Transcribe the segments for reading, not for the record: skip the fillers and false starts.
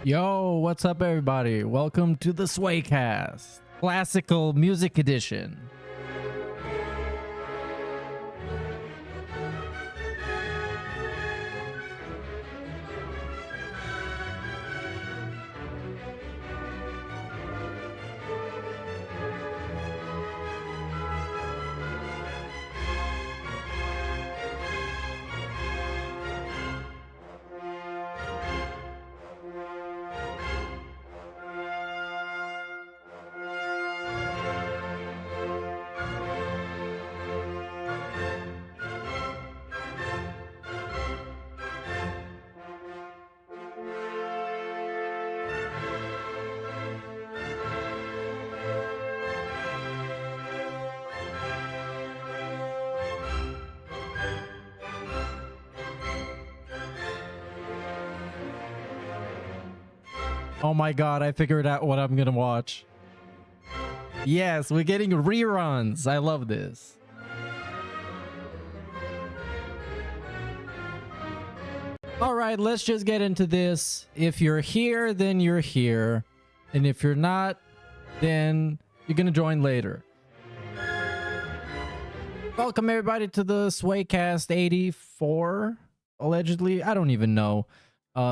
Yo, what's up everybody? Welcome to the Swaycast, classical music edition. Oh my god, I figured out what I'm gonna watch. Yes, we're getting reruns. I love this. Alright, let's just get into this. If you're here, then you're here. And if you're not, then you're gonna join later. Welcome everybody to the Swaycast 84, allegedly. I don't even know.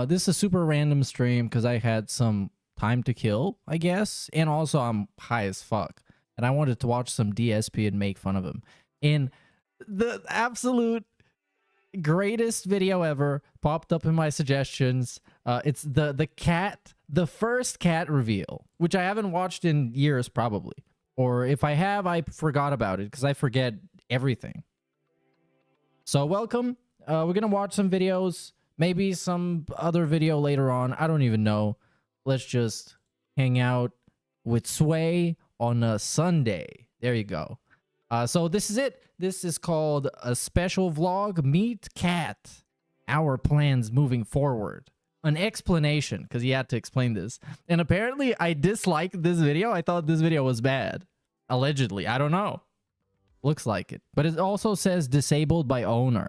This is a super random stream because I had some time to kill, I guess. And also I'm high as fuck. And I wanted to watch some DSP and make fun of him. And the absolute greatest video ever popped up in my suggestions. It's the first cat reveal, which I haven't watched in years probably. Or if I have, I forgot about it because I forget everything. So welcome. We're going to watch some videos. Maybe some other video later on. I don't even know. Let's just hang out with Sway on a Sunday. There you go. So this is it. This is called a special vlog. Meet Cat. Our plans moving forward. An explanation, because he had to explain this. And apparently I disliked this video. I thought this video was bad. Allegedly. I don't know. Looks like it. But it also says disabled by owner.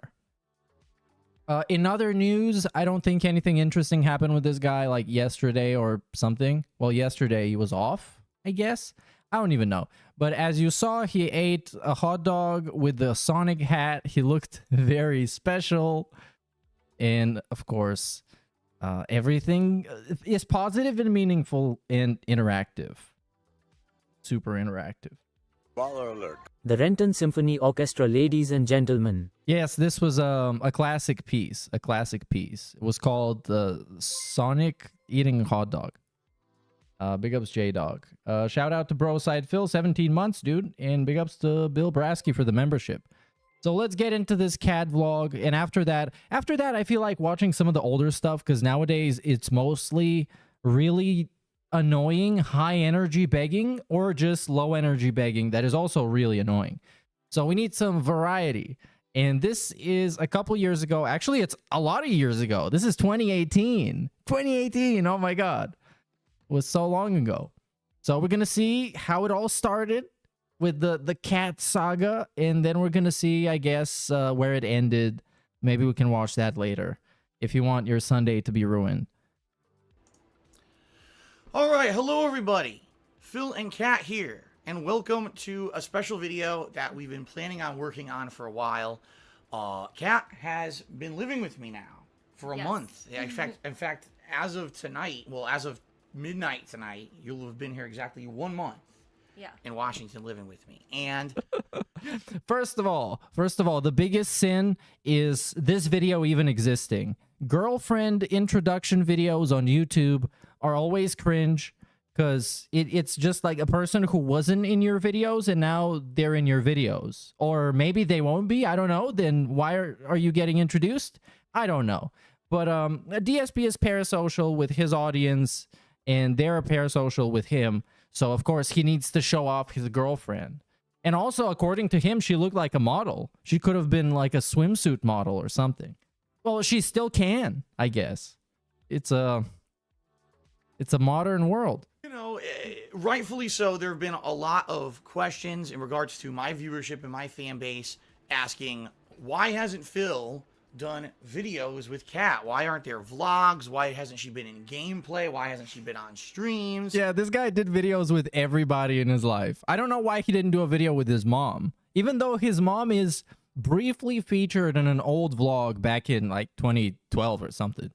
In other news, I don't think anything interesting happened with this guy like yesterday or something. Well, yesterday he was off, I guess. I don't even know. But as you saw, he ate a hot dog with the Sonic hat. He looked very special. And of course, everything is positive and meaningful and interactive. Super interactive. Baller alert. The Renton Symphony Orchestra, ladies and gentlemen. Yes, this was a classic piece. A classic piece. It was called Sonic Eating Hot Dog. Big ups J-Dog. Shout out to Broside Phil, 17 months, dude. And big ups to Bill Brasky for the membership. So let's get into this cat vlog. And after that, I feel like watching some of the older stuff because nowadays it's mostly really annoying high energy begging or just low energy begging that is also really annoying. So we need some variety. And this is a couple years ago. Actually, it's a lot of years ago. This is 2018. 2018. Oh my god. It was so long ago. So we're going to see how it all started with the cat saga. And then we're going to see, I guess, where it ended. Maybe we can watch that later if you want your Sunday to be ruined. Alright, hello everybody. Phil and Kat here, and welcome to a special video that we've been planning on working on for a while. Kat has been living with me now for a month. Yeah, in fact, as of tonight, well, as of midnight tonight, you'll have been here exactly 1 month. Yeah. In Washington living with me. And First of all, the biggest sin is this video even existing. Girlfriend introduction videos on YouTube are always cringe because it's just like a person who wasn't in your videos and now they're in your videos. Or maybe they won't be. I don't know. Then why are you getting introduced? I don't know. But DSP is parasocial with his audience and they're a parasocial with him. So, of course, he needs to show off his girlfriend. And also, according to him, she looked like a model. She could have been like a swimsuit model or something. Well, she still can, I guess. It's a modern world. you know, rightfully so, there have been a lot of questions in regards to my viewership and my fan base asking, why hasn't Phil done videos with Kat? Why aren't there vlogs? Why hasn't she been in gameplay? Why hasn't she been on streams? Yeah, this guy did videos with everybody in his life. I don't know why he didn't do a video with his mom, even though his mom is briefly featured in an old vlog back in like 2012 or something.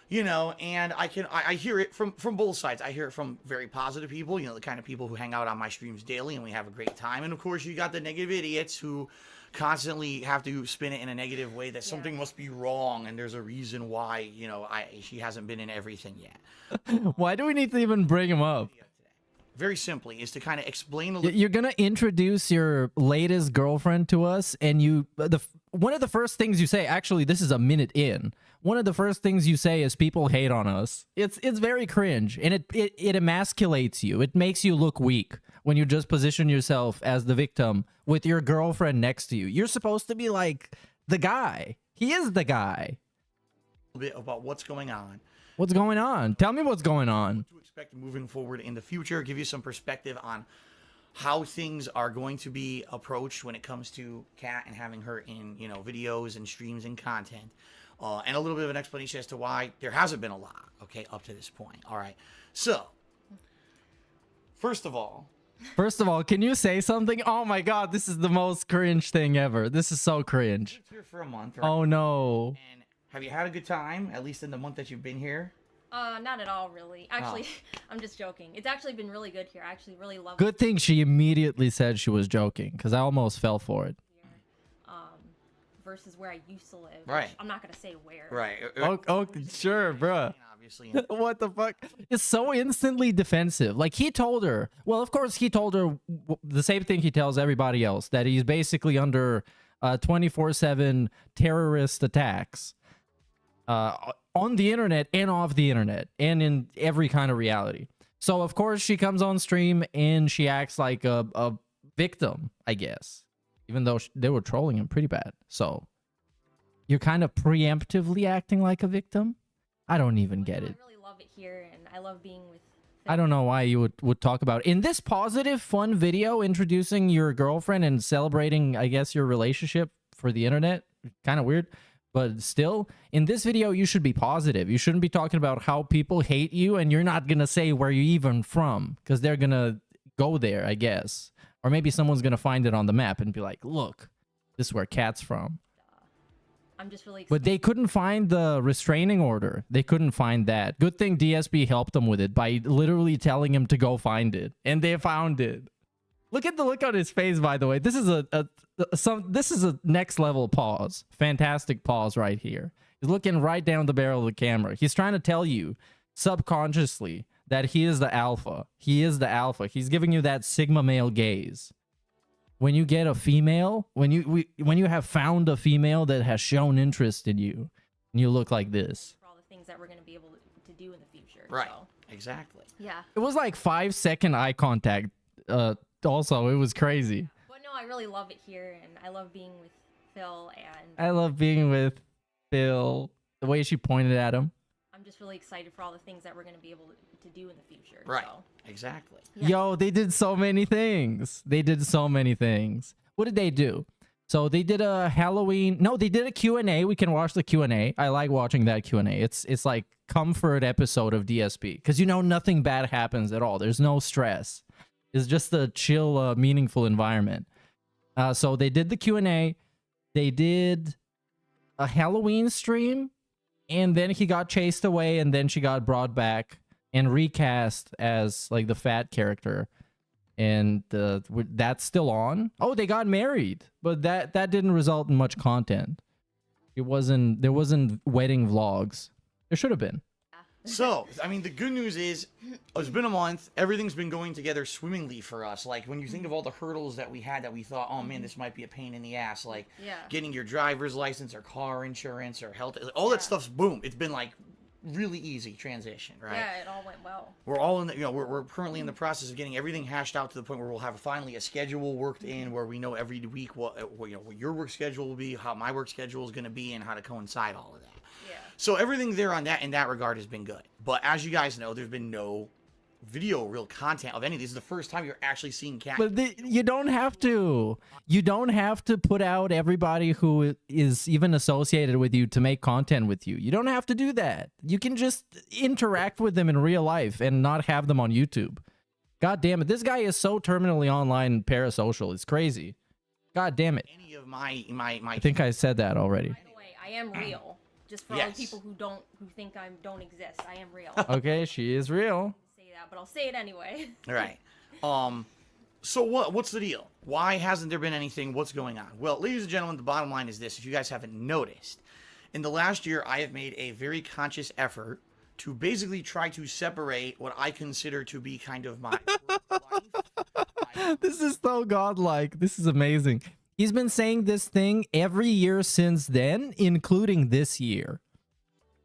You know, and I hear it from both sides. I hear it from very positive people, you know, the kind of people who hang out on my streams daily and we have a great time. And of course, you got the negative idiots who constantly have to spin it in a negative way that something must be wrong and there's a reason why, you know, she hasn't been in everything yet. Why do we need to even bring him up? Very simply is to kind of explain a little. You're gonna introduce your latest girlfriend to us, and one of the first things you say, actually, this is a minute in. One of the first things you say is people hate on us. It's very cringe, and it emasculates you. It makes you look weak when you just position yourself as the victim with your girlfriend next to you. You're supposed to be like the guy. He is the guy. A bit about what's going on. What's going on? Tell me what's going on. To expect moving forward in the future, give you some perspective on how things are going to be approached when it comes to Kat and having her in, you know, videos and streams and content, and a little bit of an explanation as to why there hasn't been a lot, okay, up to this point. All right, so first of all, can you say something? Oh my god, this is the most cringe thing ever. This is so cringe. it's here for a month, right? Oh no. And have you had a good time, at least in the month that you've been here? Not at all, really. Actually, I'm just joking. It's actually been really good here. I actually really love Good thing she immediately said she was joking, because I almost fell for it. it here. Versus where I used to live. Right. I'm not gonna say where. Right. Oh, sure, bruh. Obviously. What the fuck? It's so instantly defensive. Like, he told her, well, of course, he told her the same thing he tells everybody else, that he's basically under 24/7 terrorist attacks. On the internet and off the internet and in every kind of reality. So of course she comes on stream and she acts like a victim, I guess, even though they were trolling him pretty bad. So you're kind of preemptively acting like a victim. I don't even get it. I really love it here, and I love being with. I don't know why you would talk about it. In this positive, fun video introducing your girlfriend and celebrating, I guess, your relationship for the internet. Kind of weird. But still, in this video, you should be positive. You shouldn't be talking about how people hate you, and you're not going to say where you're even from, because they're going to go there, I guess. Or maybe someone's going to find it on the map and be like, look, this is where Kat's from. I'm just really. But they couldn't find the restraining order. They couldn't find that. Good thing DSB helped them with it by literally telling him to go find it. And they found it. Look at the look on his face, by the way. This is this is a next level pause. Fantastic pause right here. He's looking right down the barrel of the camera. He's trying to tell you subconsciously that he is the alpha. He is the alpha. He's giving you that Sigma male gaze. When you get a female, when you have found a female that has shown interest in you, and you look like this. For all the things that we're gonna be able to do in the future. Right. So, Exactly. yeah. It was like 5-second eye contact. Also, it was crazy. But no, I really love it here, and I love being with Phil, and I love being with Phil. The way she pointed at him. I'm just really excited for all the things that we're gonna be able to do in the future. Right. So. Exactly. Yeah. Yo, they did so many things. They did so many things. What did they do? So they did a Halloween. No, they did a Q&A. We can watch the Q&A. I like watching that Q&A. It's like comfort episode of DSP, because you know nothing bad happens at all. There's no stress. It's just a chill, meaningful environment. So they did the Q&A. They did a Halloween stream, and then he got chased away, and then she got brought back and recast as like the fat character. And that's still on. Oh, they got married, but that didn't result in much content. There wasn't wedding vlogs. There should have been. So, I mean, the good news is it's been a month. Everything's been going together swimmingly for us. Like, when you think of all the hurdles that we had that we thought, oh man, this might be a pain in the ass, like getting your driver's license or car insurance or health, all that stuff's boom. It's been like really easy transition, right? Yeah, it all went well. We're all in the, we're currently in the process of getting everything hashed out to the point where we'll have finally a schedule worked in, where we know every week what your work schedule will be, how my work schedule is going to be, and how to coincide all of that. Yeah. So everything there on that in that regard has been good. But as you guys know, there's been no video, real content of any. This is the first time you're actually seeing Cat. But you don't have to. You don't have to put out everybody who is even associated with you to make content with you. You don't have to do that. You can just interact with them in real life and not have them on YouTube. God damn it. This guy is so terminally online and parasocial. It's crazy. God damn it. Any of my I think I said that already. By the way, I am real. Just for all the people who think I don't exist, I am real. Okay, she is real. Say that, but I'll say it anyway. All right. So what's the deal? Why hasn't there been anything? What's going on? Well, ladies and gentlemen, the bottom line is this. If you guys haven't noticed, in the last year, I have made a very conscious effort to basically try to separate what I consider to be kind of my work life. This is so godlike. This is amazing. He's been saying this thing every year since then, including this year.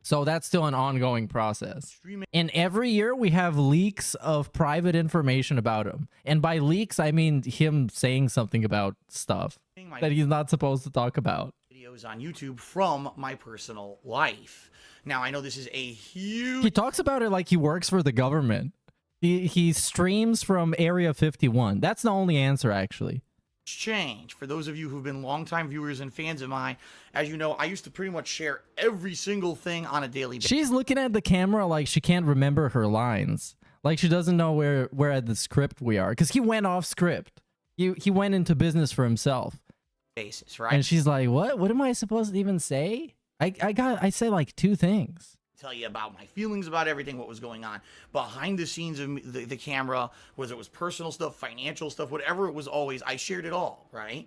So that's still an ongoing process. And every year we have leaks of private information about him. And by leaks, I mean him saying something about stuff that he's not supposed to talk about. Videos on YouTube from my personal life. Now, I know this is a huge... He talks about it like he works for the government. He streams from Area 51. That's the only answer, actually. Change. For those of you who've been longtime viewers and fans of mine, as you know, I used to pretty much share every single thing on a daily basis. She's looking at the camera like she can't remember her lines. Like she doesn't know where at the script we are. Because he went off script. He went into business for himself. Right? And she's like, what am I supposed to even say? I said like 2 things. Tell you about my feelings about everything, what was going on behind the scenes of the camera, whether it was personal stuff, financial stuff, whatever it was, always, I shared it all, right?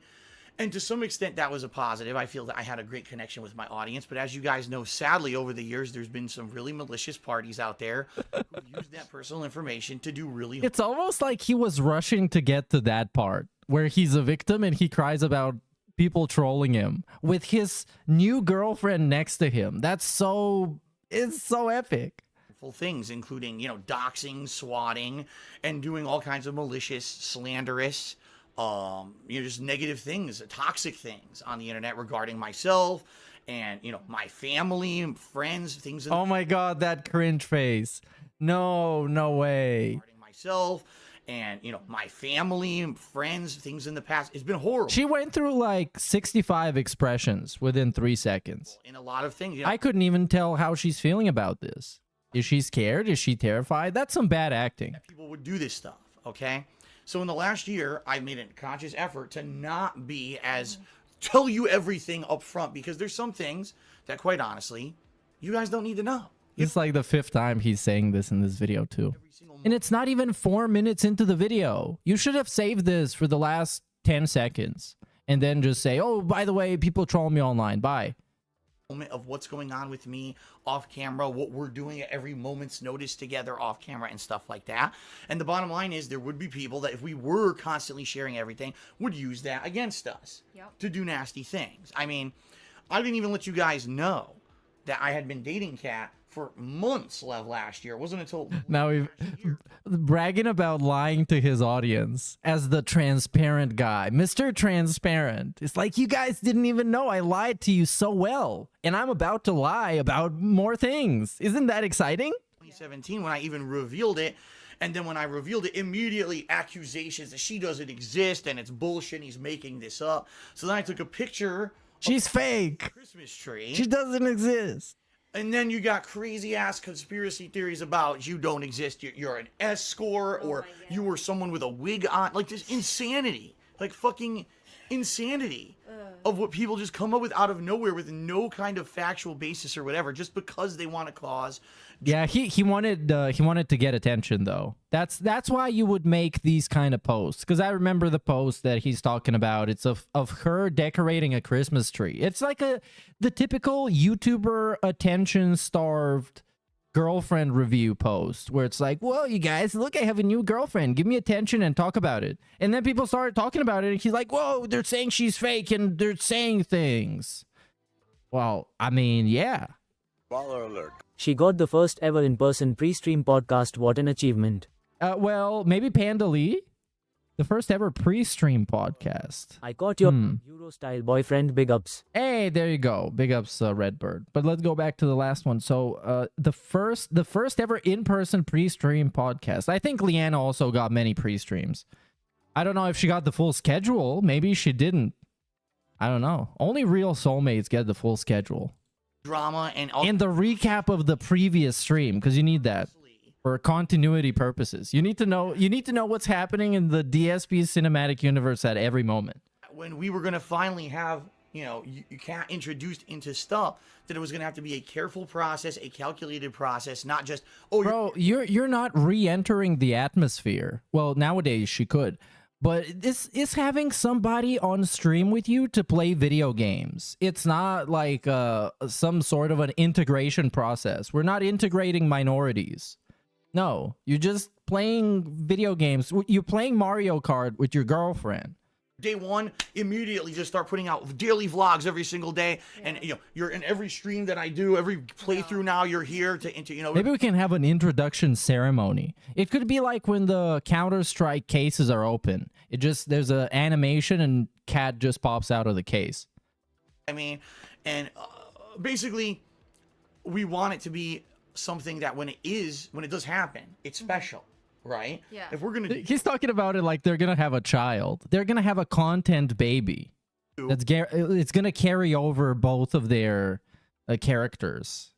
And to some extent, that was a positive. I feel that I had a great connection with my audience. But as you guys know, sadly, over the years, there's been some really malicious parties out there who used that personal information to do really... It's almost like he was rushing to get to that part where he's a victim and he cries about people trolling him with his new girlfriend next to him. That's so... It's so epic. Things, including, you know, doxing, swatting, and doing all kinds of malicious, slanderous, just negative things, toxic things on the internet regarding myself and, my family and friends, things. Oh my God, that cringe face. No way. Regarding myself and, my family and friends, things in the past. It's been horrible. She went through like 65 expressions within 3 seconds. In a lot of things. I couldn't even tell how she's feeling about this. Is she scared? Is she terrified? That's some bad acting. People would do this stuff, okay? So in the last year, I made a conscious effort to not be as tell you everything up front, because there's some things that, quite honestly, you guys don't need to know. It's like the 5th time he's saying this in this video too. And it's not even 4 minutes into the video. You should have saved this for the last 10 seconds and then just say, oh, by the way, people troll me online. Bye. Of what's going on with me off camera, what we're doing at every moment's notice together off camera and stuff like that. And the bottom line is there would be people that if we were constantly sharing everything would use that against us to do nasty things. I mean, I didn't even let you guys know that I had been dating Kat for months last year. It wasn't until now we've bragging about lying to his audience as the transparent guy, Mr. Transparent. It's like you guys didn't even know I lied to you so well, and I'm about to lie about more things. Isn't that exciting? 2017 when I even revealed it. And then when I revealed it, immediately accusations that she doesn't exist and it's bullshit and he's making this up. So then I took a picture. She's fake. Christmas tree. She doesn't exist. And then you got crazy ass conspiracy theories about you don't exist. You're an escort or you were someone with a wig on. Like this insanity. Like fucking insanity of what people just come up with out of nowhere with no kind of factual basis or whatever, just because they want to cause. Yeah, he wanted to get attention though. That's why you would make these kind of posts. Because I remember the post that he's talking about. It's of her decorating a Christmas tree. It's like the typical YouTuber attention-starved girlfriend review post where it's like, whoa, you guys, look, I have a new girlfriend. Give me attention and talk about it. And then people started talking about it, and he's like, whoa, they're saying she's fake, and they're saying things. Well, I mean, yeah. Baller alert. She got the first ever in-person pre-stream podcast. What an achievement. Well, maybe Panda Lee. The first ever pre-stream podcast. I caught your Euro-style boyfriend big ups. Hey, there you go. Big ups, Redbird. But let's go back to the last one. So, the first ever in-person pre-stream podcast. I think Leanna also got many pre-streams. I don't know if she got the full schedule. Maybe she didn't. I don't know. Only real soulmates get the full schedule. Drama and the recap of the previous stream, because you need that for continuity purposes. You need to know what's happening in the DSP cinematic universe at every moment. When we were going to finally have, you can't introduced into stuff, that it was going to have to be a careful process, a calculated process, not just, oh, bro, you're not re-entering the atmosphere. Well, nowadays she could. But this is having somebody on stream with you to play video games. It's not like some sort of an integration process. We're not integrating minorities. No, you're just playing video games. You're playing Mario Kart with your girlfriend. Day one, immediately just start putting out daily vlogs every single day, and you're in every stream that I do, every playthrough now. You're here to Maybe we can have an introduction ceremony. It could be like when the Counter-Strike cases are open. There's an animation and Cat just pops out of the case. I mean, and basically, we want it to be something that when it does happen, it's special. Right? Yeah. If we're gonna, he's talking about it like they're gonna have a child. They're gonna have a content baby. It's gonna carry over both of their characters.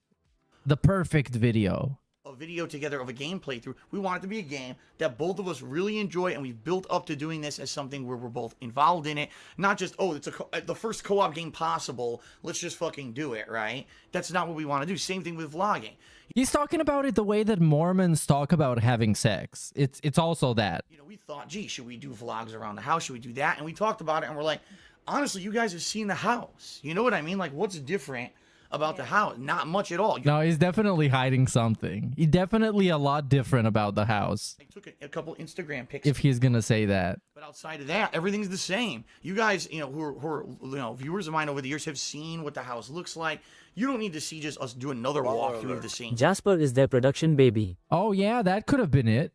The perfect video. A video together of a game playthrough. We want it to be a game that both of us really enjoy, and we've built up to doing this as something where we're both involved in it. Not just, oh, it's the first co-op game possible. Let's just fucking do it, right? That's not what we want to do. Same thing with vlogging. He's talking about it the way that Mormons talk about having sex. It's also that. We thought, gee, should we do vlogs around the house? Should we do that? And we talked about it, and we're like, honestly, you guys have seen the house. You know what I mean? Like, what's different about the house? Not much at all. No, he's definitely hiding something. He's definitely a lot different about the house. I took a couple Instagram pics. If he's gonna say that. But outside of that, everything's the same. You guys, who are viewers of mine over the years have seen what the house looks like. You don't need to see just us do another walkthrough of the scene. Jasper is their production baby. Oh yeah, that could have been it.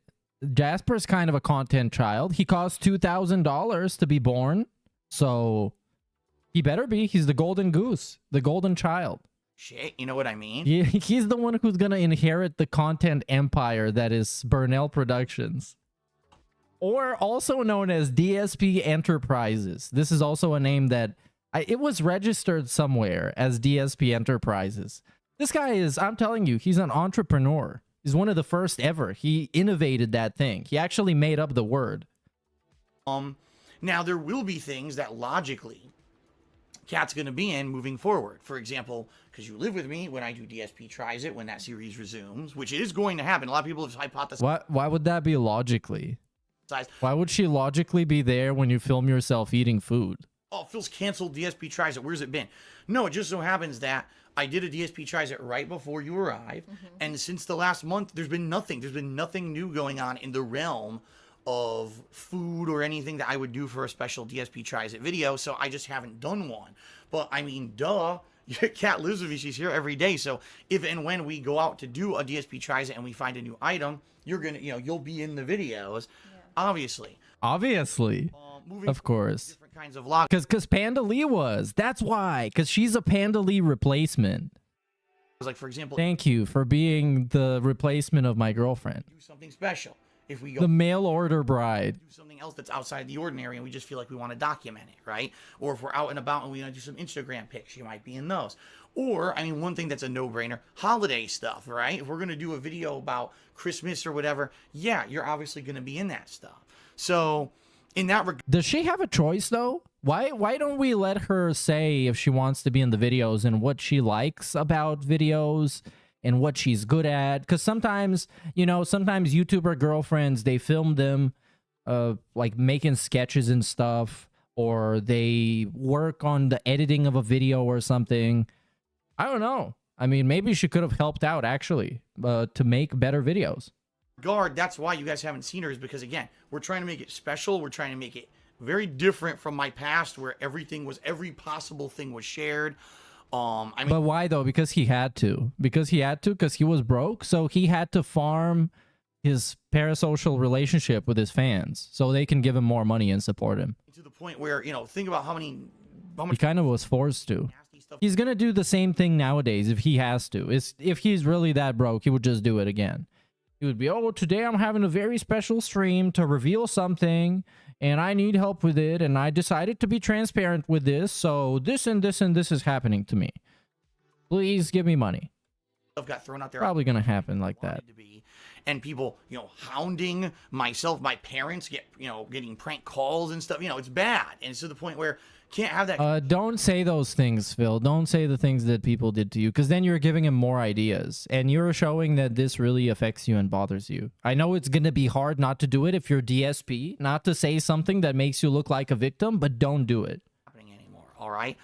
Jasper's kind of a content child. He cost $2,000 to be born, so he better be. He's the golden goose, the golden child. Shit, you know what I mean? Yeah, he's the one who's gonna inherit the content empire that is Burnell Productions, or also known as DSP Enterprises. This is also a name that it was registered somewhere as DSP Enterprises. This guy is, I'm telling you, he's an entrepreneur. He's one of the first ever. He innovated that thing. He actually made up the word. Now there will be things that logically Cat's going to be in moving forward. For example, because you live with me, when I do DSP Tries It, when that series resumes, which is going to happen. A lot of people have hypothesized. Why would that be logically? Why would she logically be there when you film yourself eating food? Oh, Phil's canceled DSP Tries It. Where's it been? No, it just so happens that I did a DSP Tries It right before you arrived. And since the last month, there's been nothing. There's been nothing new going on in the realm of food or anything that I would do for a special DSP Tries It video. So I just haven't done one. But I mean, duh. Your cat lives with me. She's here every day. So if and when we go out to do a DSP Tries It and we find a new item, you're going to, you'll be in the videos, obviously. Obviously. Of course. Different kinds of vlogs. Because Panda Lee was. That's why. Because she's a Panda Lee replacement. Like, for example, thank you for being the replacement of my girlfriend. Do something special. If we go the mail order bride, do something else that's outside the ordinary, and we just feel like we want to document it, right? Or if we're out and about and we want to do some Instagram pics, you might be in those. Or, I mean, one thing that's a no-brainer, holiday stuff, right? If we're going to do a video about Christmas or whatever, yeah, you're obviously going to be in that stuff. So, in that regard, does she have a choice though? Why don't we let her say if she wants to be in the videos and what she likes about videos and what she's good at? Because sometimes, sometimes YouTuber girlfriends, they film them like making sketches and stuff, or they work on the editing of a video or something. I don't know. I mean, maybe she could have helped out actually to make better videos. That's why you guys haven't seen her, is because, again, we're trying to make it special. We're trying to make it very different from my past, where every possible thing was shared. I mean, but why though? Because he had to. Because he was broke, so he had to farm his parasocial relationship with his fans so they can give him more money and support him. To the point where, you know, think about how He much kind of was forced to. nasty stuff. He's gonna do the same thing nowadays if he has to. If he's really that broke, he would just do it again. He would be, oh, today I'm having a very special stream to reveal something, and I need help with it, and I decided to be transparent with this, so this and this and this is happening to me. Please give me money. Stuff got thrown out there. Probably gonna happen like that. Wanted to be. And people, you know, hounding myself, my parents getting prank calls and stuff. You know, it's bad. And it's to the point where can't have that. Don't say those things, Phil. Don't say the things that people did to you, because then you're giving him more ideas, and you're showing that this really affects you and bothers you. I know it's gonna be hard not to do it if you're DSP, not to say something that makes you look like a victim, but don't do it. Happening anymore. All right.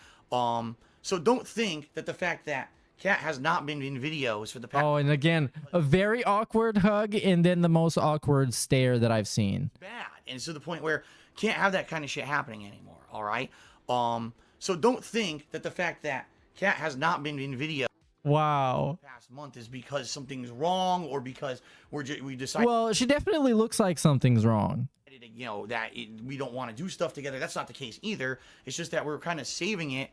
So don't think that the fact that Cat has not been in videos for the past. Oh, and again, a very awkward hug, and then the most awkward stare that I've seen. Bad. And it's to the point where can't have that kind of shit happening anymore. All right. So don't think that the fact that Cat has not been in video Wow. past month is because something's wrong or because we decided. Well, she definitely looks like something's wrong. You know that we don't want to do stuff together. That's not the case either. It's just that we're kind of saving it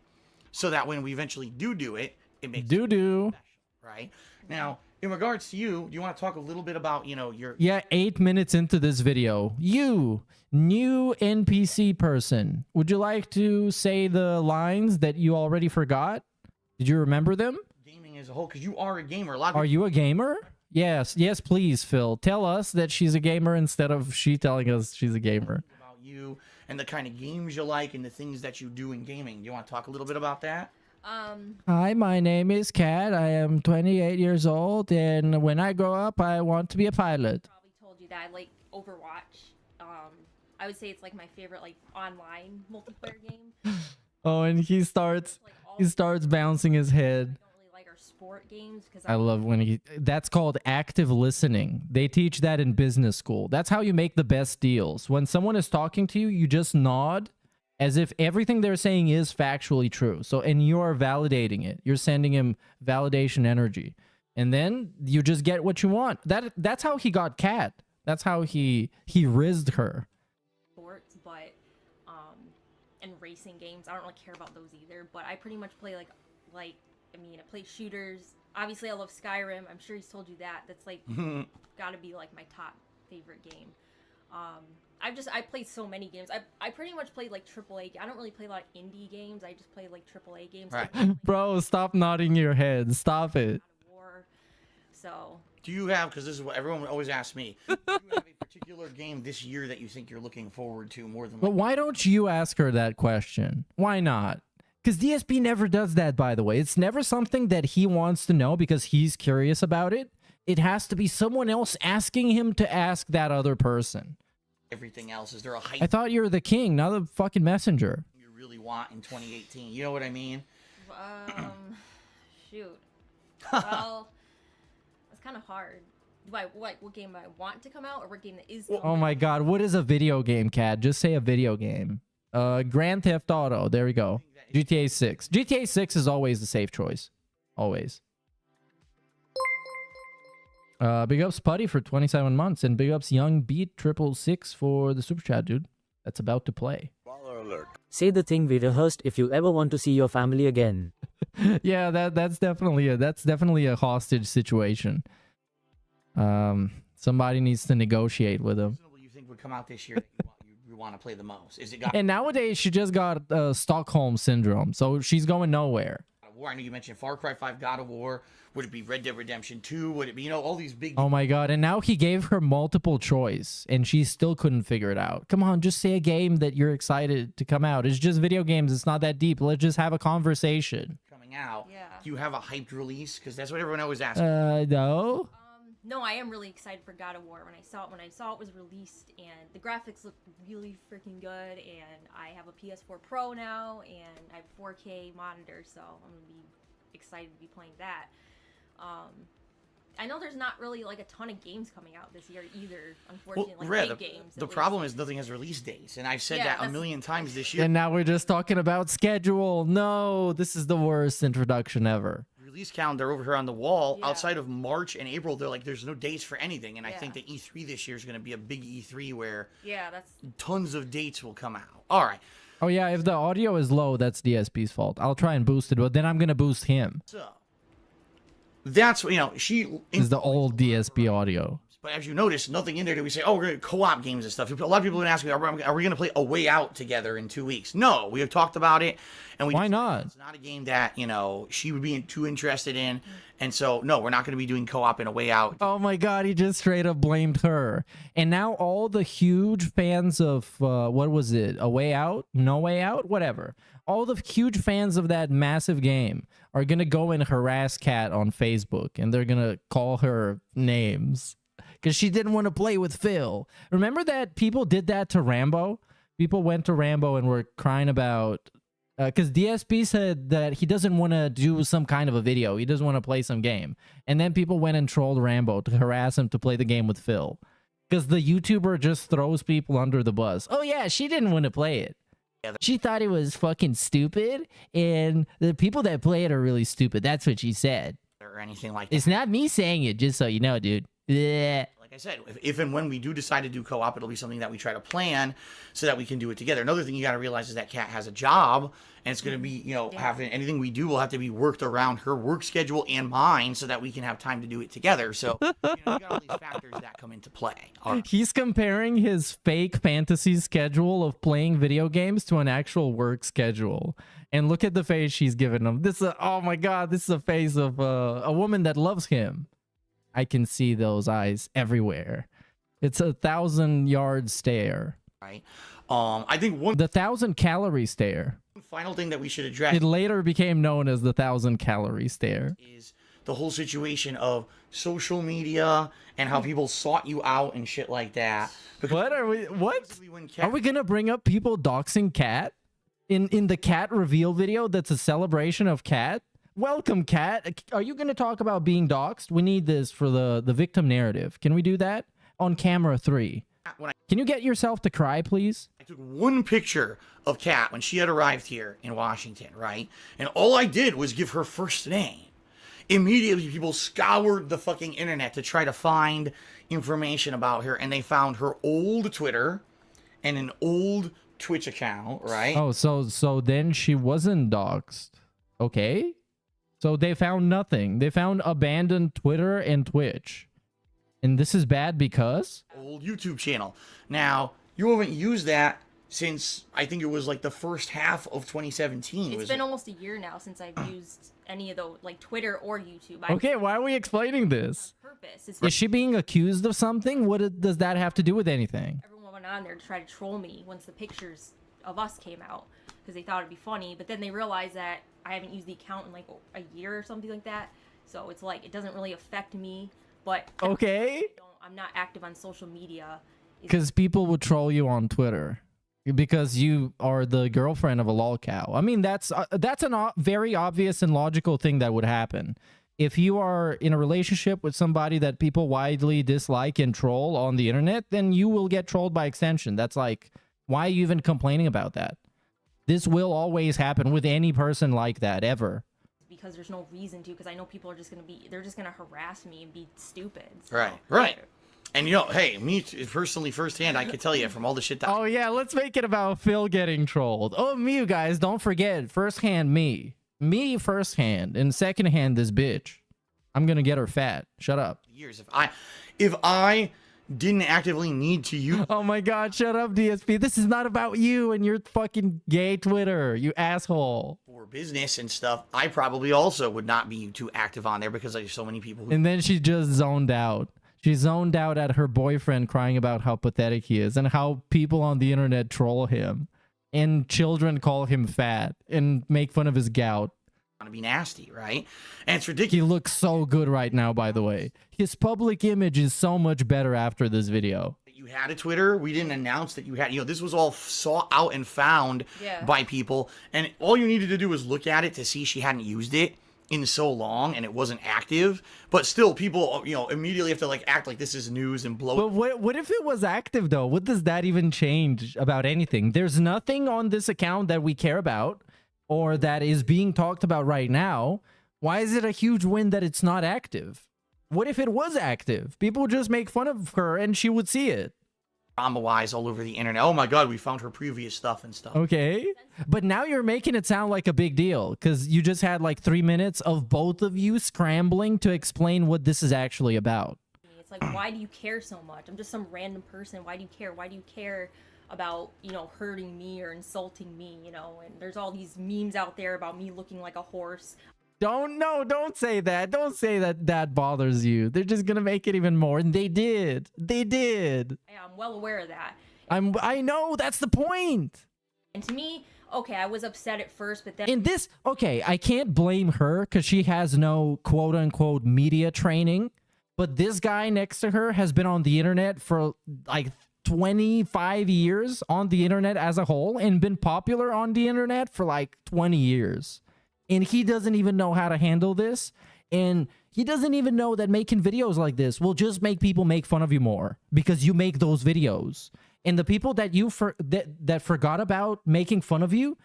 so that when we eventually do it, it makes Doo-doo. special, right? Now, in regards to you, do you want to talk a little bit about, you know, your... Yeah, 8 minutes into this video, you, new NPC person, would you like to say the lines that you already forgot? Did you remember them? gaming as a whole, because you are a gamer. A lot of Are you a gamer? Yes, yes, please, Phil. Tell us that she's a gamer instead of she telling us she's a gamer. about you and the kind of games you like and the things that you do in gaming. Do you want to talk a little bit about that? Hi, my name is Kat. I am 28 years old, and when I grow up, I want to be a pilot. Probably told you that I like Overwatch. I would say it's like my favorite like online multiplayer game. Oh, and he starts bouncing his head. I don't really like our sport games because I love when that's called active listening. They teach that in business school. That's how you make the best deals. When someone is talking to you, you just nod as if everything they're saying is factually true. So, and you're validating it. You're sending him validation energy. And then you just get what you want. That's how he got Cat. That's how he rizzed her. sports, but and racing games. I don't really care about those either. But I pretty much play I play shooters. Obviously, I love Skyrim. I'm sure he's told you that. That's like gotta be like my top favorite game. I played so many games. I pretty much played like AAA. I don't really play a lot of indie games. I just play like AAA games. Right. Bro, stop nodding your head. Stop it. War. So Do you have, because this is what everyone always asks me, do you have a particular game this year that you think you're looking forward to more than... But why don't you ask her that question? Why not? Because DSP never does that, by the way. It's never something that he wants to know because he's curious about it. It has to be someone else asking him to ask that other person. Everything else? Is there a hype I thought you were the king, not the fucking messenger. you really want in 2018? You know what I mean? shoot. Well, it's kind of hard. Do I what game I want to come out or what game that is? Oh my god, what is a video game, Cat? Just say a video game. Grand Theft Auto. There we go. GTA 6. GTA 6 is always the safe choice. Always. Big ups Putty for 27 months, and big ups Young Beat 666 for the super chat, dude. That's about to play. Say the thing we rehearsed if you ever want to see your family again. Yeah, that's definitely a hostage situation. Somebody needs to negotiate with him. What you think would come out this year that you want to play the most? Is it God And nowadays she just got Stockholm syndrome, so she's going nowhere. of War? I know you mentioned Far Cry 5, God of War. Would it be Red Dead Redemption 2? Would it be, all these big... Oh my god, and now he gave her multiple choice and she still couldn't figure it out. Come on, just say a game that you're excited to come out. It's just video games. It's not that deep. Let's just have a conversation. coming out. Yeah. Do you have a hyped release? Because that's what everyone always asks. No. No, I am really excited for God of War. When I saw it was released, and the graphics look really freaking good, and I have a PS4 Pro now, and I have 4K monitor, so I'm gonna be excited to be playing that. I know there's not really like a ton of games coming out this year either, unfortunately. Red, big games. the problem is nothing has release dates, and I've said Yeah, that a that's- million times this year. And now we're just talking about schedule. No, this is the worst introduction ever. release calendar over here on the wall, Yeah. outside of March and April, they're like, there's no dates for anything. And I Yeah. think that E3 this year is going to be a big E3 where Yeah, that's tons of dates will come out. All right. Oh yeah, if the audio is low, that's DSP's fault. I'll try and boost it, but then I'm gonna boost him. So that's, you know, she Is the old DSP audio. But as you notice, nothing in there do we say, oh, we're going to co-op games and stuff. A lot of people have been asking me, are we going to play A Way Out together in 2 weeks? No, we have talked about it. And we Why not? It's not a game that, you know, she would be too interested in. And so, no, we're not going to be doing co-op in A Way Out. Oh my god, he just straight up blamed her. And now all the huge fans of, what was it? A Way Out? No Way Out? Whatever. All the huge fans of that massive game are going to go and harass Kat on Facebook. And they're going to call her names. Because she didn't want to play with Phil. Remember that people did that to Rambo? People went to Rambo and were crying about... Because DSP said that he doesn't want to do some kind of a video. He doesn't want to play some game. And then people went and trolled Rambo to harass him to play the game with Phil. Because the YouTuber just throws people under the bus. Oh yeah, she didn't want to play it. She thought it was fucking stupid. And the people that play it are really stupid. That's what she said. Or anything like that. It's not me saying it, just so you know, dude. Yeah. Like I said, if and when we do decide to do co-op, it'll be something that we try to plan so that we can do it together. Another thing you got to realize is that Kat has a job, and it's going to be, you know, having anything we do will have to be worked around her work schedule and mine so that we can have time to do it together. So, you know, you got all these factors that come into play. All right. He's comparing his fake fantasy schedule of playing video games to an actual work schedule. And look at the face she's giving him. This is oh my god, this is a face of a woman that loves him. I can see those eyes everywhere. It's 1,000-yard stare. Right. I think one The 1,000-calorie stare. final thing that we should address It later became known as the 1,000-calorie stare. is the whole situation of social media and how people sought you out and shit like that. Because What are we? What? basically when Kat- Are we gonna bring up people doxing Kat in the Cat reveal video? That's a celebration of Kat. Welcome, Kat. Are you gonna talk about being doxed? We need this for the victim narrative. Can we do that on camera 3? when Can you get yourself to cry, please? I took one picture of Kat when she had arrived here in Washington, right? And all I did was give her first name. Immediately, people scoured the fucking internet to try to find information about her, and they found her old Twitter and an old Twitch account, right? Oh, so then she wasn't doxed. Okay. So they found nothing. They found abandoned Twitter and Twitch. And this is bad because? Old YouTube channel. Now, you haven't used that since I think it was like the first half of 2017. it's been almost a year now since I've used any of those, like Twitter or YouTube. Okay, why are we explaining this? Purpose. It's Is she being accused of something? Does that have to do with anything? everyone went on there to try to troll me once the pictures of us came out because they thought it'd be funny, but then they realized that I haven't used the account in like a year or something like that. So it's like it doesn't really affect me, but Okay. I'm not active on social media. Because people would troll you on Twitter because you are the girlfriend of a lolcow. I mean, that's a very obvious and logical thing that would happen. If you are in a relationship with somebody that people widely dislike and troll on the internet, then you will get trolled by extension. That's like, why are you even complaining about that? This will always happen with any person like that, ever. because there's no reason to, because I know people are just they're just gonna harass me and be stupid. So. Right. And you know, hey, me personally, firsthand, I can tell you from all the shit that. Oh yeah, let's make it about Phil getting trolled. Oh, me, you guys, don't forget, firsthand me firsthand, and secondhand this bitch. I'm gonna get her fat. Shut up. Years if I didn't actively need to use Oh my god, shut up, DSP. This is not about you and your fucking gay Twitter, you asshole. for business and stuff, I probably also would not be too active on there because there's so many people who. And then she just zoned out. She zoned out at her boyfriend crying about how pathetic he is and how people on the internet troll him. And children call him fat and make fun of his gout. Want to be nasty, right? And it's ridiculous. He looks so good right now, by the way. His public image is so much better after this video. You had a Twitter. We didn't announce that you had. You know, this was all sought out and found by people, and all you needed to do was look at it to see she hadn't used it in so long and it wasn't active. But still, people, you know, immediately have to like act like this is news and blow. But what if it was active though? What does that even change about anything? There's nothing on this account that we care about or that is being talked about right now. Why is it a huge win that it's not active? What if it was active? People would just make fun of her and she would see it. Drama-wise all over the internet. Oh my god, we found her previous stuff and stuff. Okay. But now you're making it sound like a big deal because you just had like 3 minutes of both of you scrambling to explain what this is actually about. It's like, why do you care so much? I'm just some random person. Why do you care? Why do you care about, you know, hurting me or insulting me, you know? And there's all these memes out there about me looking like a horse. Don't say that. Don't say that that bothers you. They're just gonna make it even more. And they did. They did. Yeah, I'm well aware of that. I know, that's the point. And to me, okay, I was upset at first, but then In this, okay, I can't blame her because she has no quote unquote media training. But this guy next to her has been on the internet for like 25 years on the internet as a whole and been popular on the internet for like 20 years. And he doesn't even know how to handle this. And he doesn't even know that making videos like this will just make people make fun of you more because you make those videos. And the people that that forgot about making fun of you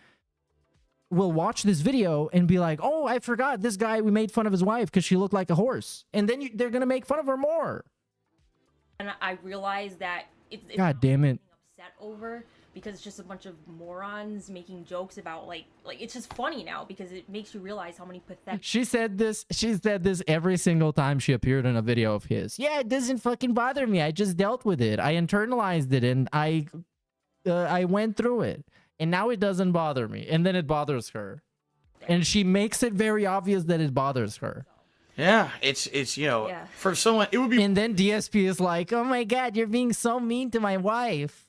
will watch this video and be like, oh, I forgot this guy, we made fun of his wife because she looked like a horse. And then they're going to make fun of her more. and I realized that it's God damn it. upset over because it's just a bunch of morons making jokes about like it's just funny now because it makes you realize how many pathetic She said this every single time she appeared in a video of his. Yeah, it doesn't fucking bother me. I just dealt with it. I internalized it and I went through it. And now it doesn't bother me. And then it bothers her. And she makes it very obvious that it bothers her. Yeah, it's you know, Yeah. for someone, it would be And then DSP is like, oh my God, you're being so mean to my wife.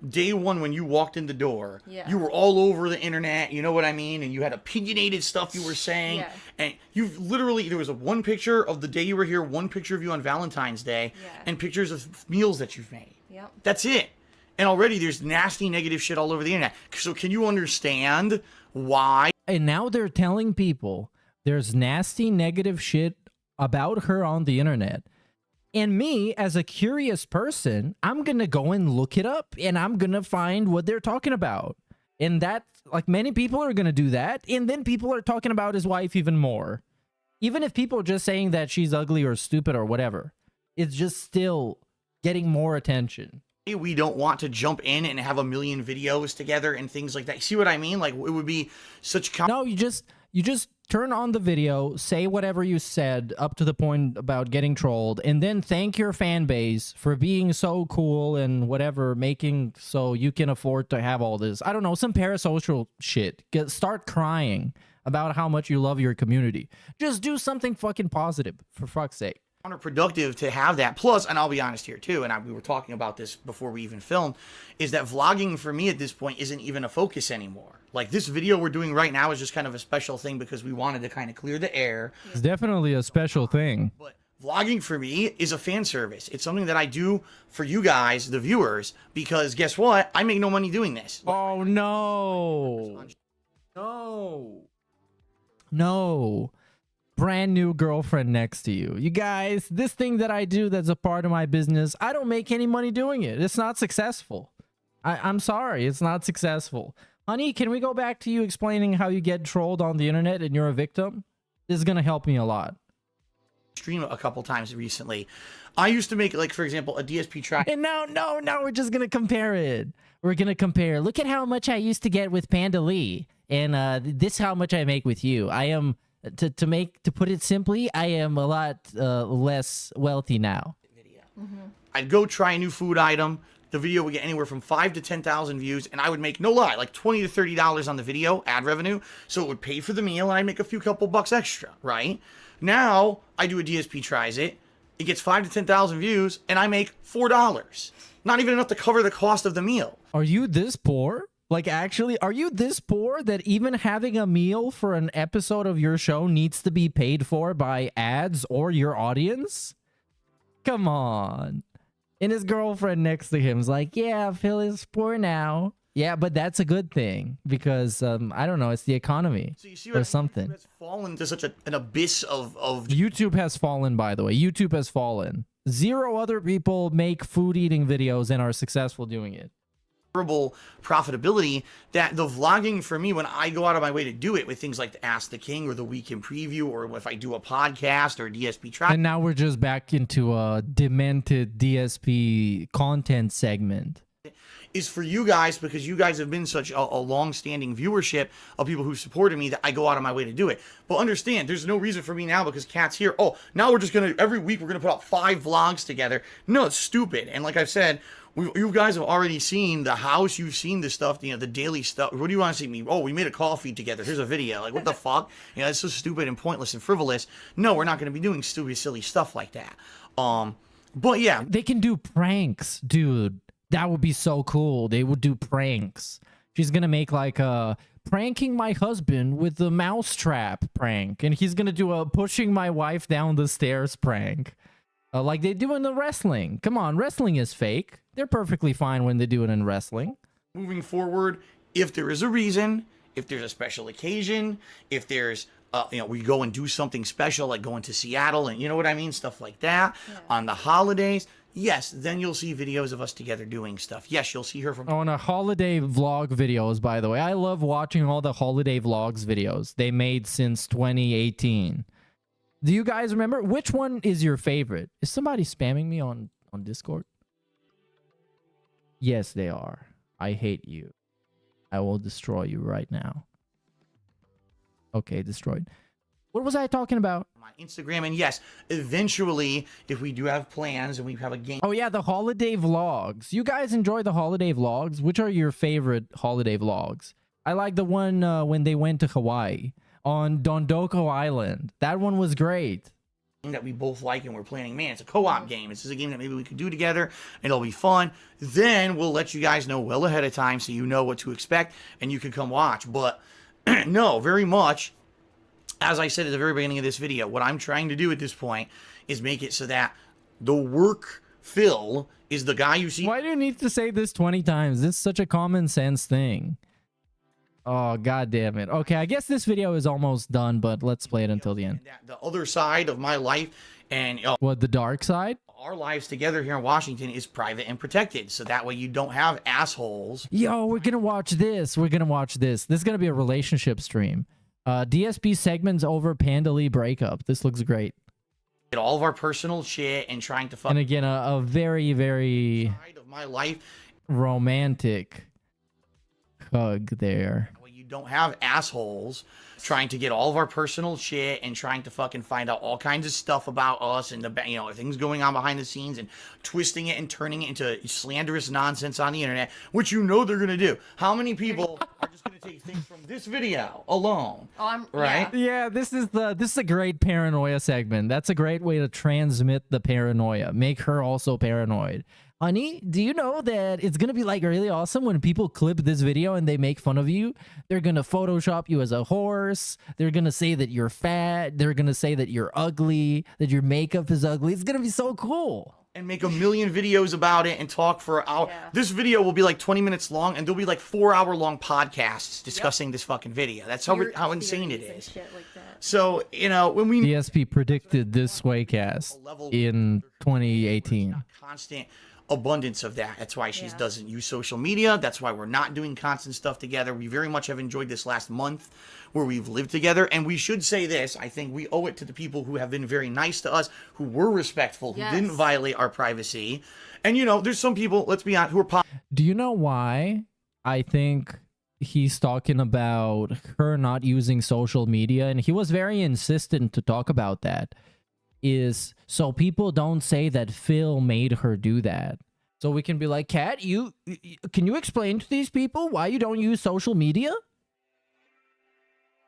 day one when you walked in the door. Yeah. You were all over the internet, you know what I mean? And you had opinionated stuff you were saying. Yeah. And you've literally, there was one picture of the day you were here, one picture of you on Valentine's Day, Yeah. and pictures of meals that you've made. Yep. That's it. And already there's nasty negative shit all over the internet. So can you understand why? And now they're telling people there's nasty negative shit about her on the internet. And me, as a curious person, I'm going to go and look it up and I'm going to find what they're talking about. And that, like, many people are going to do that. And then people are talking about his wife even more. Even if people are just saying that she's ugly or stupid or whatever, it's just still getting more attention. We don't want to jump in and have a million videos together and things like that. You see what I mean? Like, it would be such... No, you just turn on the video, say whatever you said up to the point about getting trolled, and then thank your fan base for being so cool and whatever, making so you can afford to have all this. I don't know, some parasocial shit. Start crying about how much you love your community. Just do something fucking positive, for fuck's sake. Counterproductive to have that. Plus, and I'll be honest here too, and we were talking about this before we even filmed, is that vlogging for me at this point isn't even a focus anymore. Like, this video we're doing right now is just kind of a special thing because we wanted to kind of clear the air. It's definitely a special thing. But vlogging for me is a fan service. It's something that I do for you guys, the viewers, because guess what? I make no money doing this. Oh, no. No. Brand new girlfriend next to you. You guys, this thing that I do that's a part of my business, I don't make any money doing it. It's not successful. I'm sorry, it's not successful. Honey, can we go back to you explaining how you get trolled on the internet and you're a victim? This is going to help me a lot. Stream a couple times recently. I used to make, like, for example, a DSP track. And no, we're just going to compare it. We're going to compare. Look at how much I used to get with Panda Lee. And this how much I make with you. I am... To put it simply, I am a lot less wealthy now. I'd go try a new food item. The video would get anywhere from 5,000 to 10,000 views, and I would make, no lie, like $20 to $30 on the video, ad revenue, so it would pay for the meal, and I'd make a couple bucks extra, right? Now, I do a DSP tries it, it gets 5,000 to 10,000 views, and I make $4. Not even enough to cover the cost of the meal. Are you this poor? Like, actually, are you this poor that even having a meal for an episode of your show needs to be paid for by ads or your audience? Come on. And his girlfriend next to him is like, yeah, Phil is poor now. Yeah, but that's a good thing because, I don't know, it's the economy So you see or what something. YouTube has fallen to such an abyss of YouTube has fallen, by the way. YouTube has fallen. 0 other people make food eating videos and are successful doing it. terrible profitability that the vlogging for me, when I go out of my way to do it with things like the Ask the King or the Weekend Preview, or if I do a podcast or a DSP track, And now we're just back into a demented DSP content segment. is for you guys, because you guys have been such a long-standing viewership of people who supported me that I go out of my way to do it. But understand, there's no reason for me now because Kat's here. Oh, now we're just gonna, every week we're gonna put out 5 vlogs together. No, it's stupid. And like I've said, you guys have already seen the house. You've seen the stuff, the daily stuff. What do you want to see me? Oh, we made a call feed together. Here's a video. Like, what the fuck? It's so stupid and pointless and frivolous. No, we're not going to be doing stupid, silly stuff like that. But yeah. They can do pranks, dude. That would be so cool. They would do pranks. She's going to make like a pranking my husband with the mousetrap prank. And he's going to do a pushing my wife down the stairs prank. Like they do in the wrestling. Come on, wrestling is fake. They're perfectly fine when they do it in wrestling. Moving forward, if there is a reason, if there's a special occasion, if there's, we go and do something special, like going to Seattle and you know what I mean? Stuff like that. Yeah. On the holidays, yes, then you'll see videos of us together doing stuff. Yes, you'll see her from... On a holiday vlog videos, by the way. I love watching all the holiday vlogs videos they made since 2018. Do you guys remember? Which one is your favorite? Is somebody spamming me on Discord? Yes, they are. I hate you. I will destroy you right now. Okay, destroyed. What was I talking about? My Instagram, and yes, eventually, if we do have plans and we have a game... Oh yeah, the holiday vlogs. You guys enjoy the holiday vlogs? Which are your favorite holiday vlogs? I like the one when they went to Hawaii. On Dondoko Island. That one was great. That we both like and we're planning, man, it's a co-op game. This is a game that maybe we could do together and it'll be fun. Then we'll let you guys know well ahead of time so you know what to expect and you can come watch. But no, very much, as I said at the very beginning of this video, what I'm trying to do at this point is make it so that the work Phil is the guy you see. Why do you need to say this 20 times? This is such a common sense thing. Oh, god damn it. Okay, I guess this video is almost done, but let's play it until the end. The other side of my life and... what, the dark side? Our lives together here in Washington is private and protected, so that way you don't have assholes. Yo, we're gonna watch this. We're gonna watch this. This is gonna be a relationship stream. DSP segments over Pandali breakup. This looks great. Get all of our personal shit and trying to fuck... And again, a very, very... side of my life. Romantic... hug there. You don't have assholes trying to get all of our personal shit and trying to fucking find out all kinds of stuff about us and the things going on behind the scenes and twisting it and turning it into slanderous nonsense on the internet, which they're gonna do. How many people are just gonna take things from this video alone? Right? Yeah, this is a great paranoia segment. That's a great way to transmit the paranoia. Make her also paranoid. Honey, do you know that it's going to be like really awesome when people clip this video and they make fun of you? They're going to Photoshop you as a horse. They're going to say that you're fat. They're going to say that you're ugly, that your makeup is ugly. It's going to be so cool. And make a million videos about it and talk for an hour. Yeah. This video will be like 20 minutes long and there'll be like 4-hour-long podcasts discussing this fucking video. That's how insane it is. Like so, when we... DSP predicted this Swaycast in 2018. Constant abundance of that. That's why she doesn't use social media. That's why we're not doing constant stuff together. We very much have enjoyed this last month where we've lived together. And we should say this, I think we owe it to the people who have been very nice to us, who were respectful, who didn't violate our privacy. And there's some people, let's be honest, who are... Do you know why I think he's talking about her not using social media? And he was very insistent to talk about that. Is so people don't say that Phil made her do that. So we can be like, Kat, can you explain to these people why you don't use social media?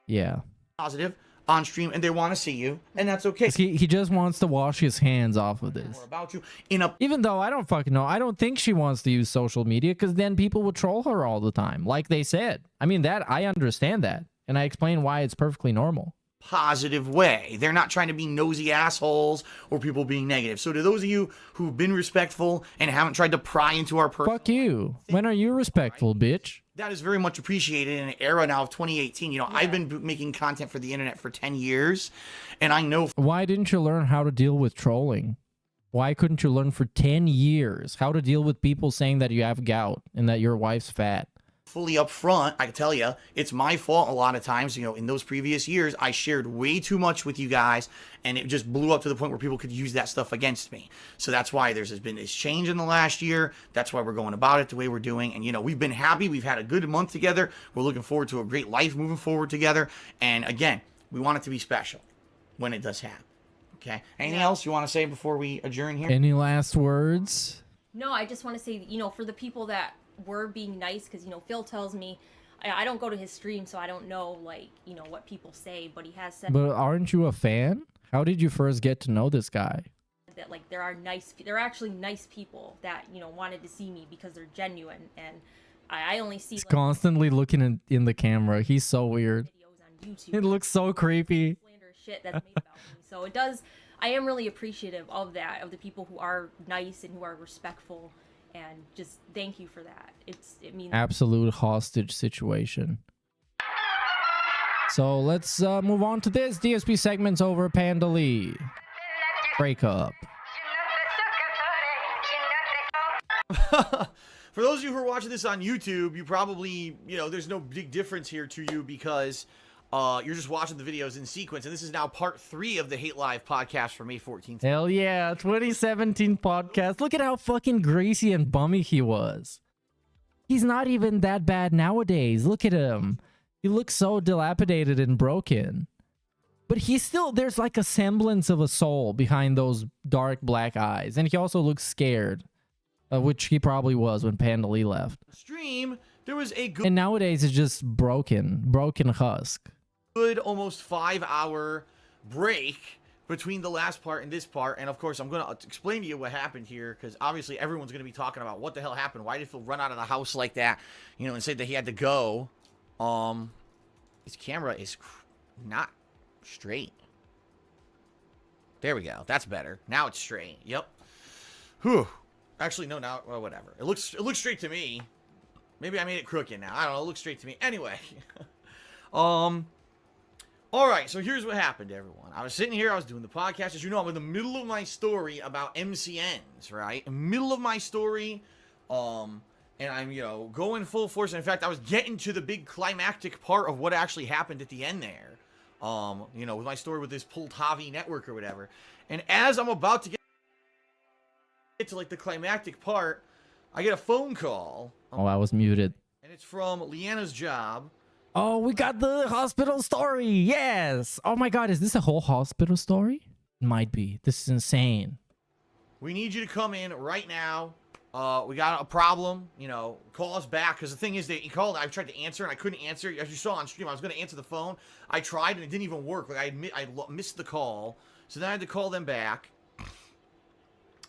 Yeah. Positive on stream and they want to see you, and that's okay. He just wants to wash his hands off of this. More about you even though I don't fucking know. I don't think she wants to use social media because then people would troll her all the time, like they said. I mean, that I understand that, and I explain why it's perfectly normal. Positive way. They're not trying to be nosy assholes or people being negative. So to those of you who've been respectful and haven't tried to pry into our personal... Fuck you. When are you respectful, bitch? That is very much appreciated in an era now of 2018. I've been making content for the internet for 10 years, and I know... Why didn't you learn how to deal with trolling? Why couldn't you learn for 10 years how to deal with people saying that you have gout and that your wife's fat? Fully up front, I can tell you, it's my fault a lot of times. You know, in those previous years, I shared way too much with you guys, and it just blew up to the point where people could use that stuff against me. So that's why there's been this change in the last year. That's why we're going about it the way we're doing. And, you know, we've been happy. We've had a good month together. We're looking forward to a great life moving forward together. And again, we want it to be special when it does happen. Okay. Anything else you want to say before we adjourn here? Any last words? No, I just want to say, you know, for the people that were being nice, because, you know, Phil tells me, I don't go to his stream, so I don't know, like, you know, what people say, but he has said But aren't you a fan? How did you first get to know this guy? that, like, there are actually nice people that, you know, wanted to see me because they're genuine, and I only see, He's like, constantly looking in the camera. He's so weird. videos on YouTube. It looks so creepy. Slanderous shit that's made about me. So it does, I am really appreciative of that, of the people who are nice and who are respectful. And just thank you for that. It means Absolute hostage situation. So let's move on to this. DSP segment's over. Panda Lee. Breakup. For those of you who are watching this on YouTube, you probably, you know, there's no big difference here to you because you're just watching the videos in sequence. And this is now part 3 of the Hate Live podcast for May 14th. Hell yeah. 2017 podcast. Look at how fucking greasy and bummy he was. He's not even that bad nowadays. Look at him. He looks so dilapidated and broken. But he's still, there's like a semblance of a soul behind those dark black eyes. And he also looks scared. Which he probably was when Panda Lee left. Stream, there was a good... And nowadays it's just broken husk. Almost 5-hour break between the last part and this part, and of course I'm going to explain to you what happened here, because obviously everyone's going to be talking about what the hell happened. Why did Phil run out of the house like that, you know, and said that he had to go. His camera is not straight. There we go. That's better. Now it's straight. Yep. Whew. Actually, no. Now, well, whatever. It looks straight to me. Maybe I made it crooked now. I don't know. It looks straight to me. Anyway. All right, so here's what happened, everyone. I was sitting here, I was doing the podcast. As you know, I'm in the middle of my story about MCNs, right? In the middle of my story, and I'm, you know, going full force. And in fact, I was getting to the big climactic part of what actually happened at the end there, you know, with my story with this Poltavi network or whatever. And as I'm about to get to, like, the climactic part, I get a phone call. Oh, I was muted. And it's from Leanna's job. Oh, we got the hospital story. Yes. Oh my God. Is this a whole hospital story? It might be. This is insane. We need you to come in right now. We got a problem. You know, call us back. Because the thing is that he called. I tried to answer and I couldn't answer. As you saw on stream, I was going to answer the phone. I tried and it didn't even work. Like I missed the call. So then I had to call them back.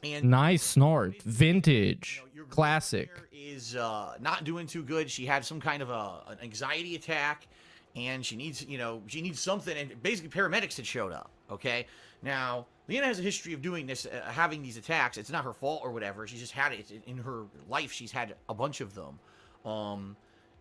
And nice snort. Vintage. You know, your classic. is not doing too good. She had some kind of an anxiety attack, and she needs, you know, she needs something. And basically, paramedics had showed up. Okay, now Leanna has a history of doing this, having these attacks. It's not her fault or whatever. She just had it in her life. She's had a bunch of them,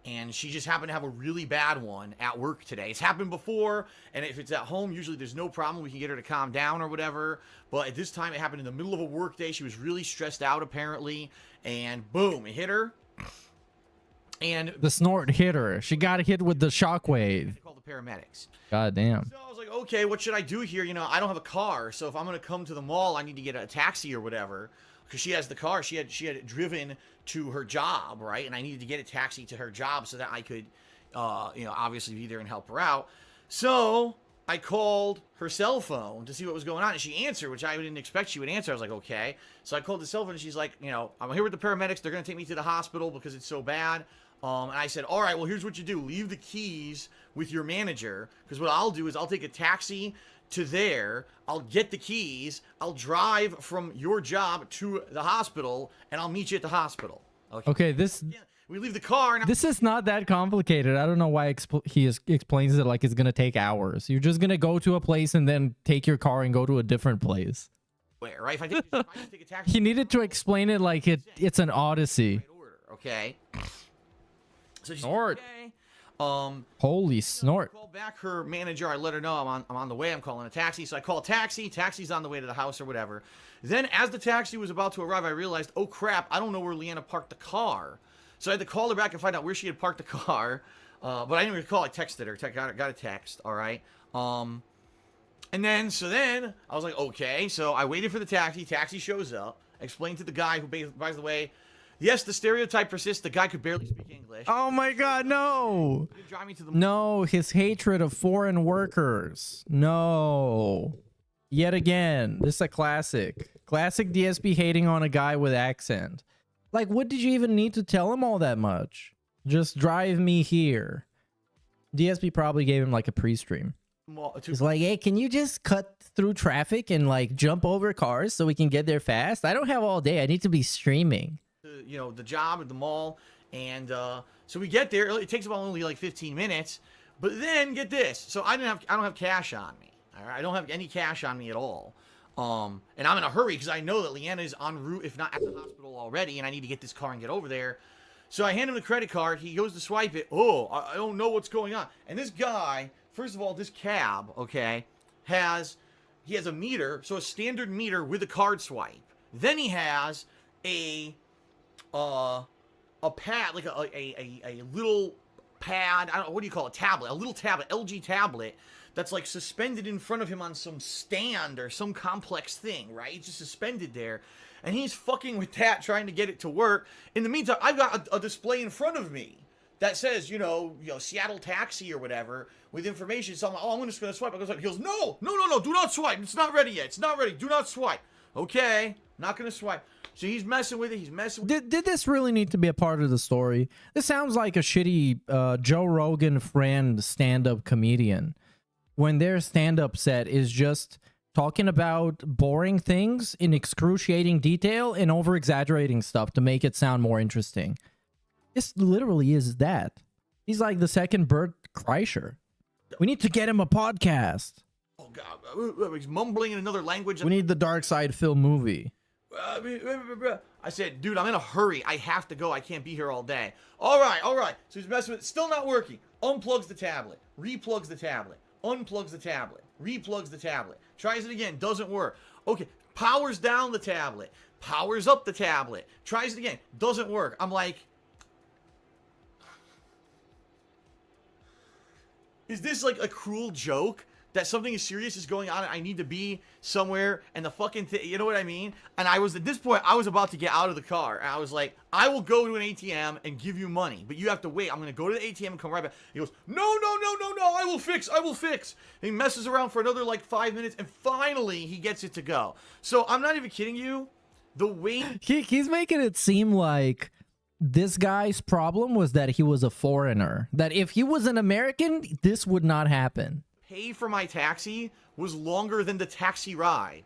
and she just happened to have a really bad one at work today. It's happened before, and if it's at home, usually there's no problem. We can get her to calm down or whatever. But at this time, it happened in the middle of a work day. She was really stressed out, apparently, and boom, it hit her. And the snort hit her. She got hit with the shockwave. They called the paramedics. God damn. So I was like, okay, what should I do here? You know, I don't have a car, so if I'm gonna come to the mall, I need to get a taxi or whatever. Because she has the car. She had driven to her job, right? And I needed to get a taxi to her job so that I could, you know, obviously be there and help her out. So I called her cell phone to see what was going on, and she answered, which I didn't expect she would answer. I was like, okay. So I called the cell phone, and she's like, you know, I'm here with the paramedics. They're gonna take me to the hospital because it's so bad. And I said, all right, well, here's what you do. Leave the keys with your manager, because what I'll do is I'll take a taxi to there. I'll get the keys. I'll drive from your job to the hospital, and I'll meet you at the hospital. Okay, this... Yeah, we leave the car. And this is not that complicated. I don't know why he explains it like it's going to take hours. You're just going to go to a place and then take your car and go to a different place. Where, right? If I just take a taxi... He needed to explain it like it's an odyssey. Right order, okay? So she's Snort. okay. Holy snort. Call back her manager. I let her know I'm on the way. I'm calling a taxi. So I call a taxi. Taxi's on the way to the house or whatever. Then as the taxi was about to arrive, I realized, oh crap, I don't know where Leanna parked the car. So I had to call her back and find out where she had parked the car. But I didn't recall. I texted her. Got a text. All right. And then I was like, okay. So I waited for the taxi. Taxi shows up. Explained to the guy who, by the way, yes, the stereotype persists. The guy could barely speak English. Oh my God, no. He drive me to the No, his hatred of foreign workers. No. Yet again, this is a classic. Classic DSP hating on a guy with accent. Like, what did you even need to tell him all that much? Just drive me here. DSP probably gave him like a pre-stream. He's like, hey, can you just cut through traffic and like jump over cars so we can get there fast? I don't have all day. I need to be streaming. You know, the job at the mall. And so we get there. It takes about only like 15 minutes. But then get this. So I don't have cash on me. All right? I don't have any cash on me at all. And I'm in a hurry because I know that Leanna is en route, if not at the hospital already, and I need to get this car and get over there. So I hand him the credit card. He goes to swipe it. Oh, I don't know what's going on. And this guy, first of all, this cab, okay, he has a meter, so a standard meter with a card swipe. Then he has a pad, like a little pad. I don't know, what do you call it? Tablet, a little tablet, LG tablet. That's like suspended in front of him on some stand or some complex thing, right? It's just suspended there. And he's fucking with that, trying to get it to work. In the meantime, I've got a display in front of me that says, you know, Seattle Taxi or whatever with information. So I'm like, oh, I'm just going to swipe. He goes, no, do not swipe. It's not ready yet. It's not ready. Do not swipe. Okay, not going to swipe. So he's messing with it. Did this really need to be a part of the story? This sounds like a shitty Joe Rogan friend stand-up comedian. When their stand-up set is just talking about boring things in excruciating detail and over-exaggerating stuff to make it sound more interesting. This literally is that. He's like the second Bert Kreischer. We need to get him a podcast. Oh, God. He's mumbling in another language. We need the Dark Side Phil movie. I said, dude, I'm in a hurry. I have to go. I can't be here all day. All right. So he's messing with it. Still not working. Unplugs the tablet. Replugs the tablet. Unplugs the tablet. Replugs the tablet. Tries it again. Doesn't work. Okay. Powers down the tablet. Powers up the tablet. Tries it again. Doesn't work. I'm like, is this like a cruel joke that something serious is going on and I need to be somewhere and the fucking thing, you know what I mean? And I was, at this point, I was about to get out of the car. And I was like, I will go to an ATM and give you money, but you have to wait. I'm going to go to the ATM and come right back. He goes, no, I will fix. And he messes around for another like 5 minutes and finally he gets it to go. So I'm not even kidding you. The wait. He's making it seem like this guy's problem was that he was a foreigner. That if he was an American, this would not happen. Pay for my taxi was longer than the taxi ride.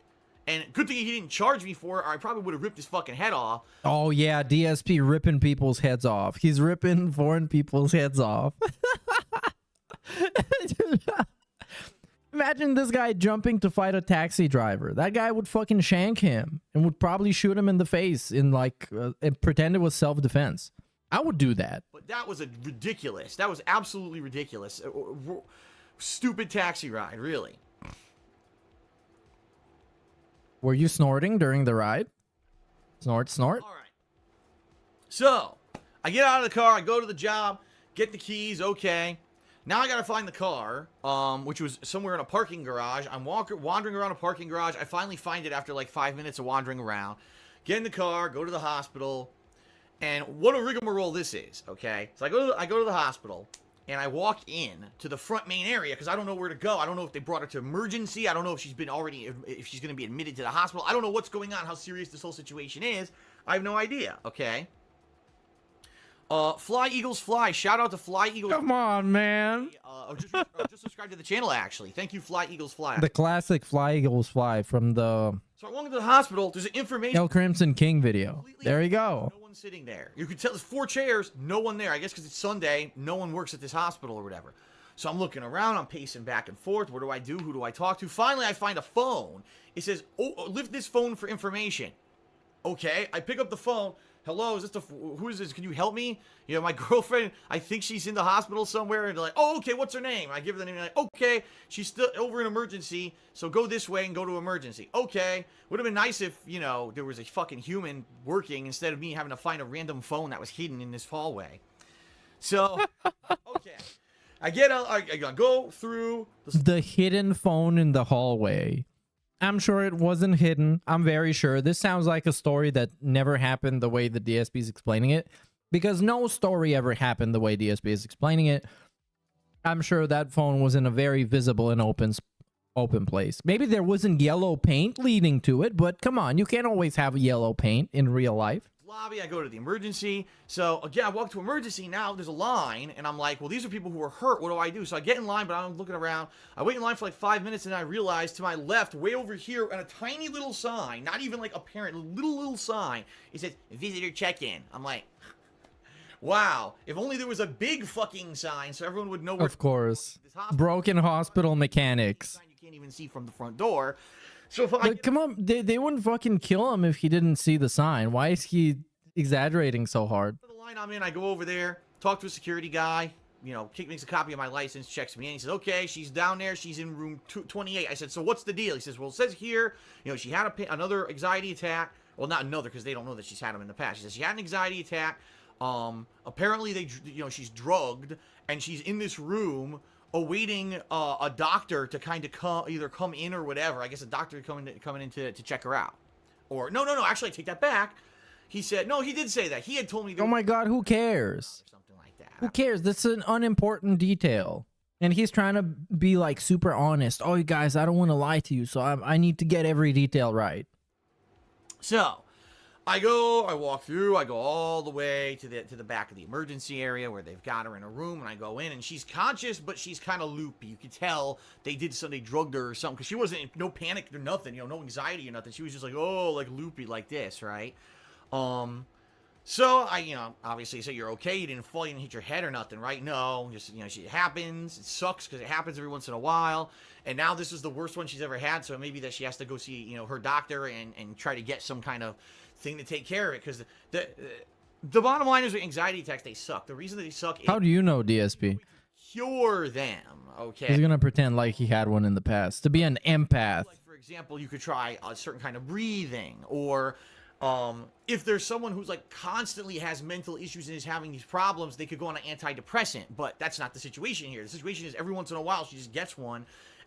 And good thing he didn't charge me for it, or I probably would have ripped his fucking head off. Oh, yeah, DSP ripping people's heads off. He's ripping foreign people's heads off. Imagine this guy jumping to fight a taxi driver. That guy would fucking shank him and would probably shoot him in the face in like and pretend it was self-defense. I would do that. But that was ridiculous. That was absolutely ridiculous. Stupid taxi ride, really. Were you snorting during the ride? Snort. All right. So, I get out of the car, I go to the job, get the keys, okay. Now I gotta find the car, which was somewhere in a parking garage. I'm wandering around a parking garage. I finally find it after like 5 minutes of wandering around. Get in the car, go to the hospital, and what a rigmarole this is, okay? So I go to the hospital. And I walk in to the front main area because I don't know where to go. I don't know if they brought her to emergency. I don't know if she's if she's going to be admitted to the hospital. I don't know what's going on, how serious this whole situation is. I have no idea, okay? Fly Eagles Fly. Shout out to Fly Eagles. Come on, man. Just subscribe to the channel, actually. Thank you, Fly Eagles Fly. The classic Fly Eagles Fly from the... So I walk into the hospital. There's an information... El Crimson King video. There you go. No one's sitting there. You could tell there's 4 chairs. No one there. I guess because it's Sunday. No one works at this hospital or whatever. So I'm looking around. I'm pacing back and forth. What do I do? Who do I talk to? Finally, I find a phone. It says, oh, lift this phone for information. Okay. I pick up the phone. hello, is this who is this? Can you help me? You know, my girlfriend, I think she's in the hospital somewhere. And they're like, oh, okay, what's her name? I give her the name. And they're like, okay, she's still over in emergency. So go this way and go to emergency. Okay. Would have been nice if, you know, there was a fucking human working instead of me having to find a random phone that was hidden in this hallway. So, okay. I go through The hidden phone in the hallway. I'm sure it wasn't hidden. I'm very sure. This sounds like a story that never happened the way the DSP is explaining it. Because no story ever happened the way DSP is explaining it. I'm sure that phone was in a very visible and open place. Maybe there wasn't yellow paint leading to it, but come on, you can't always have yellow paint in real life. lobby. I go to the emergency. So again, I walk to emergency. Now there's a line, and I'm like, well, these are people who are hurt. What do I do? So I get in line, but I'm looking around. I wait in line for like 5 minutes, and I realize to my left, way over here, on a tiny little sign, not even like apparent, little sign, it says visitor check-in. I'm like, wow, if only there was a big fucking sign so everyone would know where. Of course. This hospital. Broken hospital mechanics. You can't even see from the front door. So if I But come on, they wouldn't fucking kill him if he didn't see the sign. Why is he exaggerating so hard? the line I'm in, I go over there, talk to a security guy. You know, makes a copy of my license, checks me in. He says, okay, she's down there. She's in room 28. I said, so what's the deal? He says, well, it says here, you know, she had another anxiety attack. Well, not another, because they don't know that she's had them in the past. She says she had an anxiety attack. Apparently, she's drugged, and she's in this room awaiting a doctor to kind of either come in or whatever. I guess a doctor coming in to check her out. Or, no. Actually, I take that back. He said, no, he did say that. He had told me. Oh my God, who cares? Something like that. Who cares? That's an unimportant detail. And he's trying to be like super honest. Oh, you guys, I don't want to lie to you, so I need to get every detail right. So, I walk through, I go all the way to the back of the emergency area where they've got her in a room, and I go in, and she's conscious, but she's kind of loopy. You can tell they drugged her or something, because she wasn't, no panic or nothing, you know, no anxiety or nothing. She was just like, oh, like loopy like this, right? So I, obviously say you're okay, you didn't fall, you didn't hit your head or nothing, right? No, just, it happens, it sucks because it happens every once in a while, and now this is the worst one she's ever had, so maybe that she has to go see, her doctor and try to get some kind of thing to take care of it, because the bottom line is with anxiety attacks, they suck. The reason that they suck is How do you know, DSP? cure them, okay? He's gonna pretend like he had one in the past. To be an empath. Like, for example, you could try a certain kind of breathing, or if there's someone who's like constantly has mental issues and is having these problems, they could go on an antidepressant, but that's not the situation here. The situation is every once in a while she just gets one,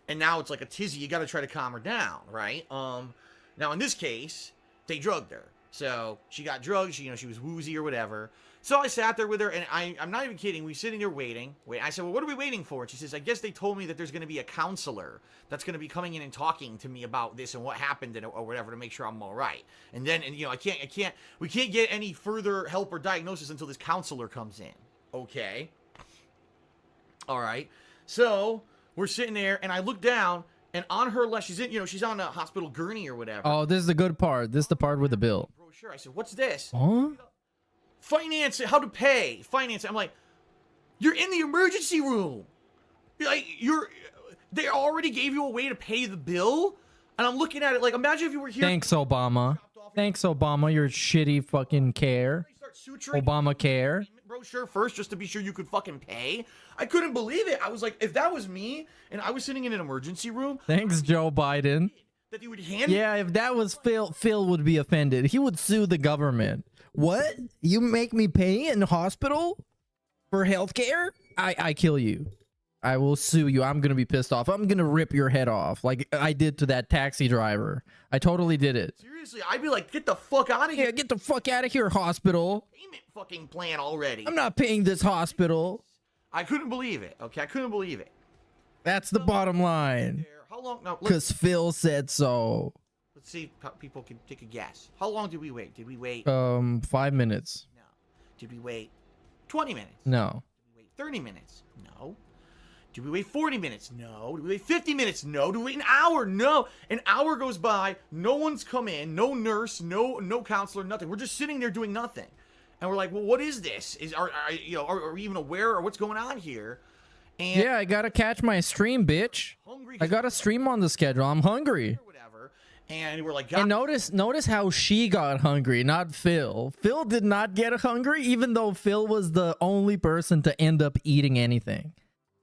and now it's like a tizzy. You got to try to calm her down, right? Now in this case, they drugged her, so she got drugged. She was woozy or whatever. So I sat there with her, and I'm not even kidding. We sitting there waiting. I said, well, what are we waiting for? And she says, I guess they told me that there's going to be a counselor that's going to be coming in and talking to me about this and what happened or whatever to make sure I'm all right. And then, we can't get any further help or diagnosis until this counselor comes in. Okay. All right. So we're sitting there, and I look down, and on her left, she's on a hospital gurney or whatever. Oh, this is the good part. This is the part with the bill. Brochure. I said, what's this? Huh? Finance it, how to pay, finance it. I'm like, you're in the emergency room. They already gave you a way to pay the bill, and I'm looking at it like, imagine if you were here. Thanks, Obama. Thanks, Obama. Your shitty fucking care. Obamacare. Brochure first, just to be sure you could fucking pay. I couldn't believe it. I was like, if that was me and I was sitting in an emergency room. Thanks, Joe Biden. That he would hand. Yeah, if that was Phil would be offended. He would sue the government. What? You make me pay in the hospital for healthcare? I kill you. I will sue you. I'm gonna be pissed off. I'm gonna rip your head off like I did to that taxi driver. I totally did it. Seriously, I'd be like, get the fuck out of here. Yeah, get the fuck out of here, hospital. Payment fucking plan already. I'm not paying this hospital. I couldn't believe it. Okay, I couldn't believe it. That's the bottom line. How long? No, Because Phil said so. Let's see if people can take a guess. How long did we wait? Did we wait? 5 minutes. No. Did we wait 20 minutes? No. Did we wait 30 minutes? No. Did we wait 40 minutes? No. Did we wait 50 minutes? No. Did we wait an hour? No. An hour goes by. No one's come in. No nurse. No counselor. Nothing. We're just sitting there doing nothing. And we're like, well, what is this? Are we even aware of what's going on here? And Yeah, I gotta catch my stream, bitch. hungry. I got a stream on the schedule. I'm hungry. Or whatever. And we're like, And notice how she got hungry, not Phil. Phil did not get hungry, even though Phil was the only person to end up eating anything.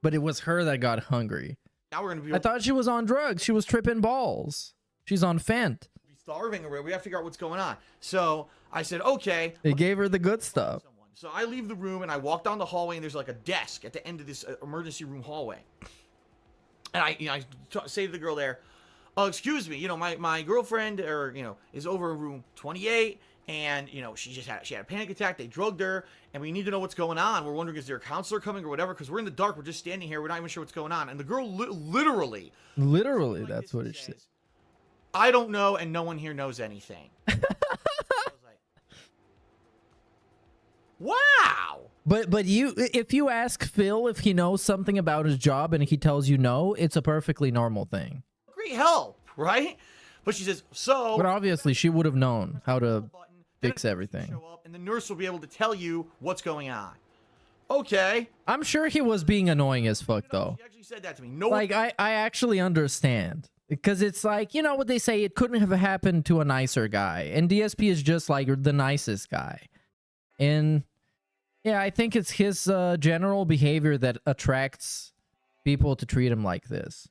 But it was her that got hungry. now we're gonna be I thought she was on drugs. She was tripping balls. She's on Fent. starving or whatever. We gotta figure out what's going on. So I said, okay. They gave her the good stuff. So I leave the room and I walk down the hallway and there's like a desk at the end of this emergency room hallway. And I say to the girl there, "Oh, excuse me, my girlfriend is over in room 28 and she had a panic attack. They drugged her and we need to know what's going on. We're wondering, is there a counselor coming or whatever? Because we're in the dark. We're just standing here. We're not even sure what's going on." And the girl literally, like that's what it said. "I don't know, and no one here knows anything." I was like, wow. But if you ask Phil if he knows something about his job and he tells you no, it's a perfectly normal thing. Great help, right? But she says, so. But obviously she would have known how to fix everything. Show up and the nurse will be able to tell you what's going on. Okay. I'm sure he was being annoying as fuck though. She actually said that to me. No, Like I actually understand. Because it's like, you know what they say, it couldn't have happened to a nicer guy. And DSP is just like the nicest guy. And yeah, I think it's his general behavior that attracts people to treat him like this.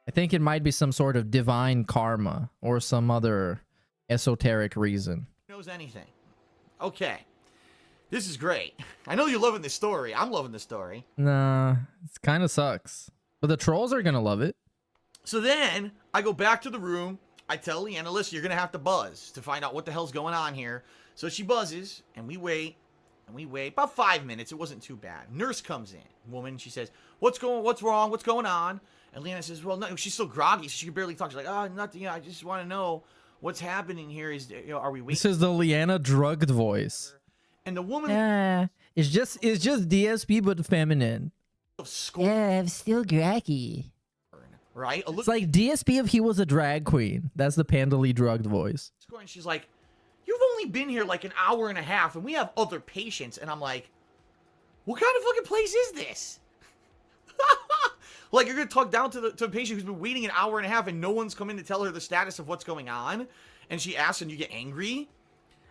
I think it might be some sort of divine karma or some other esoteric reason. knows anything. Okay. This is great. I know you're loving this story. I'm loving this story. Nah, it kind of sucks. But the trolls are going to love it. So then I go back to the room. I tell Leanna, listen, you're going to have to buzz to find out what the hell's going on here. So she buzzes and we wait. And we wait about 5 minutes. It wasn't too bad. Nurse comes in. Woman, she says, what's wrong? What's going on? And Leanna says, well, no, she's so groggy. So she can barely talk. She's like, oh, nothing. I just want to know what's happening here. Are we waiting? This is the Leanna drugged voice. And the woman, it's just DSP but feminine. scorn, I'm still groggy. right? It's like DSP if he was a drag queen. That's the Pandally drugged voice. And she's like, you've only been here like an hour and a half, and we have other patients. And I'm like, what kind of fucking place is this? Like, you're gonna talk down to a patient who's been waiting an hour and a half, and no one's come in to tell her the status of what's going on, and she asks, and you get angry,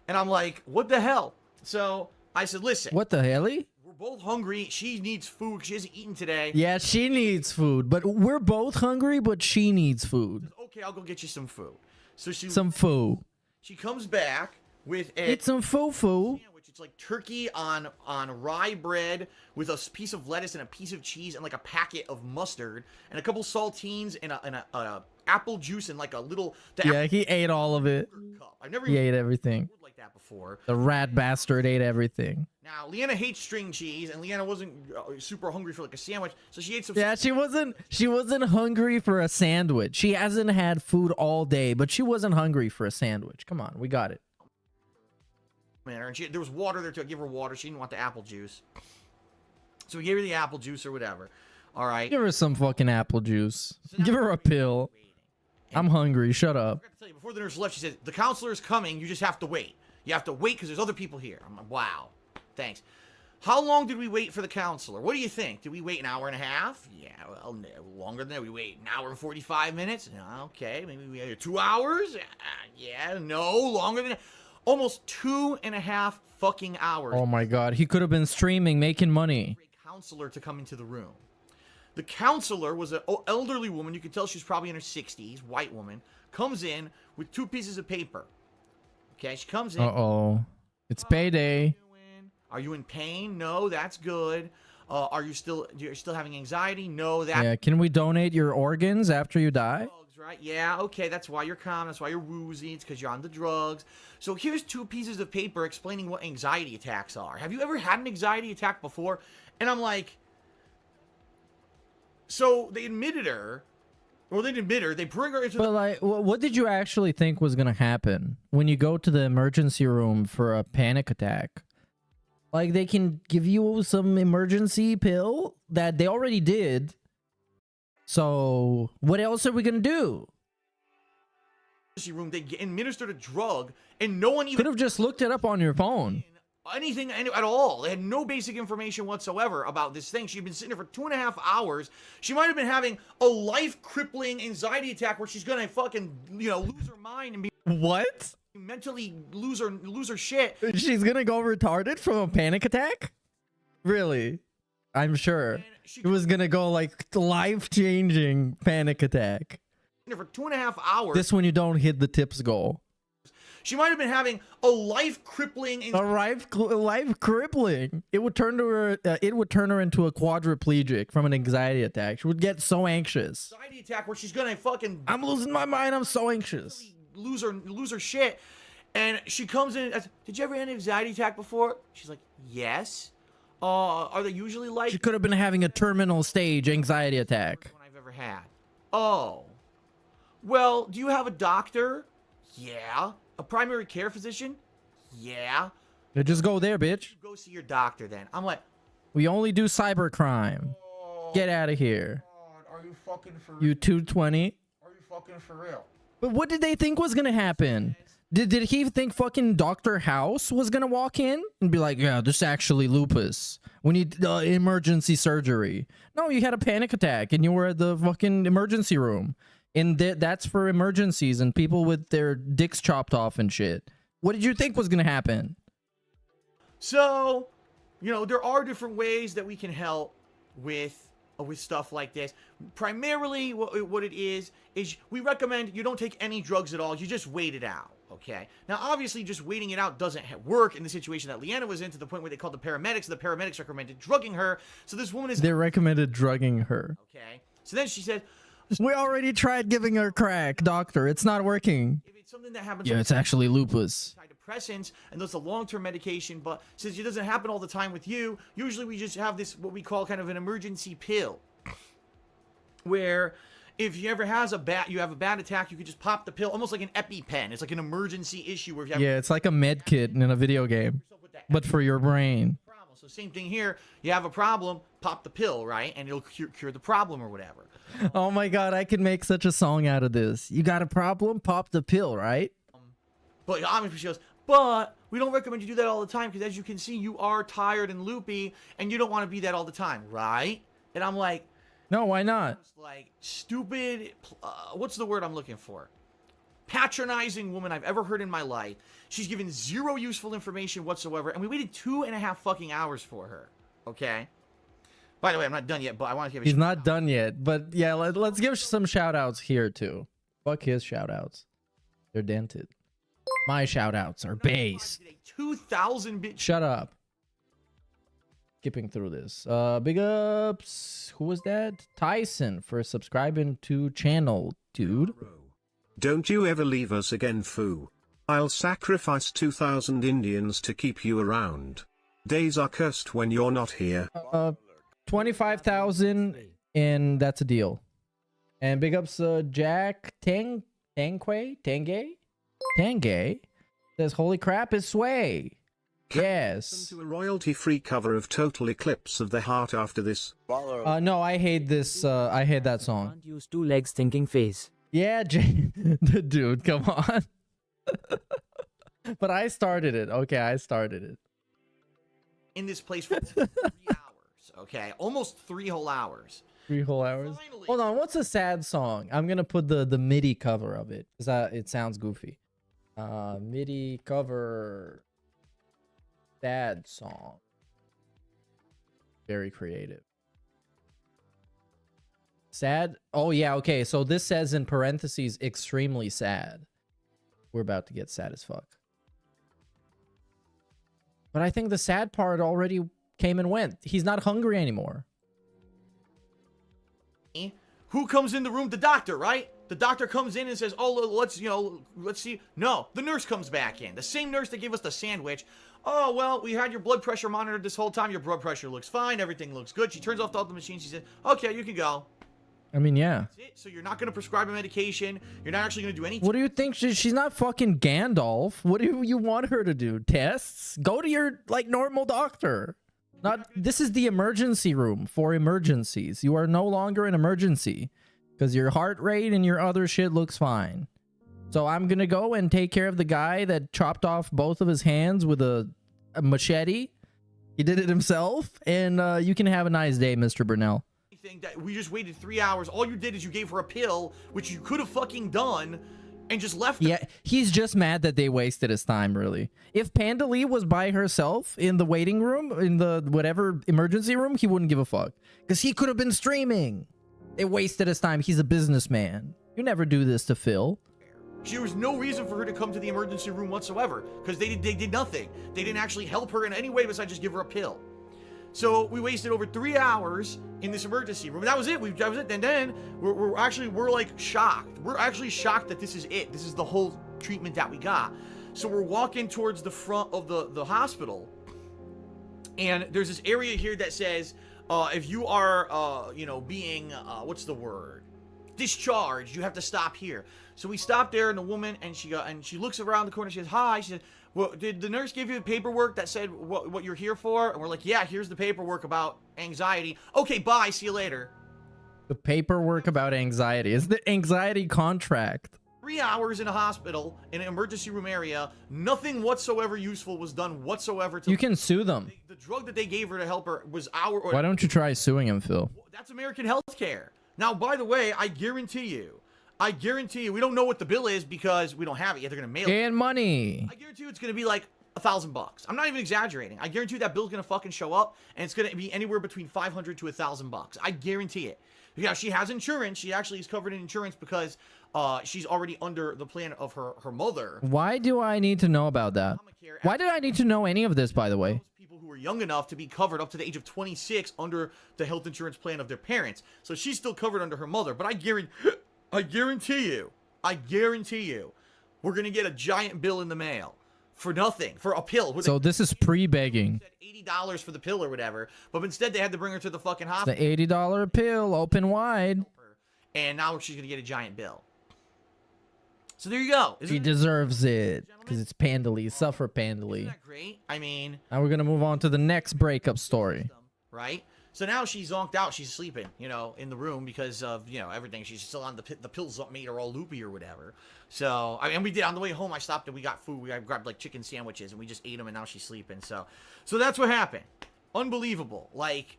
and I'm like, what the hell? So I said, listen, What the helly? we're both hungry. She needs food. She hasn't eaten today. Yeah, she needs food, but we're both hungry, but she needs food. Okay, I'll go get you some food. So Some foo. she comes back with a Eat some foo-foo. sandwich. It's like turkey on rye bread with a piece of lettuce and a piece of cheese and like a packet of mustard and a couple saltines and a apple juice and like a little. Yeah, he ate all of it. Cup. I've never He even ate everything. food like that before. The rat bastard ate everything. Now Leanna hates string cheese, and Leanna wasn't super hungry for like a sandwich, so she ate some. Yeah, she wasn't hungry for a sandwich. She hasn't had food all day, but she wasn't hungry for a sandwich. Come on, we got it. And there was water there too. I gave her water. She didn't want the apple juice, so we gave her the apple juice or whatever. All right. Give her some fucking apple juice. So now Give her a pill. I'm hungry. Shut I up. forgot to tell you, before the nurse left, she said, the counselor is coming. You just have to wait. You have to wait because there's other people here. I'm like, wow. Thanks. How long did we wait for the counselor? What do you think? Did we wait an hour and a half? Yeah, well, no, longer than that. We wait an hour and 45 minutes? No, okay. Maybe we had 2 hours? Yeah, no, longer than that. Almost 2.5 fucking hours. Oh my god, he could have been streaming, making money. For a counselor to come into the room. The counselor was an elderly woman. You could tell she was probably in her 60s, white woman. Comes in with 2 pieces of paper. Okay, she comes in. Uh-oh. It's payday. Are you in pain? No, that's good. You're still having anxiety? No, that's Yeah, can we donate your organs after you die? drugs, right? Yeah, okay, that's why you're calm. That's why you're woozy. It's because you're on the drugs. So here's 2 pieces of paper explaining what anxiety attacks are. Have you ever had an anxiety attack before? And I'm like, so they admitted her. Well, they didn't admit her. They bring her into But like, what did you actually think was gonna happen when you go to the emergency room for a panic attack? Like, they can give you some emergency pill that they already did. So what else are we gonna do? room. They administered a drug, and no one even Could have just looked it up on your phone. anything at all. They had no basic information whatsoever about this thing. She'd been sitting there for 2.5 hours. She might have been having a life-crippling anxiety attack where she's gonna fucking, you know, lose her mind and be What? mentally lose her shit. She's gonna go retarded from a panic attack? Really? I'm sure. And It was gonna go like life-changing panic attack. for 2.5 hours. This one you don't hit the tips goal. She might have been having a life-crippling A life crippling. It would turn to her. It would turn her into a quadriplegic from an anxiety attack. She would get so anxious. anxiety attack where she's gonna fucking I'm losing my mind. I'm so anxious. lose her shit. And she comes in. Did you ever have an anxiety attack before? She's like, yes. Are they usually like? She could have been having a terminal stage anxiety attack. One I've ever had. Oh. Well, do you have a doctor? Yeah. A primary care physician? Yeah. Yeah, just go there, bitch. Go see your doctor then. I'm like, We only do cybercrime. Get out of here. are you fucking for real? You 220. Are you fucking for real? But what did they think was gonna happen? Did he think fucking Dr. House was gonna walk in and be like, yeah, this is actually lupus. We need emergency surgery. No, you had a panic attack and you were at the fucking emergency room. And that's for emergencies and people with their dicks chopped off and shit. What did you think was gonna happen? So, you know, there are different ways that we can help with stuff like this. Primarily, what it is we recommend you don't take any drugs at all. You just wait it out, okay? Now, obviously, just waiting it out doesn't work in the situation that Leanna was in, to the point where they called the paramedics. The paramedics recommended drugging her. So this woman is... They recommended drugging her. Okay. So then she said... We already tried giving her crack, doctor. It's not working. If it's something that happens... Yeah, it's actually lupus. Antidepressants, and those are long-term medication, but since it doesn't happen all the time with you, usually we just have this, what we call kind of an emergency pill, where if you ever have a bad attack, you can just pop the pill, almost like an EpiPen. It's like an emergency issue where if you have... Yeah, it's like a med kit in a video game, but for your brain. So same thing here. You have a problem, pop the pill, right? And it'll cure the problem or whatever. Oh my god, I could make such a song out of this. You got a problem? Pop the pill, right? But obviously she goes, but we don't recommend you do that all the time because as you can see, you are tired and loopy and you don't want to be that all the time, right? And I'm like... No, why not? Like, stupid, what's the word I'm looking for? Patronizing woman I've ever heard in my life. She's given zero useful information whatsoever, and we waited 2.5 fucking hours for her. Okay? By the way, I'm not done yet, but I want to give a He's not done yet, but yeah, let's give some shout outs here too. Fuck his shout outs. They're dented. My shout outs are based. 2,000 Shut up. Skipping through this. Big ups. Who was that? Tyson for subscribing to channel, dude. Don't you ever leave us again, foo. I'll sacrifice 2,000 Indians to keep you around. Days are cursed when you're not here. 25,000 and that's a deal. And big ups Jack Tangay says holy crap is Sway. Yes. Listen to a royalty-free cover of Total Eclipse of the Heart after this. No, I hate this. I hate that song. Can't use two legs thinking face. Yeah, dude, come on. But I started it. Okay, I started it. in this place for 3 hours, okay? Almost 3 whole hours. 3 whole hours. Finally. Hold on, what's a sad song? I'm gonna put the MIDI cover of it because it sounds goofy. MIDI cover. Sad song. Very creative. Sad. Oh yeah, okay. So this says in parentheses, extremely sad. We're about to get sad as fuck. But I think the sad part already came and went. He's not hungry anymore. Who comes in the room? The doctor, right? The doctor comes in and says, oh, let's see. No, the nurse comes back in. The same nurse that gave us the sandwich. Oh, well, we had your blood pressure monitored this whole time. Your blood pressure looks fine. Everything looks good. She turns off all the machines. She says, okay, you can go. I mean, yeah. That's it. So you're not going to prescribe a medication. You're not actually going to do anything. What do you think? She's not fucking Gandalf. What do you want her to do? Tests? Go to your, normal doctor. This is the emergency room for emergencies. You are no longer an emergency because your heart rate and your other shit looks fine. So I'm going to go and take care of the guy that chopped off both of his hands with a a machete. He did it himself, and you can have a nice day, Mr. Burnell. That we just waited 3 hours. All you did is you gave her a pill, which you could have fucking done, and just left her. Yeah, he's just mad that they wasted his time, really. If Panda Lee was by herself in the waiting room, in the whatever emergency room, he wouldn't give a fuck. Because he could have been streaming. They wasted his time. He's a businessman. You never do this to Phil. There was no reason for her to come to the emergency room whatsoever, because they did nothing. They didn't actually help her in any way besides just give her a pill. So we wasted over 3 hours in this emergency room. That was it. That was it. And then we're like shocked. We're actually shocked that this is it. This is the whole treatment that we got. So we're walking towards the front of the hospital, and there's this area here that says, if you are, being, what's the word? Discharged, you have to stop here. So we stopped there, and the woman, and she looks around the corner. She says, "Hi." She said, "Well, did the nurse give you the paperwork that said what you're here for?" And we're like, "Yeah, here's the paperwork about anxiety." "Okay, bye. See you later." The paperwork about anxiety is the anxiety contract. 3 hours in a hospital, in an emergency room area, nothing whatsoever useful was done whatsoever. You can sue them. The drug that they gave her to help her was Why don't you try suing him, Phil? That's American healthcare. Now, by the way, I guarantee you, we don't know what the bill is because we don't have it yet. They're going to mail it. And money. I guarantee you it's going to be like $1,000. I'm not even exaggerating. I guarantee you that bill's going to fucking show up, and it's going to be anywhere between $500 to $1,000. I guarantee it. Yeah, she has insurance. She actually is covered in insurance because she's already under the plan of her mother. Why do I need to know about that? Why did I need to know any of this, by the way? People who are young enough to be covered up to the age of 26 under the health insurance plan of their parents. So she's still covered under her mother. But I guarantee you, we're going to get a giant bill in the mail for nothing, for a pill. So this is pre-begging. $80 for the pill or whatever, but instead they had to bring her to the fucking hospital. The $80 pill, open wide. And now she's going to get a giant bill. So there you go. She deserves it because it's Panda Lee. Suffer, Panda Lee. Isn't that great? I mean, now we're going to move on to the next breakup story. Right? So now she's zonked out. She's sleeping, in the room because of, everything. She's still on the pills made her all loopy or whatever. So, we did on the way home. I stopped and we got food. I grabbed like chicken sandwiches and we just ate them, and now she's sleeping. So that's what happened. Unbelievable. Like,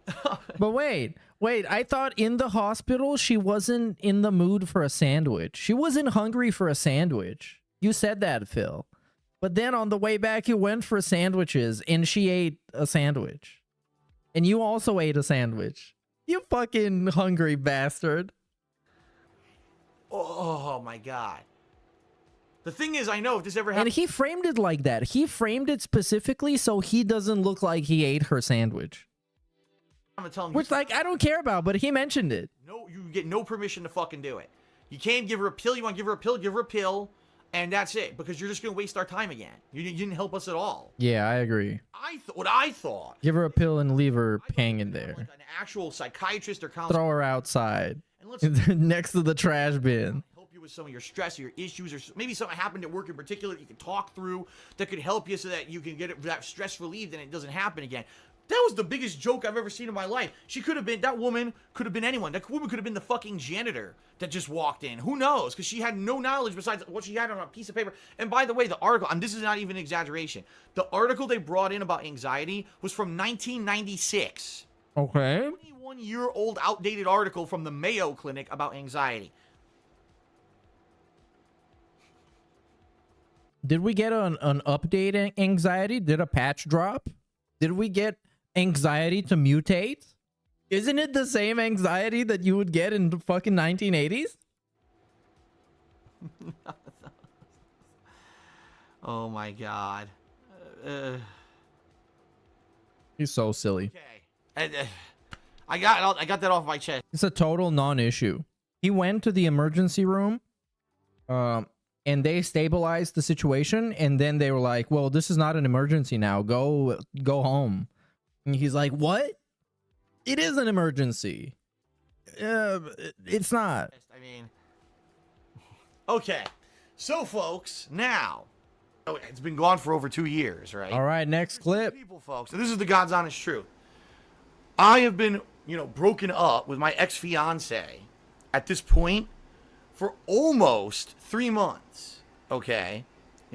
but wait. I thought in the hospital she wasn't in the mood for a sandwich. She wasn't hungry for a sandwich. You said that, Phil. But then on the way back, you went for sandwiches and she ate a sandwich. And you also ate a sandwich. You fucking hungry bastard. Oh my God. The thing is, I know if this ever happened. And he framed it like that. He framed it specifically so he doesn't look like he ate her sandwich. I'm gonna tell him. Which, like, I don't care about, but he mentioned it. No, you get no permission to fucking do it. You can't give her a pill. You want to give her a pill, give her a pill, and that's it. Because you're just gonna waste our time again. You didn't help us at all. Yeah, I agree. What I thought. Give her a pill and leave her hanging there. Like an actual psychiatrist or counselor. Throw her outside. Next to the trash bin. Help you with some of your stress or your issues, or maybe something happened at work in particular that you can talk through that could help you so that you can get that stress relieved and it doesn't happen again. That was the biggest joke I've ever seen in my life. That woman could have been anyone. That woman could have been the fucking janitor that just walked in. Who knows? Because she had no knowledge besides what she had on a piece of paper. And by the way, the article, and this is not even an exaggeration, the article they brought in about anxiety was from 1996. Okay. 21-year-old outdated article from the Mayo Clinic about anxiety. Did we get an update anxiety? Did a patch drop? Did we get anxiety to mutate? Isn't it the same anxiety that you would get in the fucking 1980s? Oh my God. He's so silly. Okay. I got that off my chest. It's a total non-issue. He went to the emergency room, and they stabilized the situation, and then they were like, well, this is not an emergency now. Go home. And he's like, what? It is an emergency. It's not. I mean, okay. So, folks, now, it's been gone for over 2 years, right? All right, next clip. People, folks, and this is the God's honest truth. I have been, broken up with my ex-fiance at this point for almost 3 months, okay?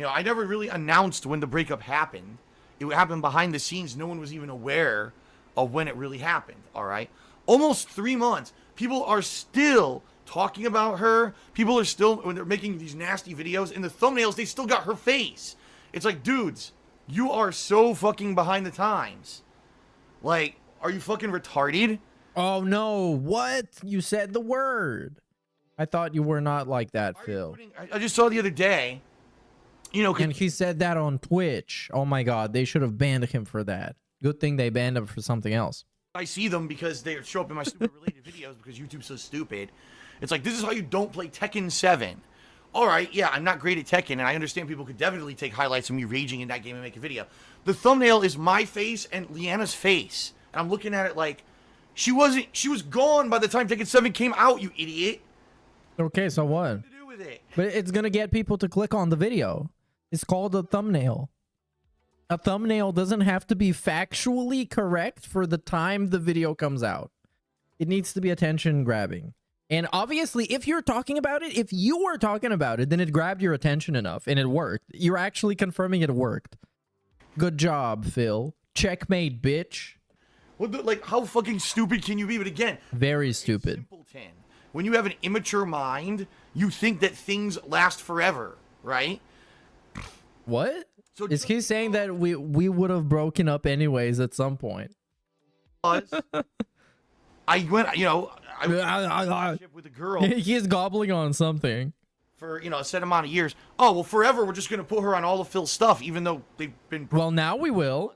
I never really announced when the breakup happened. It happened behind the scenes. No one was even aware of when it really happened, all right? Almost 3 months. People are still talking about her. People are still, when they're making these nasty videos, in the thumbnails, they still got her face. It's like, dudes, you are so fucking behind the times. Like, are you fucking retarded? Oh no, what? You said the word. I thought you were not like that, Phil. I just saw the other day, you know, And he said that on Twitch. Oh my god, they should have banned him for that. Good thing they banned him for something else. I see them because they show up in my stupid related videos because YouTube's so stupid. It's like, this is how you don't play Tekken 7. All right, yeah, I'm not great at Tekken, and I understand people could definitely take highlights of me raging in that game and make a video. The thumbnail is my face and Leanna's face. And I'm looking at it like, she was gone by the time Tekken 7 came out, you idiot. Okay, so what? What to do with it? But it's gonna get people to click on the video. It's called a thumbnail. A thumbnail doesn't have to be factually correct for the time the video comes out. It needs to be attention grabbing. And obviously, if you're talking about it, if you were talking about it, then it grabbed your attention enough and it worked. You're actually confirming it worked. Good job, Phil. Checkmate, bitch. What the, like, how fucking stupid can you be? But again, Very stupid. simpleton. When you have an immature mind, you think that things last forever, right? What? So Is he saying that we would have broken up anyways at some point? I went, you know, I was in a relationship with a girl He's gobbling on something. for, you know, a set amount of years. Oh, well, forever, we're just going to put her on all of Phil's stuff, even though they've been... Well, now we will.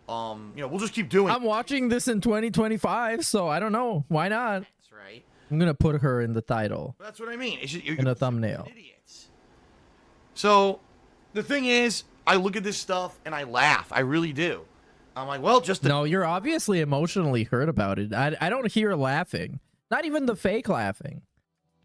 You know, we'll just keep doing I'm watching this in 2025, so I don't know. Why not? That's right. I'm gonna put her in the title. That's what I mean. It's just, In a thumbnail. Idiots. So, the thing is, I look at this stuff and I laugh. I really do. I'm like, well, just... No, you're obviously emotionally hurt about it. I don't hear laughing. Not even the fake laughing.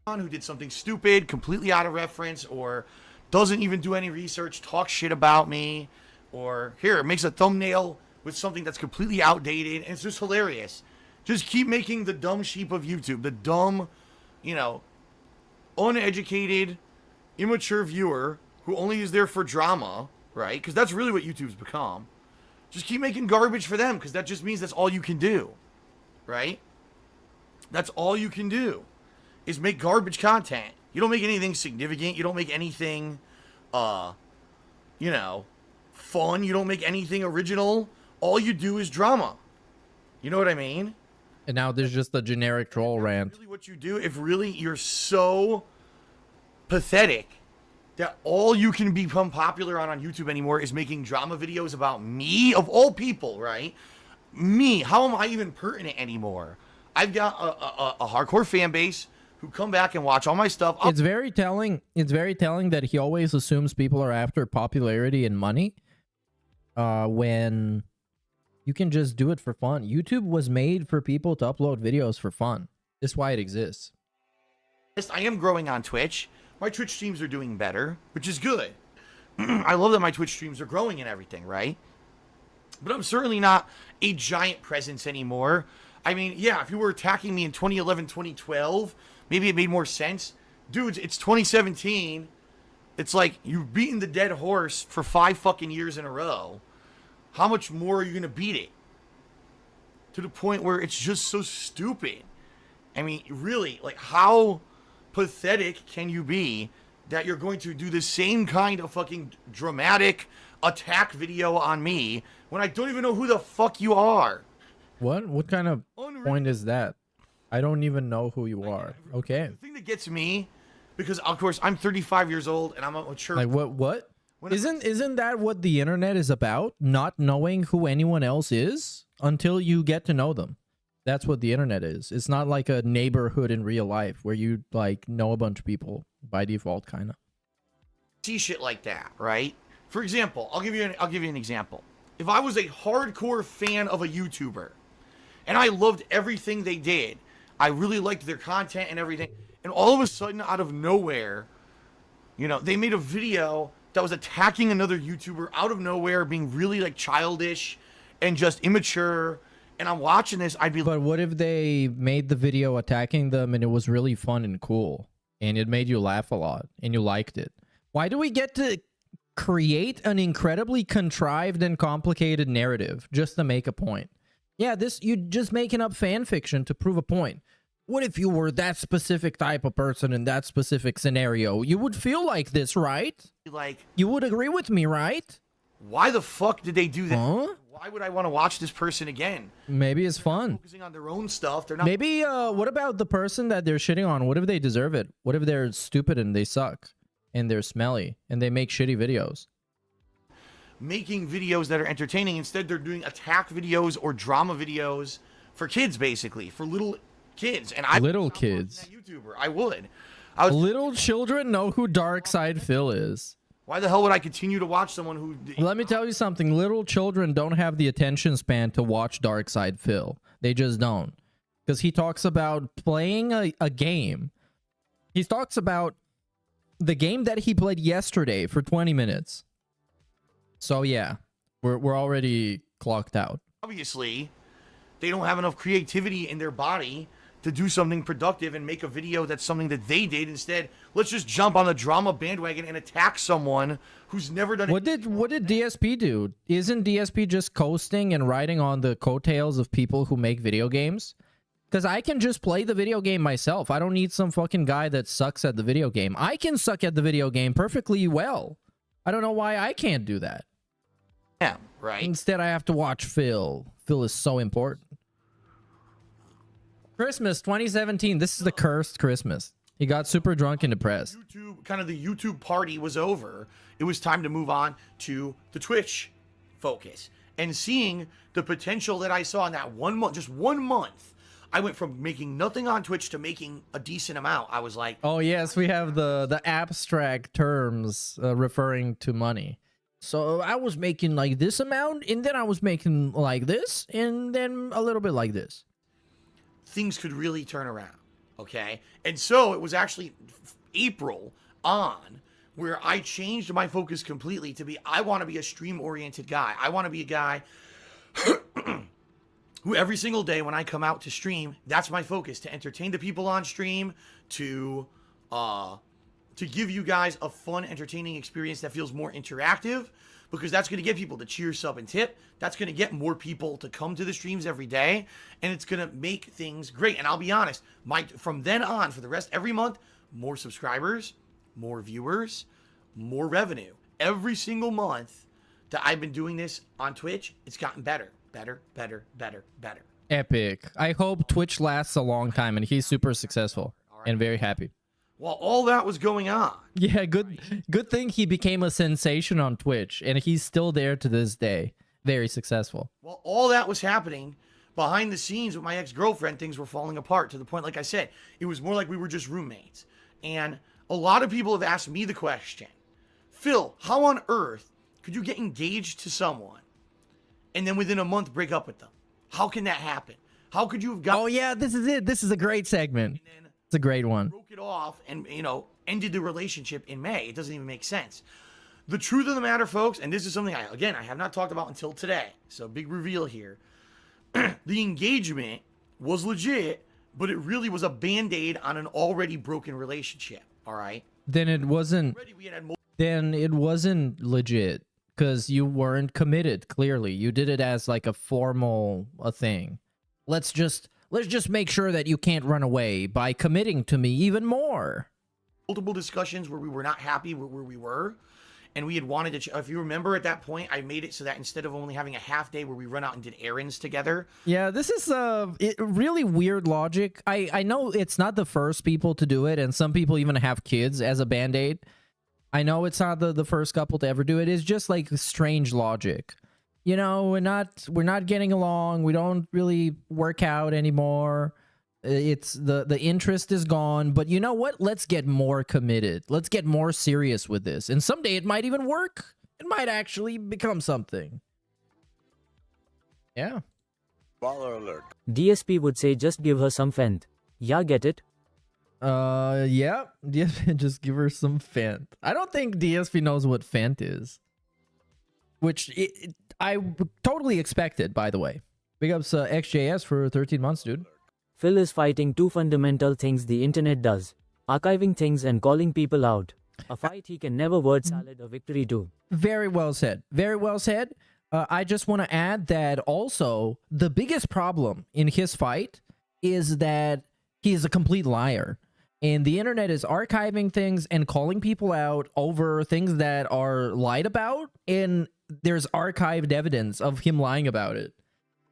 Who did something stupid, completely out of reference, or doesn't even do any research, talks shit about me, or here, makes a thumbnail with something that's completely outdated, and it's just hilarious. Just keep making the dumb sheep of YouTube, the dumb, you know, uneducated, immature viewer who only is there for drama, right? Because that's really what YouTube's become. Just keep making garbage for them, because that just means that's all you can do, right? That's all you can do, is make garbage content. You don't make anything significant. You don't make anything, you know, fun. You don't make anything original. All you do is drama. You know what I mean? And now there's just a generic troll rant. Really what you do, if really you're so pathetic that all you can become popular on YouTube anymore is making drama videos about me, of all people, right? Me. How am I even pertinent anymore? I've got a hardcore fan base who come back and watch all my stuff. It's very telling. It's very telling that he always assumes people are after popularity and money. When you can just do it for fun. YouTube was made for people to upload videos for fun. That's why it exists. I am growing on Twitch. My Twitch streams are doing better, which is good. I love that my Twitch streams are growing and everything, right? But I'm certainly not a giant presence anymore. I mean, yeah, if you were attacking me in 2011, 2012, maybe it made more sense. Dudes, it's 2017. It's like you've beaten the dead horse for 5 fucking years in a row. How much more are you going to beat it? To the point where it's just so stupid. I mean, really, like, how pathetic can you be that you're going to do the same kind of fucking dramatic attack video on me when I don't even know who the fuck you are? What kind of point is that? I don't even know who you are. Okay. The thing that gets me, because of course I'm 35 years old and I'm a mature. Like what? Isn't that what the internet is about? Not knowing who anyone else is until you get to know them. That's what the internet is. It's not like a neighborhood in real life where you like know a bunch of people by default, kind of. See shit like that, right? For example, I'll give you an example. If I was a hardcore fan of a YouTuber and I loved everything they did, I really liked their content and everything, and all of a sudden, out of nowhere, you know, they made a video that was attacking another YouTuber out of nowhere, being really like childish and just immature. And I'm watching this, I'd be like, but what if they made the video attacking them and it was really fun and cool and it made you laugh a lot and you liked it? Why do we get to create an incredibly contrived and complicated narrative just to make a point. Yeah, you're just making up fan fiction to prove a point. What if you were that specific type of person in that specific scenario? You would feel like this, right? Like, you would agree with me, right? Why the fuck did they do that? Huh? Why would I want to watch this person again? Maybe it's fun. Focusing on their own stuff. They're not. Maybe, what about the person that they're shitting on? What if they deserve it? What if they're stupid and they suck? And they're smelly and they make shitty videos? Making videos that are entertaining. Instead, they're doing attack videos or drama videos for kids, basically. For little kids. And little kids. That YouTuber. I would. Little children know who Dark Side Phil is. Why the hell would I continue to watch someone who... Let me tell you something. Little children don't have the attention span to watch Dark Side Phil. They just don't. Because he talks about playing a game. He talks about the game that he played yesterday for 20 minutes. So yeah, we're already clocked out. Obviously, they don't have enough creativity in their body to do something productive and make a video that's something that they did. Instead, let's just jump on the drama bandwagon and attack someone who's never done it. What did DSP do? Isn't DSP just coasting and riding on the coattails of people who make video games? Because I can just play the video game myself. I don't need some fucking guy that sucks at the video game. I can suck at the video game perfectly well. I don't know why I can't do that. Yeah, right. Instead, I have to watch Phil. Phil is so important. Christmas 2017. This is the cursed Christmas. He got super drunk and depressed. The YouTube party was over. It was time to move on to the Twitch focus. And seeing the potential that I saw in that 1 month, just 1 month, I went from making nothing on Twitch to making a decent amount. I was like, oh yes, we have the abstract terms referring to money. So I was making like this amount, and then I was making like this, and then a little bit like this. Things could really turn around, okay? And so it was actually April on where I changed my focus completely to be, I want to be a stream-oriented guy. I want to be a guy who every single day when I come out to stream, that's my focus, to entertain the people on stream, to give you guys a fun, entertaining experience that feels more interactive, because that's going to get people to cheer, sub, and tip. That's going to get more people to come to the streams every day, and it's going to make things great. And I'll be honest, from then on, for the rest, every month, more subscribers, more viewers, more revenue. Every single month that I've been doing this on Twitch, it's gotten better, better, better, better, better. Epic. I hope Twitch lasts a long time, and he's super successful and very happy. While all that was going on. Yeah, good thing he became a sensation on Twitch, and he's still there to this day. Very successful. While all that was happening, behind the scenes with my ex-girlfriend, things were falling apart to the point, like I said, it was more like we were just roommates. And a lot of people have asked me the question, Phil, how on earth could you get engaged to someone and then within a month break up with them? How can that happen? How could you have got... Oh, yeah, this is it. This is a great segment. It's a great one. Broke it off and, ended the relationship in May. It doesn't even make sense. The truth of the matter, folks, and this is something, I have not talked about until today, so big reveal here. The engagement was legit, but it really was a Band-Aid on an already broken relationship, all right? Then it wasn't... Then it wasn't legit, because you weren't committed, clearly. You did it as, like, a formal thing. Let's just make sure that you can't run away by committing to me even more. Multiple discussions where we were not happy where we were, and we had wanted to... If you remember at that point, I made it so that instead of only having a half day where we run out and did errands together... Yeah, this is really weird logic. I know it's not the first people to do it, and some people even have kids as a Band-Aid. I know it's not the first couple to ever do it. It's just like strange logic. You know, we're not getting along. We don't really work out anymore. It's the interest is gone. But you know what? Let's get more committed. Let's get more serious with this. And someday it might even work. It might actually become something. Yeah. Baller alert. DSP would say just give her some fent. Yeah, get it? Yeah. DSP, just give her some fent. I don't think DSP knows what fent is. Which I totally expected, by the way. Big ups XJS for 13 months, dude. Phil is fighting two fundamental things the internet does. Archiving things and calling people out. A fight he can never word salad a victory to. Very well said. Very well said. I just want to add that also the biggest problem in his fight is that he is a complete liar. And the internet is archiving things and calling people out over things that are lied about. And there's archived evidence of him lying about it.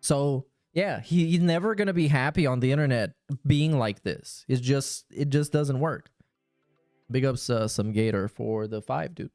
So yeah, he's never going to be happy on the internet being like this. It just doesn't work. Big ups some Gator for the 5, dude.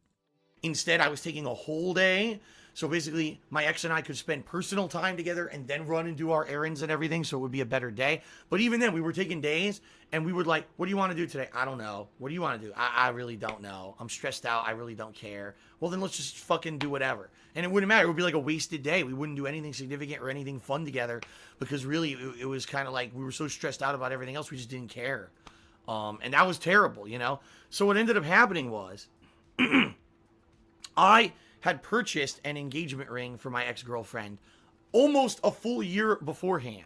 Instead, I was taking a whole day. So basically, my ex and I could spend personal time together and then run and do our errands and everything. So it would be a better day. But even then, we were taking days and we would like, what do you want to do today? I don't know. What do you want to do? I really don't know. I'm stressed out. I really don't care. Well, then let's just fucking do whatever. And it wouldn't matter. It would be like a wasted day. We wouldn't do anything significant or anything fun together because really it was kind of like we were so stressed out about everything else. We just didn't care. And that was terrible, you know? So what ended up happening was I had purchased an engagement ring for my ex-girlfriend almost a full year beforehand,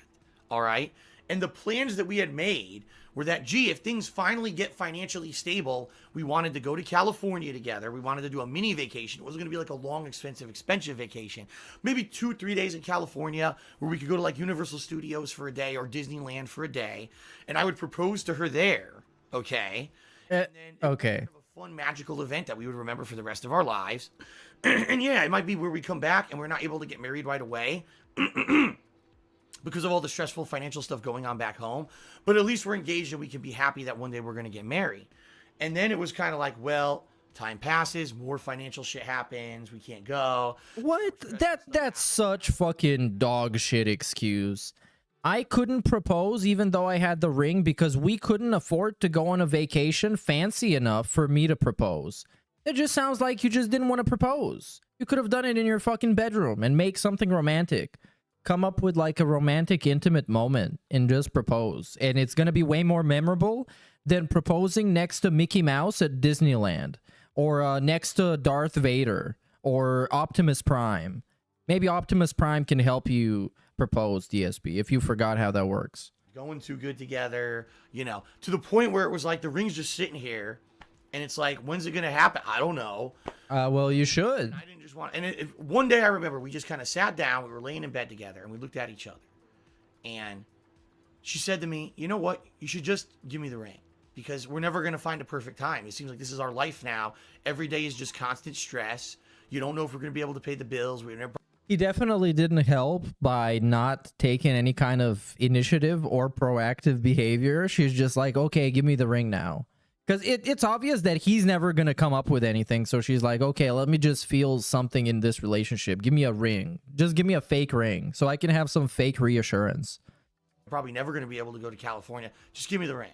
all right? And the plans that we had made were that, gee, if things finally get financially stable, we wanted to go to California together. We wanted to do a mini vacation. It wasn't going to be like a long, expensive vacation. Maybe 2-3 days in California where we could go to like Universal Studios for a day or Disneyland for a day. And I would propose to her there, okay? And then Okay. kind of a fun, magical event that we would remember for the rest of our lives. And yeah, it might be where we come back and we're not able to get married right away because of all the stressful financial stuff going on back home. But at least we're engaged and we can be happy that one day we're going to get married. And then it was kind of like, well, time passes, more financial shit happens, we can't go. What? That's such fucking dog shit excuse. I couldn't propose even though I had the ring because we couldn't afford to go on a vacation fancy enough for me to propose. It just sounds like you just didn't want to propose. You could have done it in your fucking bedroom and make something romantic. Come up with like a romantic, intimate moment and just propose. And it's going to be way more memorable than proposing next to Mickey Mouse at Disneyland or next to Darth Vader or Optimus Prime. Maybe Optimus Prime can help you propose, DSP, if you forgot how that works. Going too good together, you know, to the point where it was like the ring's just sitting here. And it's like, when's it going to happen? I don't know. Well, you should. I didn't just want... And one day I remember we just kind of sat down. We were laying in bed together. And we looked at each other. And she said to me, you know what? You should just give me the ring. Because we're never going to find a perfect time. It seems like this is our life now. Every day is just constant stress. You don't know if we're going to be able to pay the bills. We're never... He definitely didn't help by not taking any kind of initiative or proactive behavior. She's just like, okay, give me the ring now. Because it's obvious that he's never going to come up with anything. So she's like, okay, let me just feel something in this relationship. Give me a ring. Just give me a fake ring so I can have some fake reassurance. Probably never going to be able to go to California. Just give me the ring.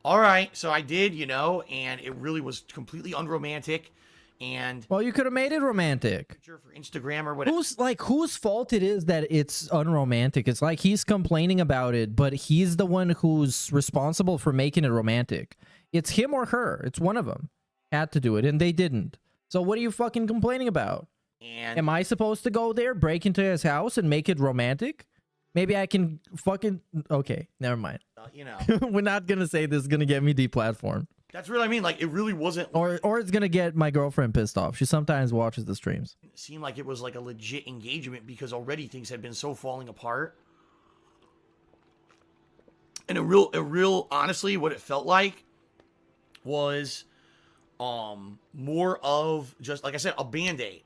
All right. So I did, you know, and it really was completely unromantic. And well, you could have made it romantic. For Instagram or whatever. Whose fault it is that it's unromantic? It's like he's complaining about it, but he's the one who's responsible for making it romantic. It's him or her. It's one of them had to do it, and they didn't. So what are you fucking complaining about? And am I supposed to go there, break into his house, and make it romantic? Maybe I can fucking... Okay, never mind. You know. We're not going to say this is going to get me deplatformed. That's what I mean. Like, it really wasn't... Or it's going to get my girlfriend pissed off. She sometimes watches the streams. It seemed like it was like a legit engagement because already things had been so falling apart. And a real, honestly, what it felt like was more of just, like I said, a Band-Aid.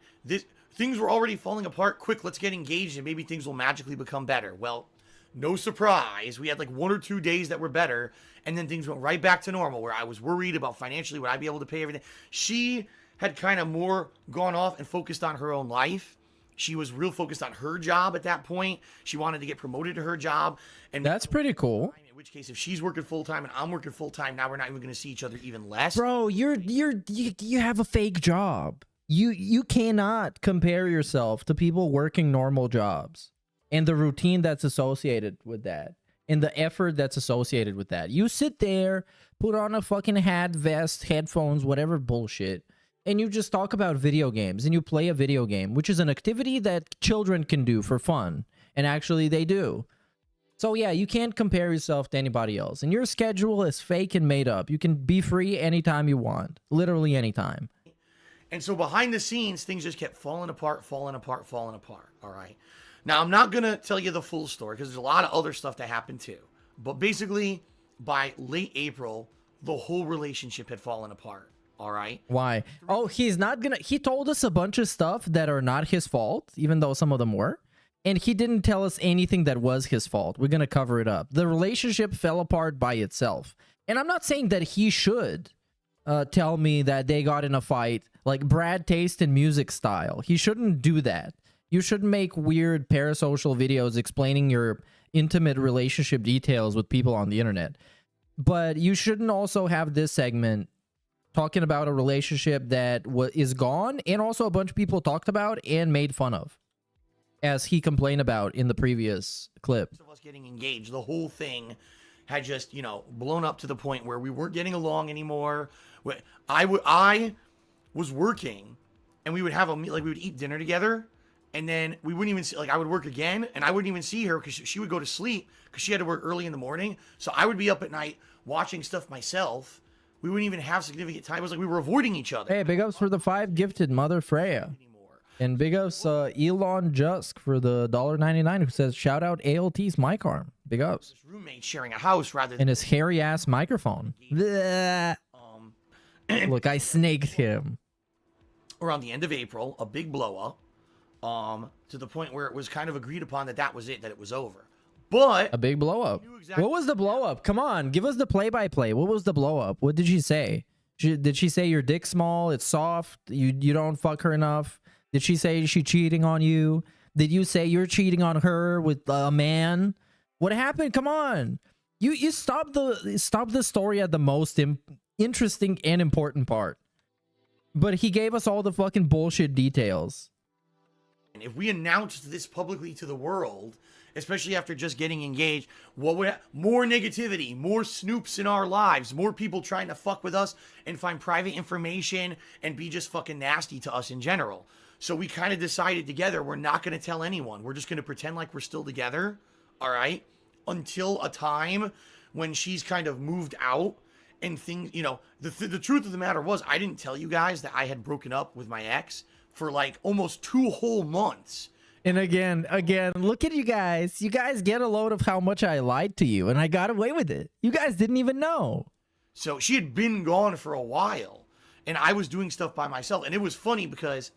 Things were already falling apart. Quick, let's get engaged and maybe things will magically become better. Well, no surprise. We had like 1 or 2 days that were better. And then things went right back to normal where I was worried about financially, would I be able to pay everything? She had kind of more gone off and focused on her own life. She was real focused on her job at that point. She wanted to get promoted to her job. And that's pretty cool. In which case, if she's working full-time and I'm working full-time, now we're not even going to see each other even less. Bro, you have a fake job. You cannot compare yourself to people working normal jobs and the routine that's associated with that. And the effort that's associated with that. You sit there, put on a fucking hat, vest, headphones, whatever bullshit, and you just talk about video games, and you play a video game, which is an activity that children can do for fun. And actually, they do. So yeah, you can't compare yourself to anybody else. And your schedule is fake and made up. You can be free anytime you want. Literally anytime. And so behind the scenes, things just kept falling apart, falling apart, falling apart. All right. Now, I'm not going to tell you the full story because there's a lot of other stuff that happened too. But basically, by late April, the whole relationship had fallen apart. All right. Why? Oh, he's not gonna. He told us a bunch of stuff that are not his fault, even though some of them were. And he didn't tell us anything that was his fault. We're gonna cover it up. The relationship fell apart by itself. And I'm not saying that he should tell me that they got in a fight, like Brad taste in music style. He shouldn't do that. You shouldn't make weird parasocial videos explaining your intimate relationship details with people on the internet. But you shouldn't also have this segment talking about a relationship that is gone, and also a bunch of people talked about and made fun of, as he complained about in the previous clip. Of us getting engaged, the whole thing had just, you know, blown up to the point where we weren't getting along anymore. I was working, and we would have we would eat dinner together, and then we wouldn't even see, I would work again, and I wouldn't even see her because she would go to sleep because she had to work early in the morning. So I would be up at night watching stuff myself. We wouldn't even have significant time. It was like we were avoiding each other. Hey, big ups for the 5 gifted, Mother Freya. And big ups Elon Jusk for the $1.99 who says, shout out ALT's mic arm. Big ups. Roommate sharing a house rather than... And his hairy ass microphone. Look, I snaked him. Around the end of April, a big blow up, to the point where it was kind of agreed upon that was it, that it was over. But a big blow up. What was the blow up? Come on, give us the play-by-play. What was the blow up? What did she say? Did she say your dick's small, it's soft, you don't fuck her enough? Did she say she's cheating on you? Did you say you're cheating on her with a man? What happened? Come on. You stop the story at the most interesting and important part. But he gave us all the fucking bullshit details. And if we announced this publicly to the world, especially after just getting engaged, what would more negativity, more snoops in our lives, more people trying to fuck with us and find private information and be just fucking nasty to us in general. So we kind of decided together, we're not going to tell anyone. We're just going to pretend like we're still together, all right? Until a time when she's kind of moved out and things, you know, the truth of the matter was, I didn't tell you guys that I had broken up with my ex for like almost 2 whole months. And again, look at you guys. You guys get a load of how much I lied to you, and I got away with it. You guys didn't even know. So she had been gone for a while, and I was doing stuff by myself. And it was funny because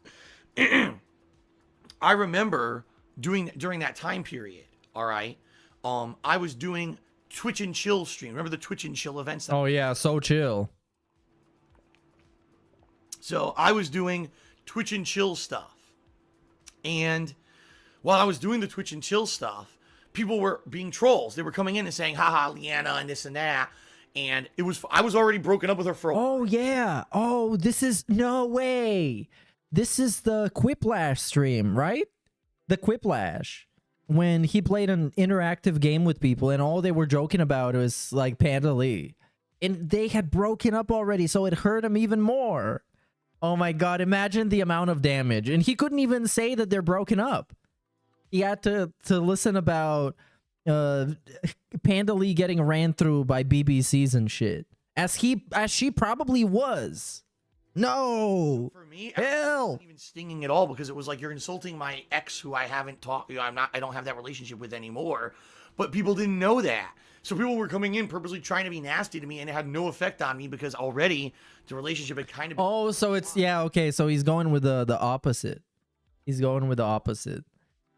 I remember during that time period, all right, I was doing Twitch and Chill stream. Remember the Twitch and Chill events? Oh yeah, so chill. So I was doing Twitch and Chill stuff. And while I was doing the Twitch and Chill stuff, people were being trolls. They were coming in and saying, haha, Leanna, and this and that. And I was already broken up with her for a while. Oh, yeah. Oh, this is, no way. This is the Quiplash stream, right? The Quiplash. When he played an interactive game with people and all they were joking about was like Panda Lee. And they had broken up already, so it hurt him even more. Oh my god, imagine the amount of damage. And he couldn't even say that they're broken up. He had to listen about Panda Lee getting ran through by BBCs and shit. As she probably was. No. For me, hell. It wasn't even stinging at all because it was like, you're insulting my ex who I haven't talked, I don't have that relationship with anymore. But people didn't know that. So people were coming in purposely trying to be nasty to me, and it had no effect on me because already the relationship had kind of... Oh, so it's... Yeah, okay. So he's going with the opposite. He's going with the opposite.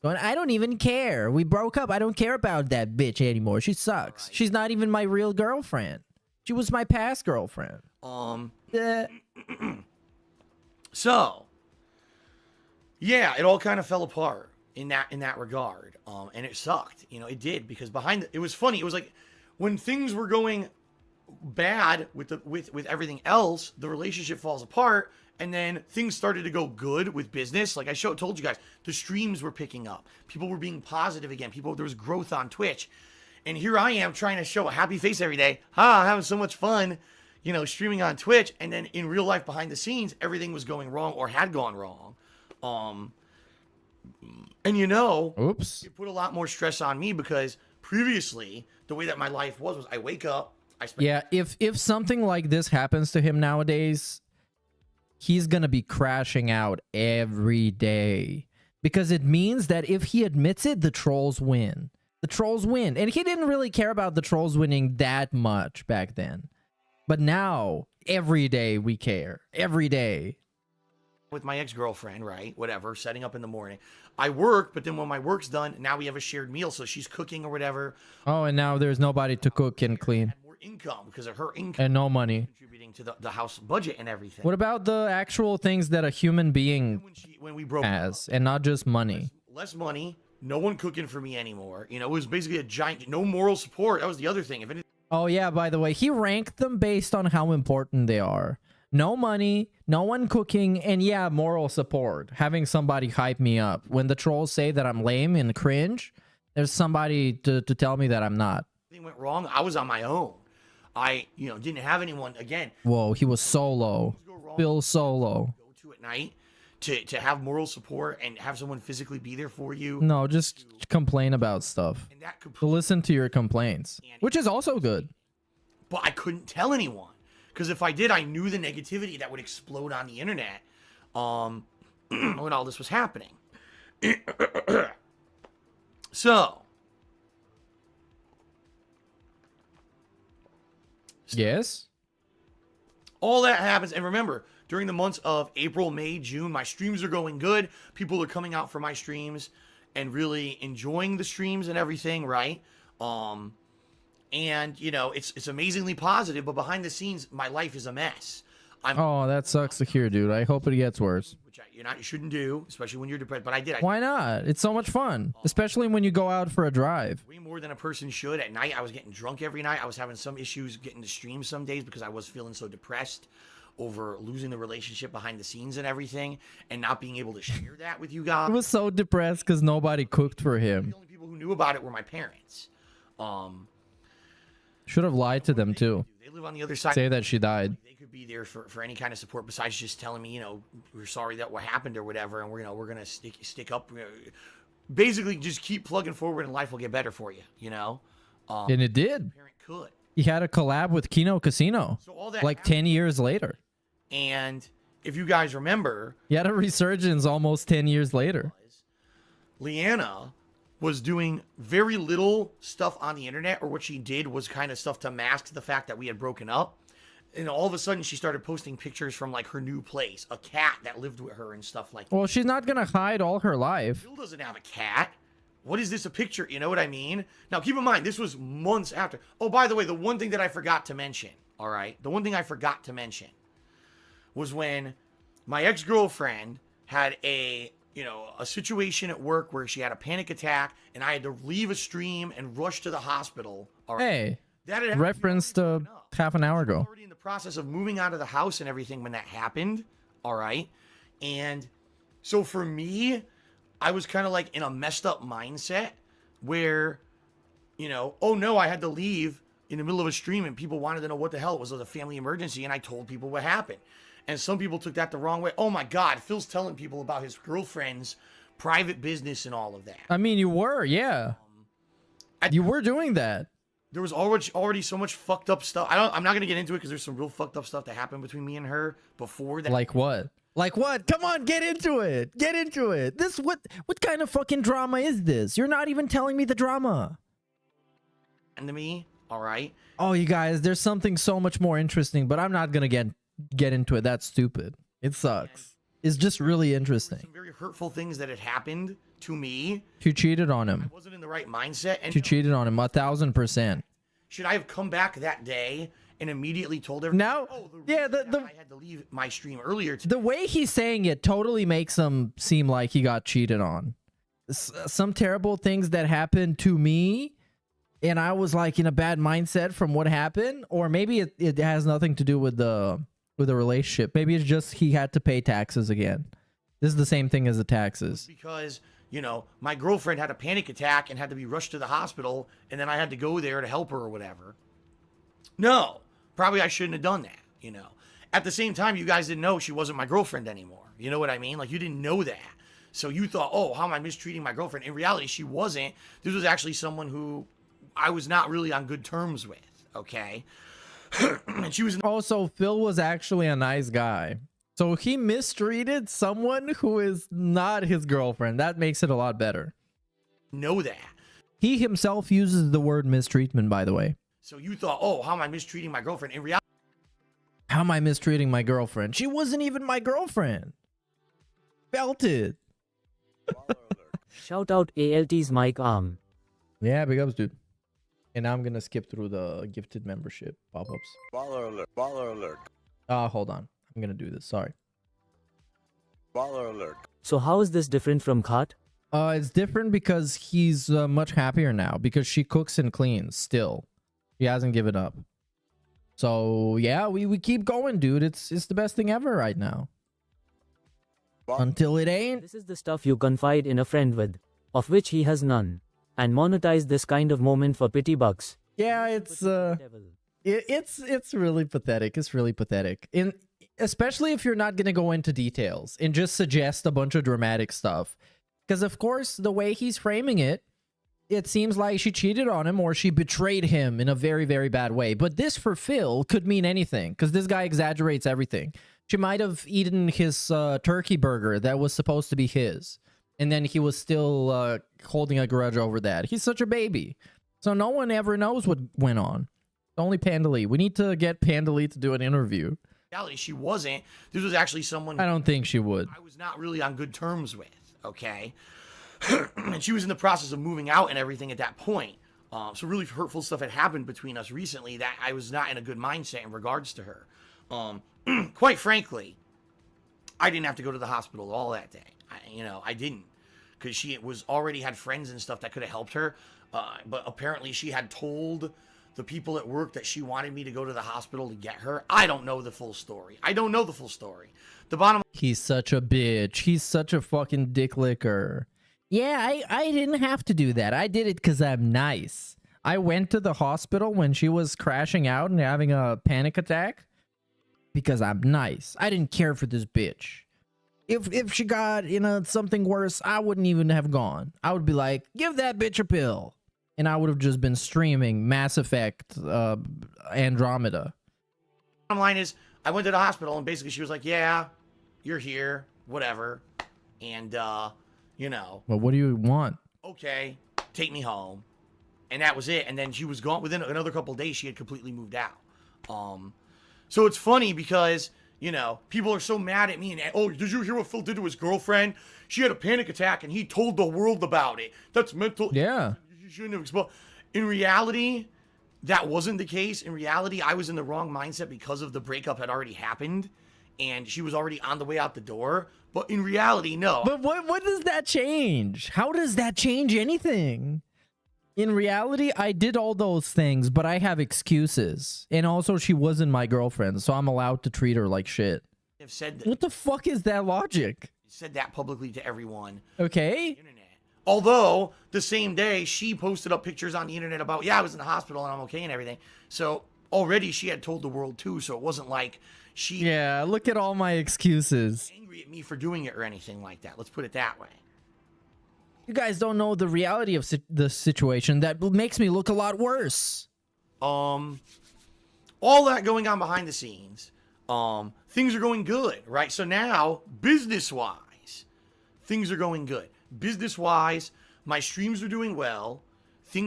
Going, I don't even care. We broke up. I don't care about that bitch anymore. She sucks. Right. She's not even my real girlfriend. She was my past girlfriend. So, yeah, it all kind of fell apart in that regard. And it sucked. You know, it did, because it was funny. It was like when things were going bad with everything else, the relationship falls apart, and then things started to go good with business. Like I told you guys, the streams were picking up. People were being positive again. There was growth on Twitch. And here I am trying to show a happy face every day. I'm having so much fun, you know, streaming on Twitch. And then in real life behind the scenes, everything was going wrong or had gone wrong. And you know, oops, it put a lot more stress on me because previously, the way that my life was I wake up, I spend Yeah, if something like this happens to him nowadays, he's gonna be crashing out every day. Because it means that if he admits it, the trolls win. The trolls win. And he didn't really care about the trolls winning that much back then. But now, every day we care. Every day. with my ex-girlfriend, right? Whatever, setting up in the morning. I work, but then when my work's done, now we have a shared meal. So she's cooking or whatever. Oh, and now there's nobody to cook and clean. More income because of her income. And no money. Contributing to the house budget and everything. What about the actual things that a human being when we broke has, and not just money? less money, no one cooking for me anymore. You know, it was basically a giant, no moral support. That was the other thing. If anything, Oh yeah, by the way, he ranked them based on how important they are. No money, no one cooking, and yeah, moral support. Having somebody hype me up. When the trolls say that I'm lame and cringe, there's somebody to tell me that I'm not. anything went wrong, I was on my own. I, didn't have anyone, again, Whoa, he was solo. Bill Solo. go to at night to have moral support and have someone physically be there for you. No, just complain about stuff. And that To completely, listen to your complaints, which is also good. but I couldn't tell anyone. Because if I did, I knew the negativity that would explode on the internet when all this was happening. So, Yes? all that happens. And remember, during the months of April, May, June, my streams are going good. People are coming out for my streams and really enjoying the streams and everything, right? And, it's amazingly positive, but behind the scenes, my life is a mess. Oh, that sucks to hear, dude. I hope it gets worse. Which you shouldn't do, especially when you're depressed. But I did. Why not? It's so much fun, especially when you go out for a drive. Way more than a person should. At night, I was getting drunk every night. I was having some issues getting to stream some days because I was feeling so depressed over losing the relationship behind the scenes and everything, and not being able to share that with you guys. He was so depressed because nobody cooked for him. The only people who knew about it were my parents. Should have lied to them too. They live on the other side. Say that she died. They could be there for any kind of support besides just telling me, we're sorry that what happened or whatever, and we're gonna stick up. Basically, just keep plugging forward, and life will get better for you. And it did. Parent could. He had a collab with Kino Casino So all that like happened, 10 years later. and if you guys remember, He had a resurgence almost 10 years later. Leanna was doing very little stuff on the internet, or what she did was kind of stuff to mask the fact that we had broken up. And all of a sudden, she started posting pictures from like her new place, a cat that lived with her and stuff like that. Well, she's not going to hide all her life. Bill doesn't have a cat. What is this a picture? You know what I mean? Now, keep in mind, this was months after. Oh, by the way, the one thing that I forgot to mention, all right? The one thing I forgot to mention was when my ex-girlfriend had a situation at work where she had a panic attack and I had to leave a stream and rush to the hospital. All right. Hey, That had referenced half an hour ago. already in the process of moving out of the house and everything when that happened. All right. And so for me, I was kind of like in a messed up mindset where, oh no, I had to leave in the middle of a stream and people wanted to know what the hell it was. It was a family emergency. And I told people what happened. And some people took that the wrong way. Oh my God, Phil's telling people about his girlfriend's private business and all of that. I mean, you were, yeah. You were doing that. There was already so much fucked up stuff. I'm not gonna get into it because there's some real fucked up stuff that happened between me and her before that. Like what? Like what? Come on, get into it. Get into it. What kind of fucking drama is this? You're not even telling me the drama. And to me, all right. Oh, you guys, there's something so much more interesting, but I'm not gonna get into it. That's stupid. It sucks. It's just really interesting. Some very hurtful things that had happened to me. You cheated on I him. wasn't in the right mindset. And You cheated on him 1000%. should I have come back that day and immediately told everyone? Now, yeah, I had to leave my stream earlier today. the way he's saying it totally makes him seem like he got cheated on. Some terrible things that happened to me, and I was like in a bad mindset from what happened, or maybe it has nothing to do with the relationship. Maybe it's just he had to pay taxes again. This is the same thing as the taxes. Because, my girlfriend had a panic attack and had to be rushed to the hospital, and then I had to go there to help her or whatever. No, probably I shouldn't have done that, At the same time, you guys didn't know she wasn't my girlfriend anymore. You know what I mean? Like, you didn't know that. So you thought, oh, how am I mistreating my girlfriend? In reality, she wasn't. This was actually someone who I was not really on good terms with, okay? And she was Also, Phil was actually a nice guy. So he mistreated someone who is not his girlfriend. That makes it a lot better. know that. He himself uses the word mistreatment, by the way. So you thought, oh, how am I mistreating my girlfriend? In reality, How am I mistreating my girlfriend? She wasn't even my girlfriend. Felt it. Shout out ALT's Mike Arm. Yeah, big ups, dude. And now I'm gonna skip through the gifted membership pop-ups. Baller alert. Baller alert. Hold on. I'm gonna do this. Sorry. Baller alert. So how is this different from Khat? It's different because he's much happier now because she cooks and cleans still. She hasn't given up. So yeah, we keep going, dude. It's the best thing ever right now. Until it ain't. This is the stuff you confide in a friend with, of which he has none, and monetize this kind of moment for pity bucks. Yeah, it's it's really pathetic. It's really pathetic. Especially if you're not gonna go into details and just suggest a bunch of dramatic stuff. Because of course, the way he's framing it, it seems like she cheated on him or she betrayed him in a very, very bad way. But this for Phil could mean anything because this guy exaggerates everything. She might have eaten his turkey burger that was supposed to be his. And then he was still holding a grudge over that. He's such a baby. So no one ever knows what went on. Only Panda Lee. We need to get Panda Lee to do an interview. reality, she wasn't. This was actually someone I don't think she would. I was not really on good terms with, okay? And she was in the process of moving out and everything at that point. So really hurtful stuff had happened between us recently that I was not in a good mindset in regards to her. Quite frankly, I didn't have to go to the hospital all that day. I didn't, because she was already had friends and stuff that could have helped her. But apparently she had told the people at work that she wanted me to go to the hospital to get her. I don't know the full story. The bottom He's such a bitch. He's such a fucking dick licker. Yeah, I didn't have to do that. I did it because I'm nice. I went to the hospital when she was crashing out and having a panic attack because I'm nice. I didn't care for this bitch. If she got something worse, I wouldn't even have gone. I would be like, give that bitch a pill. And I would have just been streaming Mass Effect Andromeda. bottom line is, I went to the hospital and basically she was like, yeah, you're here, whatever. And, Well, what do you want? okay, take me home. And that was it. And then she was gone. Within another couple of days, she had completely moved out. So it's funny because, people are so mad at me. And, oh, did you hear what Phil did to his girlfriend? She had a panic attack and he told the world about it. That's mental. Yeah. You shouldn't have exposed. In reality, that wasn't the case. In reality, I was in the wrong mindset because of the breakup had already happened. And she was already on the way out the door. But in reality, no. But what does that change? How does that change anything? In reality, I did all those things, but I have excuses. And also, she wasn't my girlfriend, so I'm allowed to treat her like shit. I've said What the fuck is that logic? that publicly to everyone. Okay. Internet. Although, the same day, she posted up pictures on the internet about, yeah, I was in the hospital and I'm okay and everything. So, already she had told the world too, so it wasn't like she Yeah, look at all my excuses. angry at me for doing it or anything like that. Let's put it that way. You guys don't know the reality of the situation. That makes me look a lot worse. All that going on behind the scenes, things are going good, right? So now, business-wise, things are going good. Business-wise, my streams are doing well.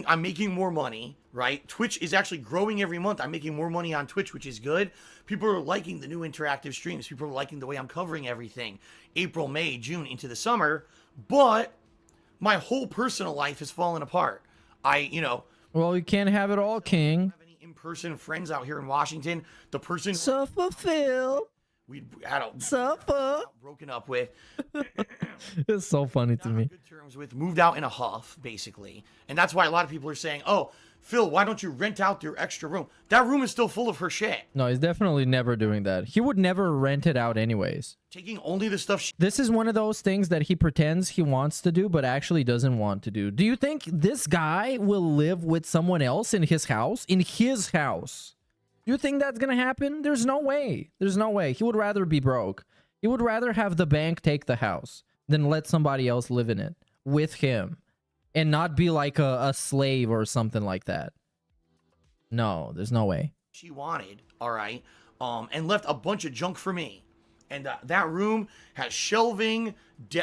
I'm making more money, right? Twitch is actually growing every month. I'm making more money on Twitch, which is good. People are liking the new interactive streams. People are liking the way I'm covering everything. April, May, June, into the summer. But my whole personal life has fallen apart. Well, you can't have it all, King. Have any in-person friends out here in Washington. The person Suffer, Phil. we had Suffer. broken up with, It's so funny to not on me. good terms with, moved out in a huff, basically. And that's why a lot of people are saying, oh, Phil, why don't you rent out your extra room? That room is still full of her shit. No, he's definitely never doing that. He would never rent it out anyways. Taking only the stuff she This is one of those things that he pretends he wants to do, but actually doesn't want to do. Do you think this guy will live with someone else in his house? In his house? Do you think that's going to happen? There's no way. There's no way. He would rather be broke. He would rather have the bank take the house than let somebody else live in it with him. and not be like a slave or something like that. No, there's no way. She wanted, all right, and left a bunch of junk for me. And that room has shelving,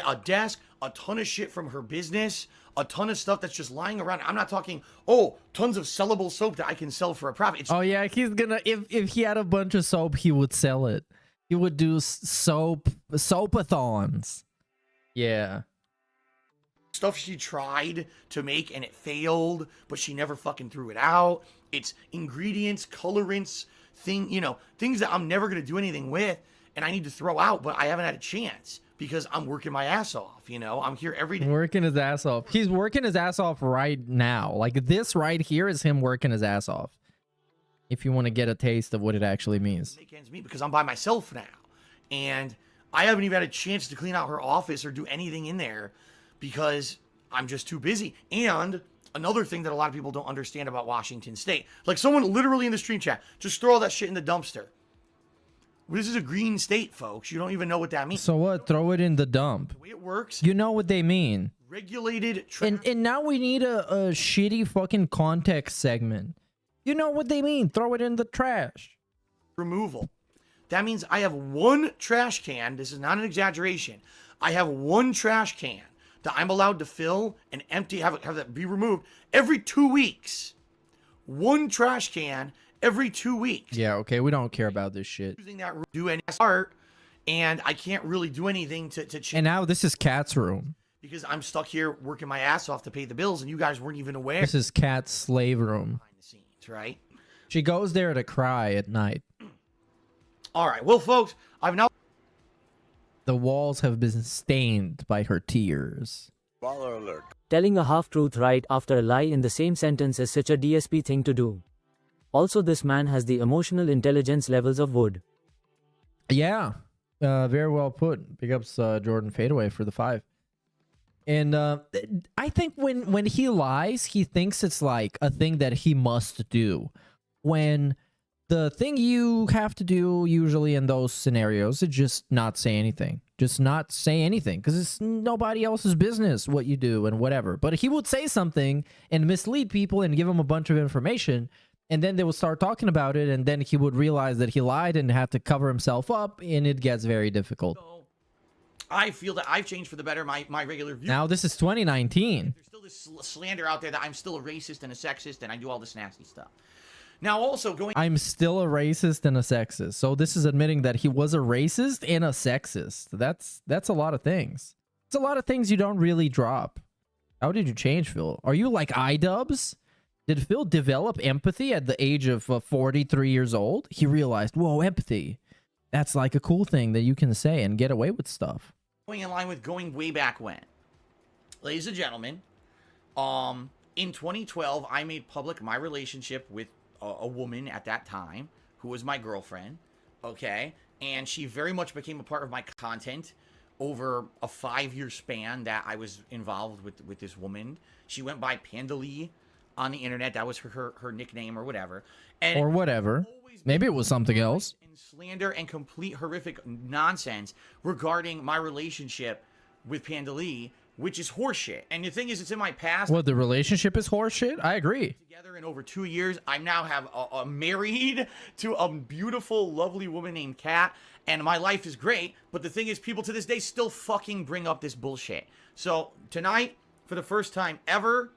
a desk, a ton of shit from her business, a ton of stuff that's just lying around. I'm not talking, oh, tons of sellable soap that I can sell for a profit. It's Oh yeah, he's gonna, if he had a bunch of soap, he would sell it. He would do soap-a-thons. Yeah. stuff she tried to make and it failed, but she never fucking threw it out. It's ingredients, colorants, things that I'm never gonna do anything with, and I need to throw out, but I haven't had a chance because I'm working my ass off. I'm here every day. Working his ass off. He's working his ass off right now. Like this right here is him working his ass off. If you want to get a taste of what it actually means. Make ends meet because I'm by myself now, and I haven't even had a chance to clean out her office or do anything in there because I'm just too busy. And another thing that a lot of people don't understand about Washington State, like someone literally in the stream chat, just throw all that shit in the dumpster. This is a green state, folks. You don't even know what that means. So what? Throw it in the dump. The way it works, You know what they mean. regulated And now we need a shitty fucking context segment. You know what they mean. Throw it in the trash. removal. That means I have one trash can. This is not an exaggeration. I have one trash can that I'm allowed to fill and empty, have that be removed every 2 weeks. One trash can every 2 weeks. Yeah, okay, we don't care about this shit. Using that do any art, and I can't really do anything to change. And now this is Cat's room. Because I'm stuck here working my ass off to pay the bills, and you guys weren't even aware. This is Cat's slave room. Behind the scenes, right? She goes there to cry at night. All right. Well, folks, I've now. The walls have been stained by her tears. Baller alert. Telling a half-truth right after a lie in the same sentence is such a DSP thing to do. Also, this man has the emotional intelligence levels of wood. Yeah, very well put. Big ups Jordan Fadeaway for the 5. And I think when he lies, he thinks it's like a thing that he must do. When the thing you have to do usually in those scenarios is just not say anything. Just not say anything because it's nobody else's business what you do and whatever. But he would say something and mislead people and give them a bunch of information. And then they would start talking about it. And then he would realize that he lied and have to cover himself up. And it gets very difficult. I feel that I've changed for the better. My regular view. Now this is 2019. There's still this slander out there that I'm still a racist and a sexist and I do all this nasty stuff. Now also going. I'm still a racist and a sexist. So this is admitting that he was a racist and a sexist. That's a lot of things. It's a lot of things you don't really drop. How did you change, Phil? Are you like iDubbbz? Did Phil develop empathy at the age of 43 years old? He realized, whoa, empathy. That's like a cool thing that you can say and get away with stuff. Going in line with going way back when. Ladies and gentlemen, in 2012, I made public my relationship with a woman at that time who was my girlfriend, okay? And she very much became a part of my content over a 5-year span that I was involved with this woman. She went by Panda Lee on the internet. That was her nickname or whatever. And Or whatever. Maybe it was something else. and slander and complete horrific nonsense regarding my relationship with Panda Lee, which is horseshit. And the thing is, it's in my past. What, the relationship is horseshit? I agree. Together in over 2 years, I now have a married to a beautiful, lovely woman named Kat, and my life is great. But the thing is, people to this day still fucking bring up this bullshit. So tonight, for the first time ever,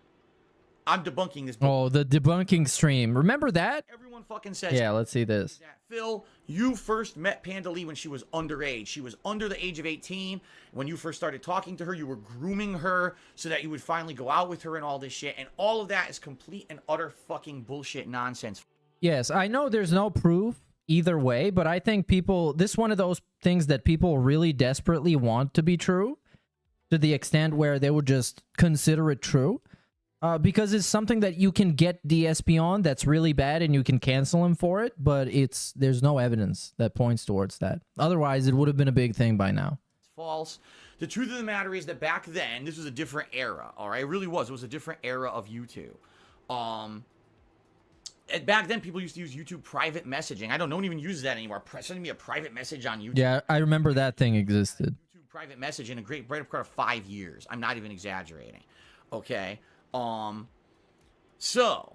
I'm debunking this bullshit. Oh, the debunking stream. Remember that? Everyone fucking says, Yeah, let's see this. that Phil, you first met Panda Lee when she was underage. She was under the age of 18. When you first started talking to her, you were grooming her so that you would finally go out with her and all this shit. And all of that is complete and utter fucking bullshit nonsense. Yes, I know there's no proof either way, but I think people, this is one of those things that people really desperately want to be true to the extent where they would just consider it true. Because it's something that you can get DSP on that's really bad and you can cancel him for it, but there's no evidence that points towards that. Otherwise, it would have been a big thing by now. It's false. The truth of the matter is that back then, this was a different era, all right? It really was. It was a different era of YouTube. Back then, people used to use YouTube private messaging. I don't know, no one even uses that anymore. Sending me a private message on YouTube. Yeah, I remember that thing existed. YouTube private message in a great, right up of 5 years. I'm not even exaggerating. Okay. So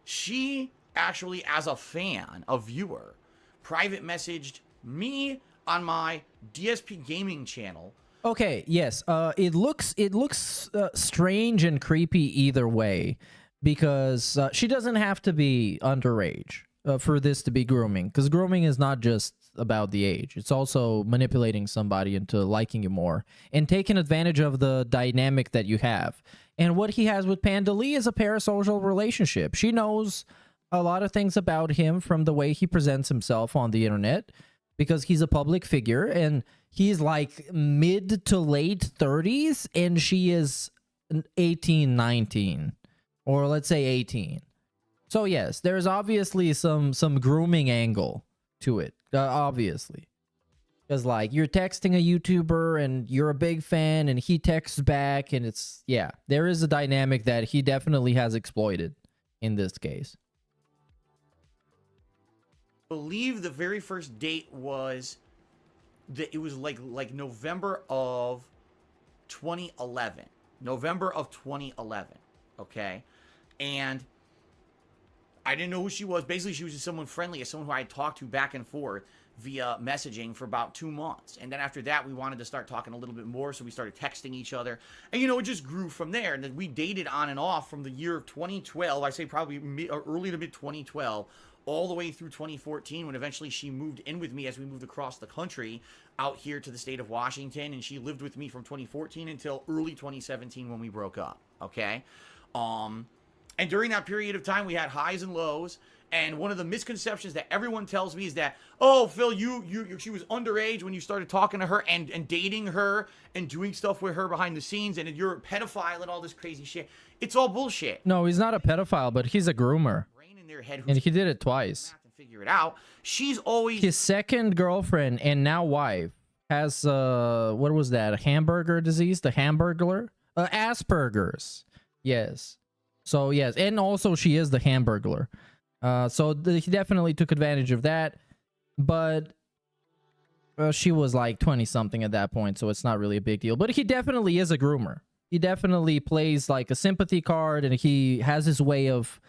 she actually, as a fan, a viewer, private messaged me on my DSP gaming channel. Okay, yes. It looks strange and creepy either way, because she doesn't have to be underage for this to be grooming, because grooming is not just about the age. It's also manipulating somebody into liking you more and taking advantage of the dynamic that you have. And what he has with Panda Lee is a parasocial relationship. She knows a lot of things about him from the way he presents himself on the internet, because he's a public figure and he's like mid to late 30s and she is 18, 19, or let's say 18. So yes, there's obviously some grooming angle to it, obviously. Because like you're texting a YouTuber and you're a big fan and he texts back, and it's, yeah, there is a dynamic that he definitely has exploited in this case. Believe the very first date was that it was like November of 2011. November of 2011. Okay. And I didn't know who she was. Basically, she was just someone friendly, as someone who I had talked to back and forth via messaging for about 2 months. And then after that, we wanted to start talking a little bit more, so we started texting each other. And, you know, it just grew from there. And then we dated on and off from the year of 2012, I say probably early to mid 2012, all the way through 2014, when eventually she moved in with me as we moved across the country out here to the state of Washington. And she lived with me from 2014 until early 2017 when we broke up. Okay. And during that period of time, we had highs and lows. And one of the misconceptions that everyone tells me is that, oh, Phil, she was underage when you started talking to her and dating her and doing stuff with her behind the scenes, and you're a pedophile and all this crazy shit. It's all bullshit. No, he's not a pedophile, but he's a groomer. Brain in their head, And he did it twice. and figure it out. She's always His second girlfriend and now wife has what was that? A hamburger disease? The Hamburglar? Asperger's. Yes. So yes, and also she is the Hamburglar. So he definitely took advantage of that, but she was like 20 something at that point, so it's not really a big deal. But he definitely is a groomer. He definitely plays like a sympathy card, and he has his way of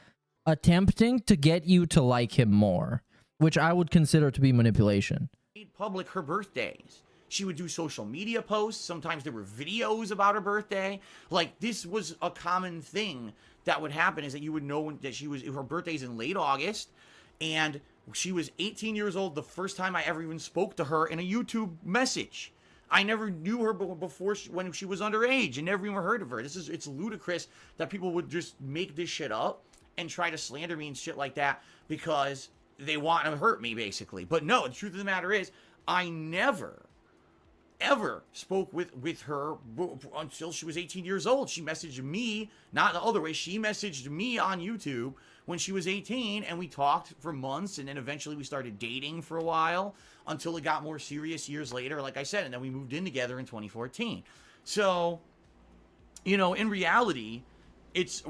attempting to get you to like him more, which I would consider to be manipulation. made public her birthdays. She would do social media posts. Sometimes there were videos about her birthday. Like, this was a common thing that would happen, is that you would know that her birthday's in late August, and she was 18 years old the first time I ever even spoke to her in a YouTube message. I never knew her before when she was underage, and never even heard of her. It's ludicrous that people would just make this shit up and try to slander me and shit like that because they want to hurt me, basically. But no, the truth of the matter is, I never ever spoke with her until she was 18 years old. She messaged me, not the other way. She messaged me on YouTube when she was 18, and we talked for months, and then eventually we started dating for a while until it got more serious years later, like I said, and then we moved in together in 2014. So, you know, in reality, it's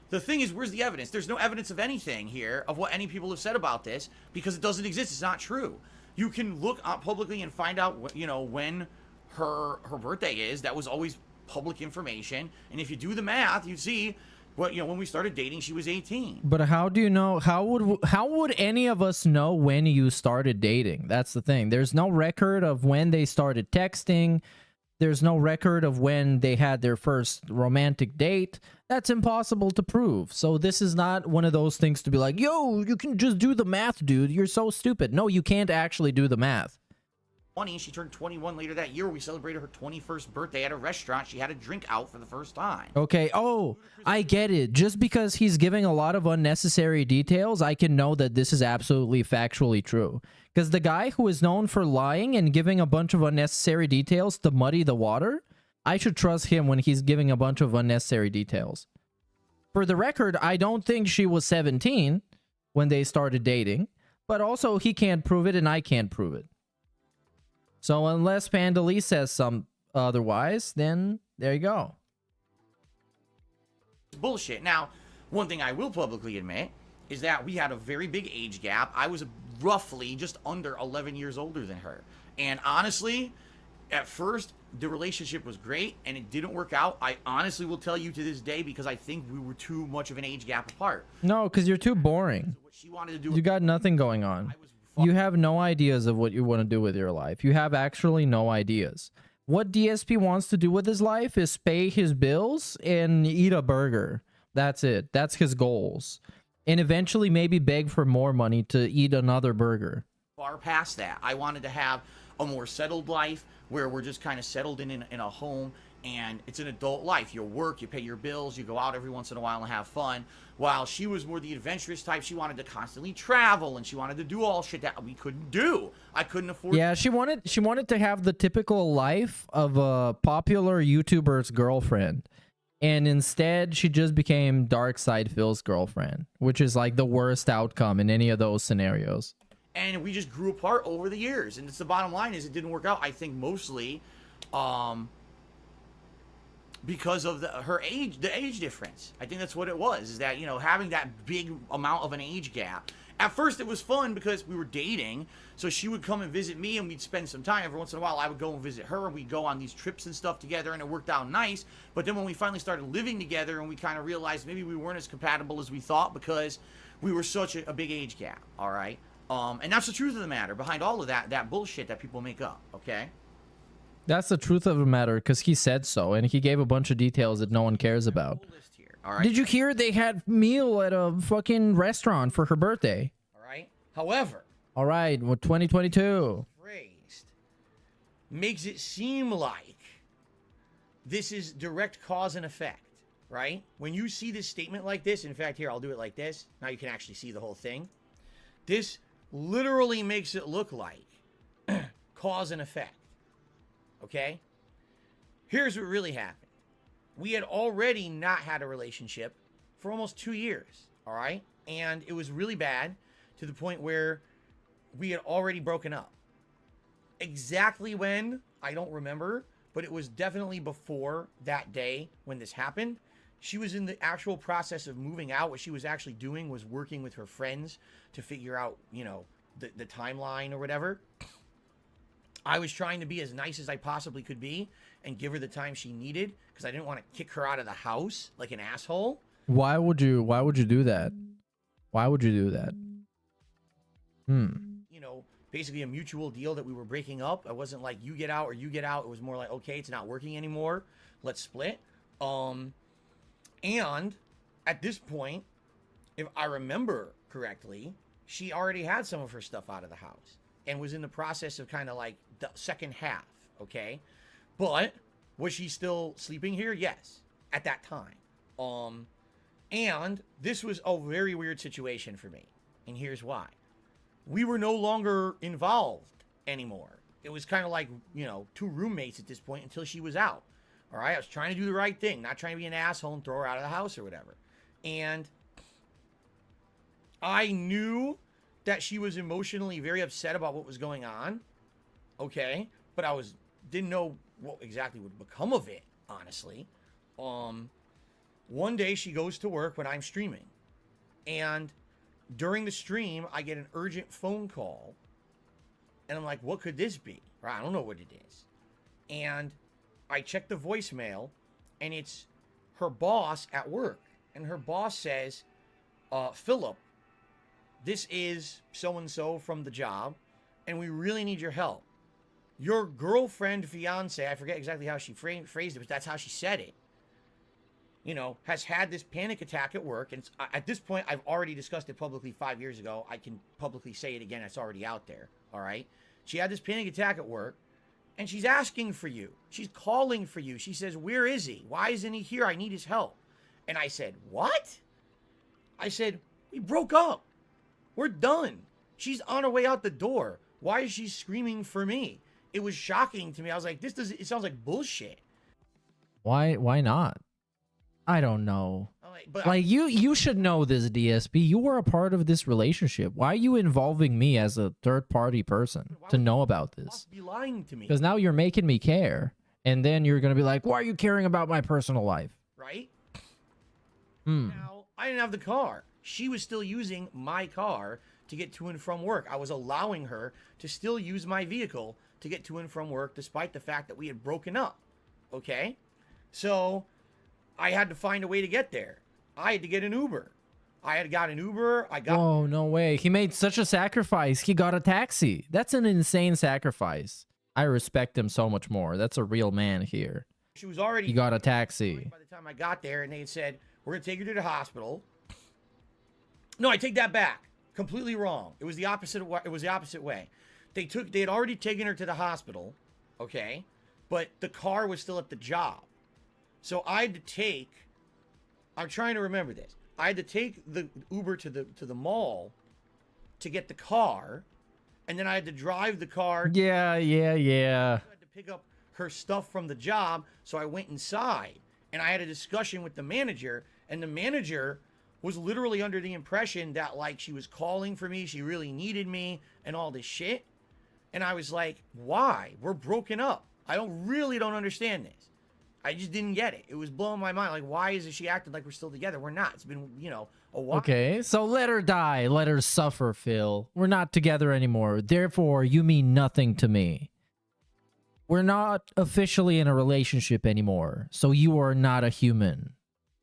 the thing is, where's the evidence? There's no evidence of anything here of what any people have said about this, because it doesn't exist. It's not true. You can look up publicly and find out, you know, when her birthday is. That was always public information. And if you do the math, you see, what, you know, when we started dating, she was 18. But how do you know? How would any of us know when you started dating? That's the thing. There's no record of when they started texting. There's no record of when they had their first romantic date. That's impossible to prove. So this is not one of those things to be like, yo, you can just do the math, dude. You're so stupid. No, you can't actually do the math. 20, she turned 21 later that year. We celebrated her 21st birthday at a restaurant. She had a drink out for the first time. Okay. Oh, I get it. Just because he's giving a lot of unnecessary details, I can know that this is absolutely factually true. Because the guy who is known for lying and giving a bunch of unnecessary details to muddy the water, I should trust him when he's giving a bunch of unnecessary details. For the record, I don't think she was 17 when they started dating, but also he can't prove it and I can't prove it. So unless Panda Lee says some otherwise, then there you go. Bullshit. Now, one thing I will publicly admit is that we had a very big age gap. I was roughly just under 11 years older than her. And honestly, at first, the relationship was great and it didn't work out. I honestly will tell you to this day because I think we were too much of an age gap apart. No, because you're too boring. What she wanted to do, You got nothing going on. You have no ideas of what you want to do with your life. You have actually no ideas. What DSP wants to do with his life is pay his bills and eat a burger. That's it. That's his goals. And eventually maybe beg for more money to eat another burger. far past that. I wanted to have a more settled life where we're just kind of settled in a home, and it's an adult life. You work, you pay your bills, you go out every once in a while and have fun. While she was more the adventurous type, she wanted to constantly travel and she wanted to do all shit that we couldn't do. I couldn't afford. Yeah, she wanted to have the typical life of a popular YouTuber's girlfriend. And instead, she just became Dark Side Phil's girlfriend, which is like the worst outcome in any of those scenarios. And we just grew apart over the years. And it's the bottom line is it didn't work out. I think mostly because of the age difference. I think that's what it was, is that, you know, having that big amount of an age gap. At first it was fun because we were dating, so she would come and visit me and we'd spend some time. Every once in a while I would go and visit her and we'd go on these trips and stuff together, and it worked out nice. But then when we finally started living together and we kind of realized maybe we weren't as compatible as we thought because we were such a big age gap, all right? And that's the truth of the matter behind all of that bullshit that people make up, okay? That's the truth of the matter, because he said so, and he gave a bunch of details that no one cares about. All right. Did you hear they had meal at a fucking restaurant for her birthday? All right. However, all right, well, 2022 phrased makes it seem like this is direct cause and effect, right? When you see this statement like this, in fact, here, I'll do it like this. Now you can actually see the whole thing. This literally makes it look like cause and effect. Okay? Here's what really happened. We had already not had a relationship for almost 2 years, all right? And it was really bad to the point where we had already broken up. Exactly when, I don't remember, but it was definitely before that day when this happened. She was in the actual process of moving out. What she was actually doing was working with her friends to figure out, you know, the timeline or whatever. I was trying to be as nice as I possibly could be and give her the time she needed because I didn't want to kick her out of the house like an asshole. Why would you do that? Why would you do that? You know, basically a mutual deal that we were breaking up. I wasn't like you get out or you get out. It was more like, okay, it's not working anymore. Let's split. And at this point, if I remember correctly, she already had some of her stuff out of the house and was in the process of kind of like the second half, okay? But was she still sleeping here? Yes, at that time. And this was a very weird situation for me, and here's why. We were no longer involved anymore. It was kind of like, you know, two roommates at this point until she was out. All right, I was trying to do the right thing, not trying to be an asshole and throw her out of the house or whatever. And I knew that she was emotionally very upset about what was going on, okay? But I didn't know what exactly would become of it, honestly. One day she goes to work when I'm streaming, and during the stream I get an urgent phone call, and I'm like, what could this be? Right? I don't know what it is. And I check the voicemail, and it's her boss at work, and her boss says, Philip, this is so-and-so from the job, and we really need your help. Your girlfriend, fiance, I forget exactly how she phrased it, but that's how she said it, you know, has had this panic attack at work. And at this point, I've already discussed it publicly 5 years ago. I can publicly say it again. It's already out there, all right? She had this panic attack at work, and she's asking for you. She's calling for you. She says, where is he? Why isn't he here? I need his help. And I said, what? I said, we broke up. We're done. She's on her way out the door. Why is she screaming for me? It was shocking to me. I was like, it sounds like bullshit. Why not? I don't know. But like, you should know this, DSP. You were a part of this relationship. Why are you involving me as a third-party person to know about this? Must be lying to me. Because now you're making me care. And then you're going to be like, why are you caring about my personal life? Right? Now, I didn't have the car. She was still using my car to get to and from work. I was allowing her to still use my vehicle to get to and from work, despite the fact that we had broken up. Okay? So I had to find a way to get there. I had to get an Uber. I had got an Uber. Oh, no way. He made such a sacrifice. He got a taxi. That's an insane sacrifice. I respect him so much more. That's a real man here. She was already... He got a taxi. By the time I got there, and they had said, we're going to take you to the hospital. No, I take that back. Completely wrong. It was the opposite way. They had already taken her to the hospital, okay? But the car was still at the job. So I had to take... I'm trying to remember this. I had to take the Uber to the mall to get the car, and then I had to drive the car. Yeah. I had to pick up her stuff from the job, so I went inside, and I had a discussion with the manager, and the manager was literally under the impression that, like, she was calling for me, she really needed me, and all this shit. And I was like, why? We're broken up. I really don't understand this. I just didn't get it. It was blowing my mind. Like, why is she acting like we're still together? We're not. It's been, a while. Okay, so let her die. Let her suffer, Phil. We're not together anymore. Therefore, you mean nothing to me. We're not officially in a relationship anymore, so you are not a human.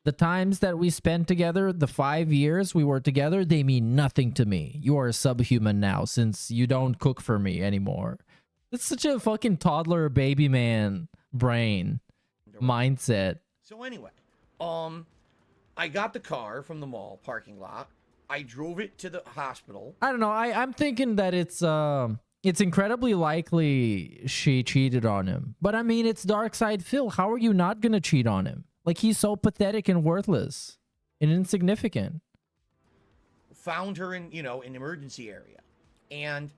The times that we spent together, the 5 years we were together, they mean nothing to me. You are a subhuman now since you don't cook for me anymore. It's such a fucking toddler baby man brain mindset. So anyway, I got the car from the mall parking lot. I drove it to the hospital. I don't know. I'm thinking that it's incredibly likely she cheated on him. But I mean, it's Dark Side Phil. How are you not gonna cheat on him? Like, he's so pathetic and worthless and insignificant. Found her in, an emergency area. And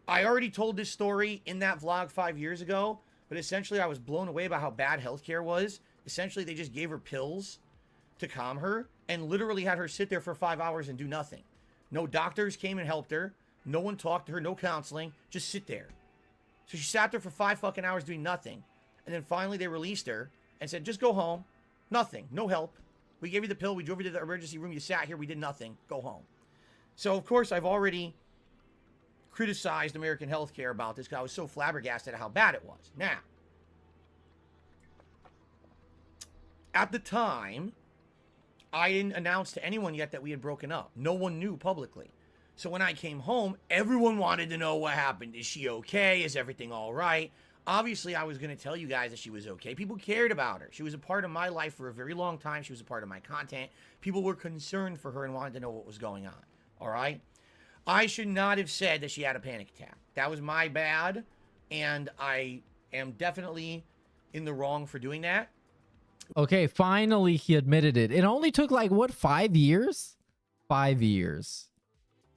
I already told this story in that vlog 5 years ago, but essentially I was blown away by how bad healthcare was. Essentially, they just gave her pills to calm her and literally had her sit there for 5 hours and do nothing. No doctors came and helped her. No one talked to her. No counseling. Just sit there. So she sat there for 5 fucking hours doing nothing. And then finally they released her and said, just go home. Nothing. No help. We gave you the pill. We drove you to the emergency room. You sat here. We did nothing. Go home. So, of course, I've already criticized American healthcare about this because I was so flabbergasted at how bad it was. Now, at the time, I didn't announce to anyone yet that we had broken up. No one knew publicly. So when I came home, everyone wanted to know what happened. Is she okay? Is everything all right? Obviously, I was going to tell you guys that she was okay. People cared about her. She was a part of my life for a very long time. She was a part of my content. People were concerned for her and wanted to know what was going on. All right? I should not have said that she had a panic attack. That was my bad, and I am definitely in the wrong for doing that. Okay, finally he admitted it. It only took like, what, 5 years? 5 years.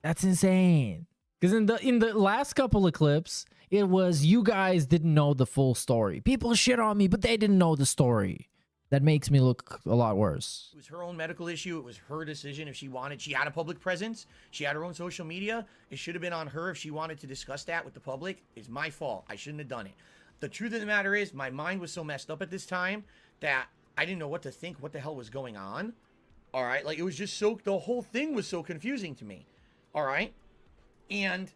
That's insane. Because in the last couple of clips, it was you guys didn't know the full story. People shit on me, but they didn't know the story. That makes me look a lot worse. It was her own medical issue. It was her decision if she wanted. She had a public presence. She had her own social media. It should have been on her if she wanted to discuss that with the public. It's my fault. I shouldn't have done it. The truth of the matter is, my mind was so messed up at this time that I didn't know what to think, what the hell was going on. All right? Like, it was just so, the whole thing was so confusing to me. All right? And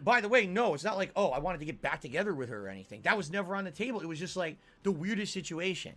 by the way, no, it's not like, oh, I wanted to get back together with her or anything. That was never on the table. It was just like the weirdest situation.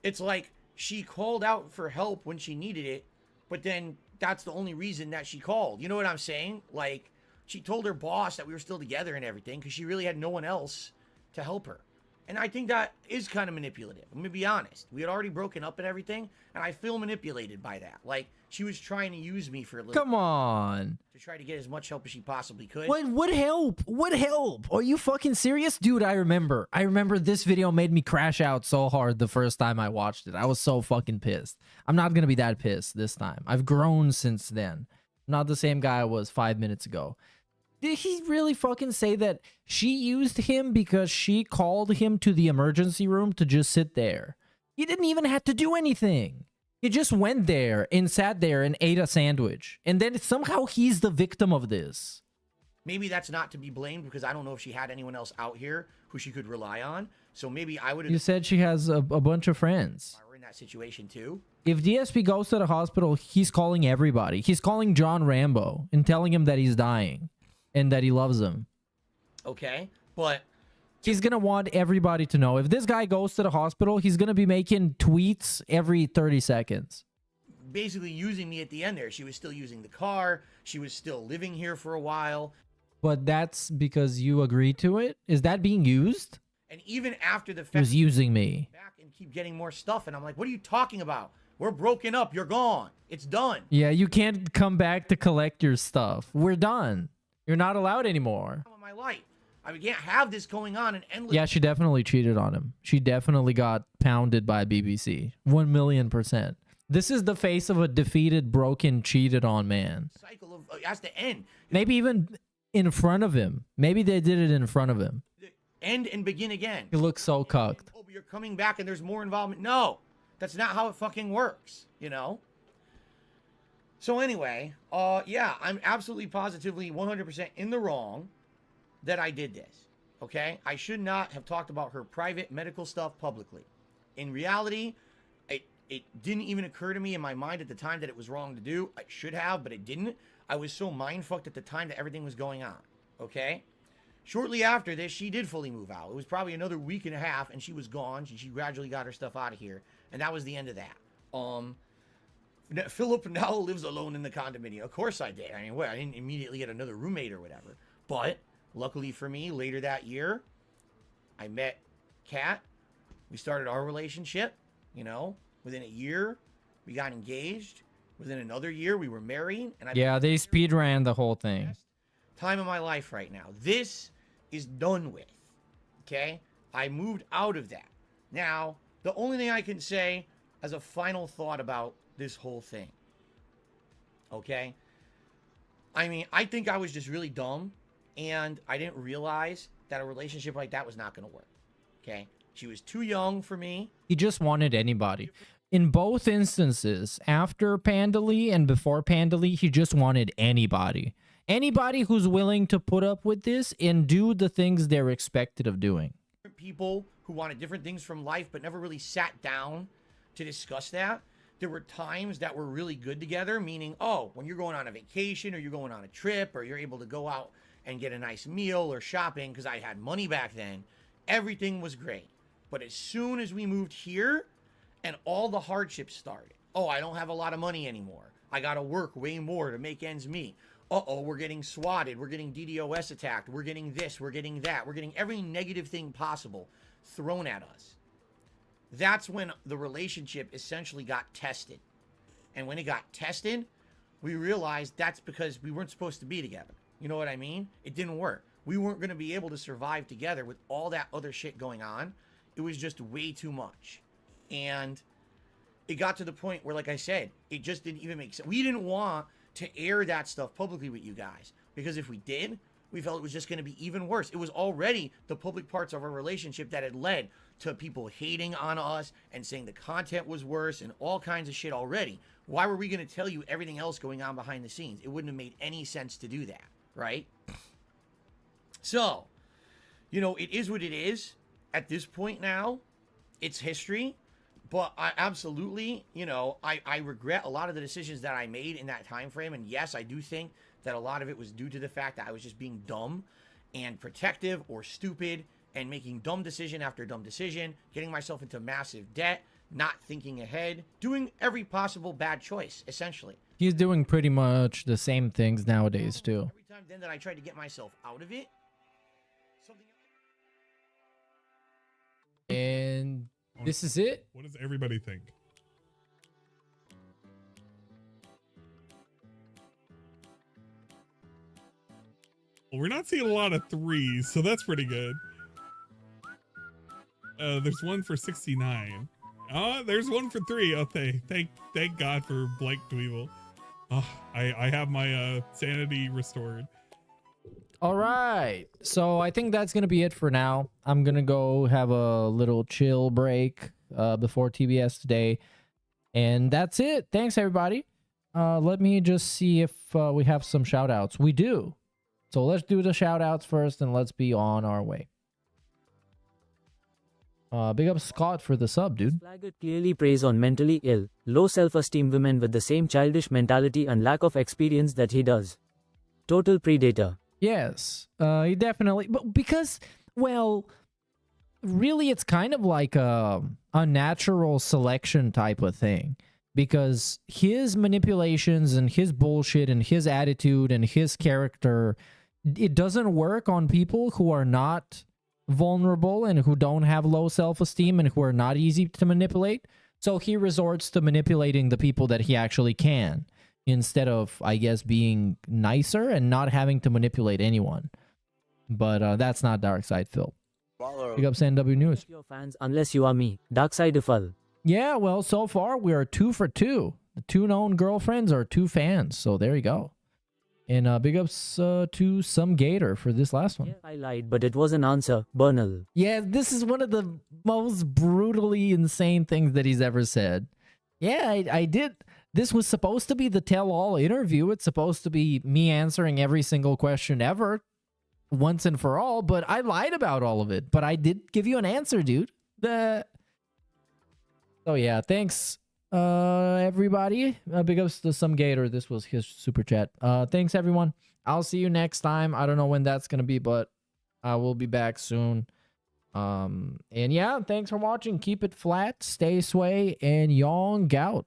It's like she called out for help when she needed it, but then that's the only reason that she called. You know what I'm saying? Like, she told her boss that we were still together and everything because she really had no one else to help her. And I think that is kind of manipulative. I'm going to be honest. We had already broken up and everything, and I feel manipulated by that. Like, she was trying to use me for a little... Come on. ...to try to get as much help as she possibly could. What help? What help? Are you fucking serious? Dude, I remember this video made me crash out so hard the first time I watched it. I was so fucking pissed. I'm not going to be that pissed this time. I've grown since then. I'm not the same guy I was 5 minutes ago. Did he really fucking say that she used him because she called him to the emergency room to just sit there? He didn't even have to do anything. He just went there and sat there and ate a sandwich. And then somehow he's the victim of this. Maybe that's not to be blamed because I don't know if she had anyone else out here who she could rely on. So maybe I would have... You said she has a bunch of friends. If I were in that situation too. If DSP goes to the hospital, he's calling everybody. He's calling John Rambo and telling him that he's dying and that he loves him. Okay, but He's going to want everybody to know. If this guy goes to the hospital, he's going to be making tweets every 30 seconds. basically using me at the end there. She was still using the car. She was still living here for a while. But that's because you agreed to it? Is that being used? And even after the He fact, was using me. back and keep getting more stuff. And I'm like, what are you talking about? We're broken up. You're gone. It's done. Yeah, you can't come back to collect your stuff. We're done. You're not allowed anymore. Of my life. I mean, can't have this going on an endless. Yeah, she definitely cheated on him. She definitely got pounded by BBC. 1,000,000%. This is the face of a defeated, broken, cheated on man. Cycle of it has to end. Maybe even in front of him. Maybe they did it in front of him. End and begin again. He looks so cucked. Oh, but you're coming back and there's more involvement. No, that's not how it fucking works, you know? So anyway, yeah, I'm absolutely positively 100% in the wrong that I did this, okay? I should not have talked about her private medical stuff publicly. In reality, it didn't even occur to me in my mind at the time that it was wrong to do. I should have, but it didn't. I was so mind-fucked at the time that everything was going on, okay? Shortly after this, she did fully move out. It was probably another week and a half, and she was gone. She gradually got her stuff out of here, and that was the end of that. Philip now lives alone in the condominium. Of course I did. I mean, I didn't immediately get another roommate or whatever. But luckily for me, later that year, I met Kat. We started our relationship, you know. Within a year, we got engaged. Within another year, we were married. And Yeah, they speed ran the whole thing. Time of my life right now. This is done with. Okay? I moved out of that. Now, the only thing I can say as a final thought about this whole thing. Okay? I mean, I think I was just really dumb, and I didn't realize that a relationship like that was not going to work. Okay? She was too young for me. He just wanted anybody. In both instances, after Pandally and before Pandally, he just wanted anybody. Anybody who's willing to put up with this and do the things they're expected of doing. People who wanted different things from life but never really sat down to discuss that. There were times that were really good together, meaning, oh, when you're going on a vacation or you're going on a trip or you're able to go out and get a nice meal or shopping, because I had money back then, everything was great. But as soon as we moved here and all the hardships started, oh, I don't have a lot of money anymore. I got to work way more to make ends meet. Uh-oh, we're getting swatted. We're getting DDoS attacked. We're getting this. We're getting that. We're getting every negative thing possible thrown at us. That's when the relationship essentially got tested. And when it got tested, we realized that's because we weren't supposed to be together. You know what I mean? It didn't work. We weren't going to be able to survive together with all that other shit going on. It was just way too much. And it got to the point where, like I said, it just didn't even make sense. We didn't want to air that stuff publicly with you guys, because if we did, we felt it was just going to be even worse. It was already the public parts of our relationship that had led to people hating on us and saying the content was worse and all kinds of shit already. Why were we going to tell you everything else going on behind the scenes? It wouldn't have made any sense to do that, right? So, you know, it is what it is. At this point now, it's history. But I absolutely, you know, I regret a lot of the decisions that I made in that time frame. And yes, I do think that a lot of it was due to the fact that I was just being dumb and protective or stupid and making dumb decision after dumb decision, getting myself into massive debt, not thinking ahead, doing every possible bad choice, essentially. He's doing pretty much the same things nowadays, too. Every time then that I tried to get myself out of it, something else. And this is it? What does everybody think? Well, we're not seeing a lot of threes, so that's pretty good. There's one for 69. Oh, there's one for 3. Oh, thank God for Blake Dweevil. Oh, I have my sanity restored. All right. So I think that's going to be it for now. I'm going to go have a little chill break before TBS today. And that's it. Thanks, everybody. Let me just see if we have some shout outs. We do. So let's do the shout outs first and let's be on our way. Big up Scott for the sub, dude. Flagger clearly preys on mentally ill, low self-esteem women with the same childish mentality and lack of experience that he does. Total predator. Yes, he definitely. But because, well, really, it's kind of like a natural selection type of thing. Because his manipulations and his bullshit and his attitude and his character, it doesn't work on people who are not vulnerable and who don't have low self-esteem and who are not easy to manipulate. So he resorts to manipulating the people that he actually can, instead of, I guess, being nicer and not having to manipulate anyone. But that's not Dark Side Phil. Baller Big up SNW News. Your fans unless you are me. Dark side Ifal. Yeah, well, so far we are 2 for 2. The 2 known girlfriends are 2 fans, so there you go. And big ups to some Gator for this last one. Yeah, I lied, but it was an answer. Bernal. Yeah, this is one of the most brutally insane things that he's ever said. Yeah, I did. This was supposed to be the tell-all interview. It's supposed to be me answering every single question ever, once and for all, but I lied about all of it. But I did give you an answer, dude. So yeah, thanks everybody. Big ups to some Gator. This was his super chat. Thanks everyone. I'll see you next time. I don't know when that's gonna be, but I will be back soon. And yeah, thanks for watching. Keep it flat, stay sway, and yong out.